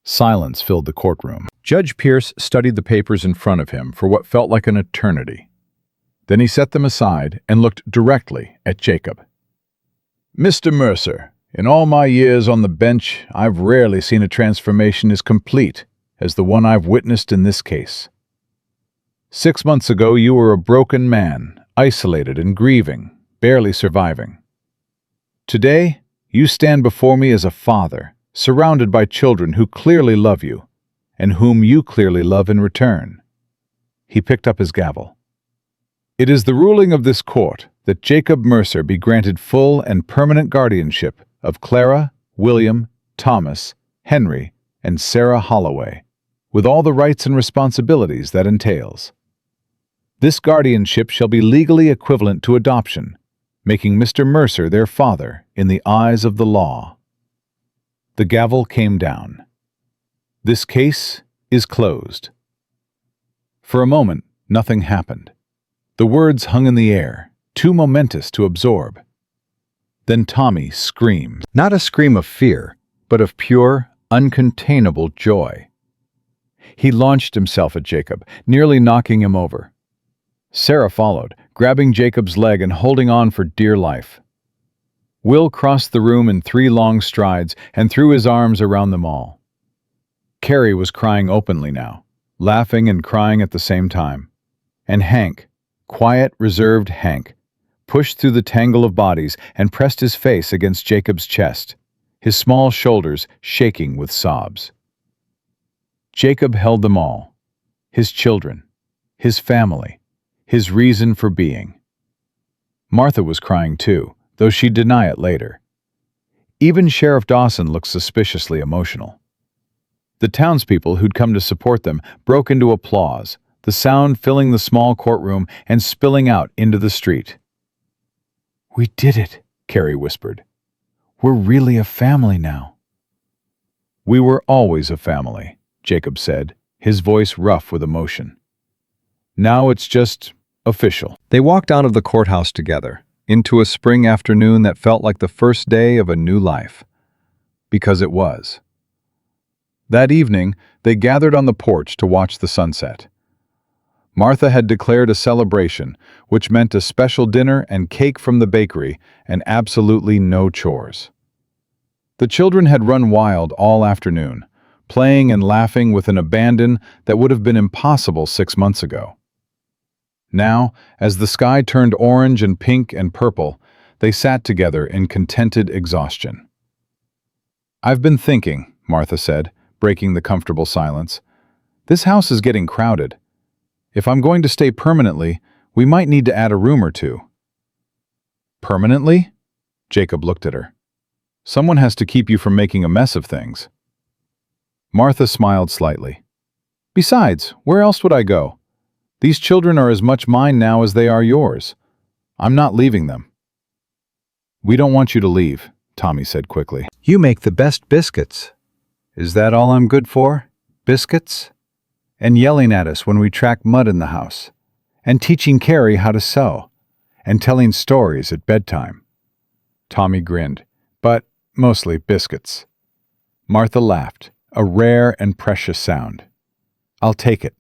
A: Silence filled the courtroom. Judge Pierce studied the papers in front of him for what felt like an eternity. Then he set them aside and looked directly at Jacob. "Mr. Mercer, in all my years on the bench, I've rarely seen a transformation as complete as the one I've witnessed in this case. 6 months ago, you were a broken man, isolated and grieving, barely surviving. Today, you stand before me as a father, surrounded by children who clearly love you, and whom you clearly love in return." He picked up his gavel. "It is the ruling of this court that Jacob Mercer be granted full and permanent guardianship of Clara, William, Thomas, Henry, and Sarah Holloway, with all the rights and responsibilities that entails. This guardianship shall be legally equivalent to adoption, making Mr. Mercer their father in the eyes of the law." The gavel came down. "This case is closed." For a moment, nothing happened. The words hung in the air, too momentous to absorb. Then Tommy screamed. Not a scream of fear, but of pure, uncontainable joy. He launched himself at Jacob, nearly knocking him over. Sarah followed, grabbing Jacob's leg and holding on for dear life. Will crossed the room in 3 long strides and threw his arms around them all. Carrie was crying openly now, laughing and crying at the same time. And Hank, quiet, reserved Hank, pushed through the tangle of bodies and pressed his face against Jacob's chest, his small shoulders shaking with sobs. Jacob held them all, his children, his family, his reason for being. Martha was crying too, though she'd deny it later. Even Sheriff Dawson looked suspiciously emotional. The townspeople who'd come to support them broke into applause, the sound filling the small courtroom and spilling out into the street. "We did it," Carrie whispered. "We're really a family now." "We were always a family," Jacob said, his voice rough with emotion. "Now it's just official." They walked out of the courthouse together, into a spring afternoon that felt like the first day of a new life. Because it was. That evening, they gathered on the porch to watch the sunset. Martha had declared a celebration, which meant a special dinner and cake from the bakery and absolutely no chores. The children had run wild all afternoon, playing and laughing with an abandon that would have been impossible 6 months ago. Now, as the sky turned orange and pink and purple, they sat together in contented exhaustion. "I've been thinking," Martha said, breaking the comfortable silence, This house is getting crowded. If I'm going to stay permanently, we might need to add a room or two." "Permanently?" Jacob looked at her. "Someone has to keep you from making a mess of things." Martha smiled slightly. "Besides, where else would I go? These children are as much mine now as they are yours. I'm not leaving them." "We don't want you to leave," Tommy said quickly.
C: You make the best biscuits. Is that all I'm good for? Biscuits? And yelling at us when we track mud in the house. And teaching Carrie how to sew. And telling stories at bedtime."
A: Tommy grinned. "But mostly biscuits." Martha laughed, a rare and precious sound. "I'll take it."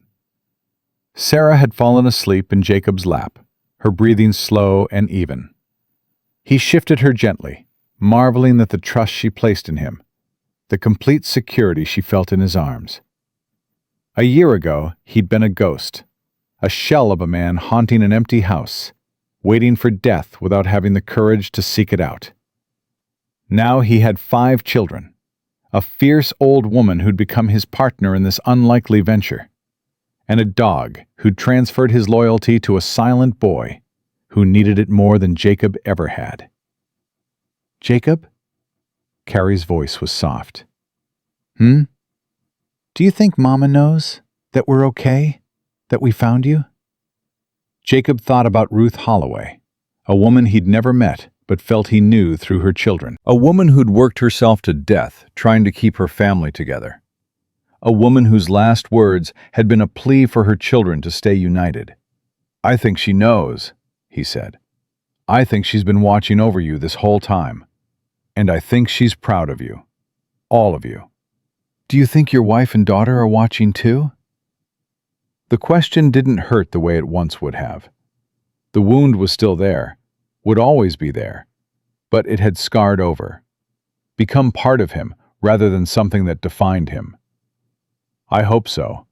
A: Sarah had fallen asleep in Jacob's lap, her breathing slow and even. He shifted her gently, marveling at the trust she placed in him, the complete security she felt in his arms. A year ago, he'd been a ghost, a shell of a man haunting an empty house, waiting for death without having the courage to seek it out. Now he had 5 children, a fierce old woman who'd become his partner in this unlikely venture, and a dog who'd transferred his loyalty to a silent boy who needed it more than Jacob ever had. "Jacob?" Carrie's voice was soft. "Hmm? Do you think Mama knows that we're okay? That we found you?" Jacob thought about Ruth Holloway, a woman he'd never met but felt he knew through her children. A woman who'd worked herself to death trying to keep her family together. A woman whose last words had been a plea for her children to stay united. "I think she knows," he said. "I think she's been watching over you this whole time. And I think she's proud of you. All of you." "Do you think your wife and daughter are watching too?" The question didn't hurt the way it once would have. The wound was still there, would always be there, but it had scarred over, become part of him rather than something that defined him. "I hope so.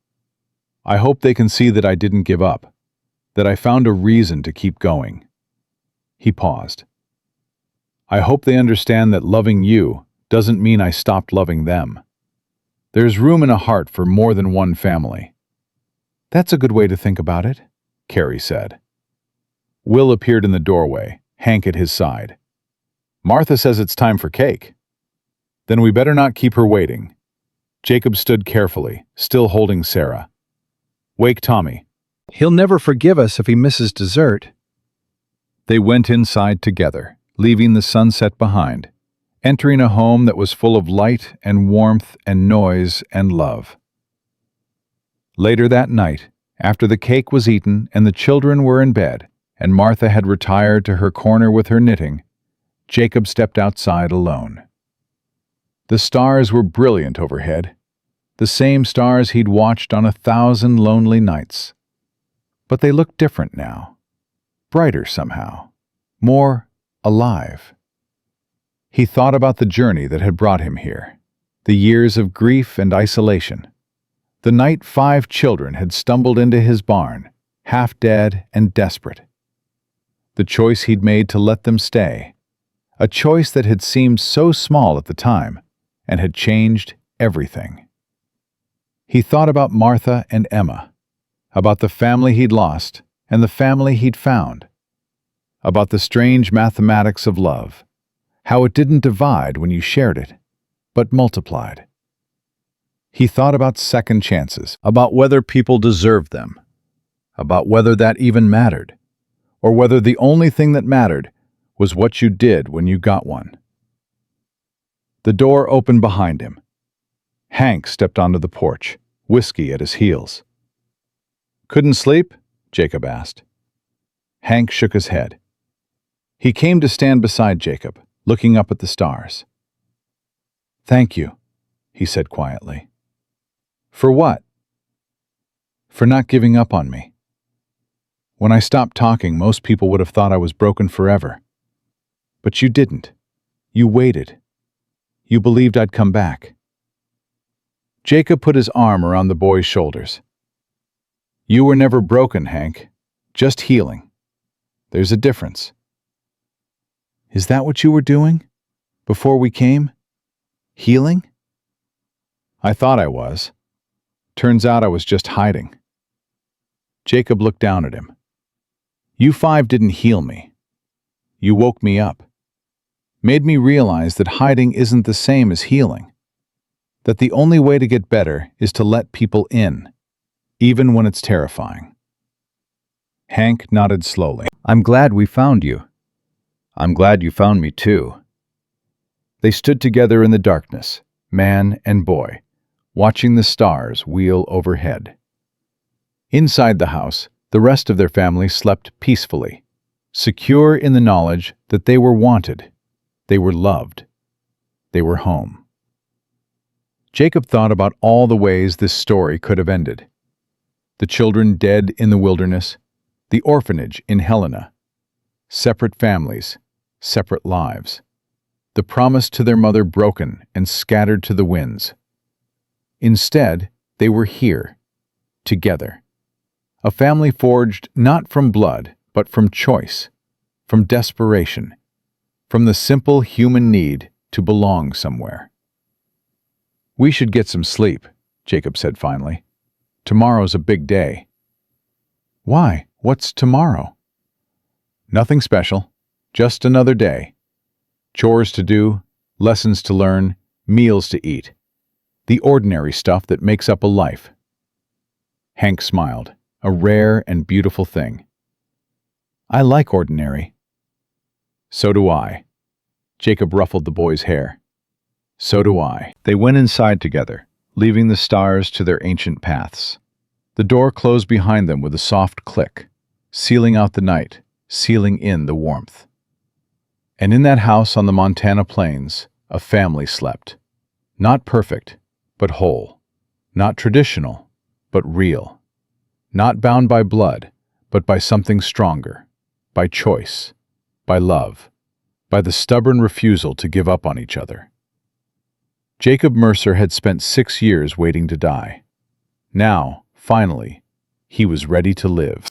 A: I hope they can see that I didn't give up, that I found a reason to keep going." He paused. "I hope they understand that loving you doesn't mean I stopped loving them. There's room in a heart for more than one family." "That's a good way to think about it," Carrie said. Will appeared in the doorway, Hank at his side. "Martha says it's time for cake." "Then we better not keep her waiting." Jacob stood carefully, still holding Sarah. "Wake Tommy."
C: He'll never forgive us if he misses dessert.
A: They went inside together, leaving the sunset behind, entering a home that was full of light and warmth and noise and love. Later that night, after the cake was eaten and the children were in bed, and Martha had retired to her corner with her knitting, Jacob stepped outside alone. The stars were brilliant overhead, the same stars he'd watched on 1,000 lonely nights. But they looked different now, brighter somehow, more alive. He thought about the journey that had brought him here, the years of grief and isolation. The night 5 children had stumbled into his barn, half dead and desperate. The choice he'd made to let them stay, a choice that had seemed so small at the time and had changed everything. He thought about Martha and Emma, about the family he'd lost and the family he'd found, about the strange mathematics of love, how it didn't divide when you shared it, but multiplied. He thought about second chances, about whether people deserved them, about whether that even mattered, or whether the only thing that mattered was what you did when you got one. The door opened behind him. Hank stepped onto the porch, whiskey at his heels. "Couldn't sleep?" Jacob asked. Hank shook his head. He came to stand beside Jacob, looking up at the stars. "Thank you," he said quietly. "For what?" "For not giving up on me. When I stopped talking, most people would have thought I was broken forever. But you didn't. You waited. You believed I'd come back." Jacob put his arm around the boy's shoulders. "You were never broken, Hank. Just healing. There's a difference." "Is that what you were doing? Before we came? Healing?" "I thought I was.
B: Turns out I was just hiding. Jacob looked down at him. You five didn't heal me. You woke me up. Made me realize that hiding isn't the same as healing. That the only way to get better is to let people in, even when it's terrifying. Hank nodded slowly.
C: I'm glad we found you.
B: I'm glad you found me too. They stood together in the darkness, man and boy, watching the stars wheel overhead. Inside the house, the rest of their family slept peacefully, secure in the knowledge that they were wanted, they were loved, they were home. Jacob thought about all the ways this story could have ended. The children dead in the wilderness, the orphanage in Helena, separate families, separate lives, the promise to their mother broken and scattered to the winds. Instead, they were here, together. A family forged not from blood, but from choice, from desperation, from the simple human need to belong somewhere. We should get some sleep, Jacob said finally. Tomorrow's a big day. Why? What's tomorrow? Nothing special, just another day. Chores to do, lessons to learn, meals to eat. The ordinary stuff that makes up a life. Hank smiled, a rare and beautiful thing. I like ordinary. So do I. Jacob ruffled the boy's hair. So do I. They went inside together, leaving the stars to their ancient paths. The door closed behind them with a soft click, sealing out the night, sealing in the warmth. And in that house on the Montana plains, a family slept. Not perfect, but whole. Not traditional, but real. Not bound by blood, but by something stronger. By choice. By love. By the stubborn refusal to give up on each other. Jacob Mercer had spent 6 years waiting to die. Now, finally, he was ready to live.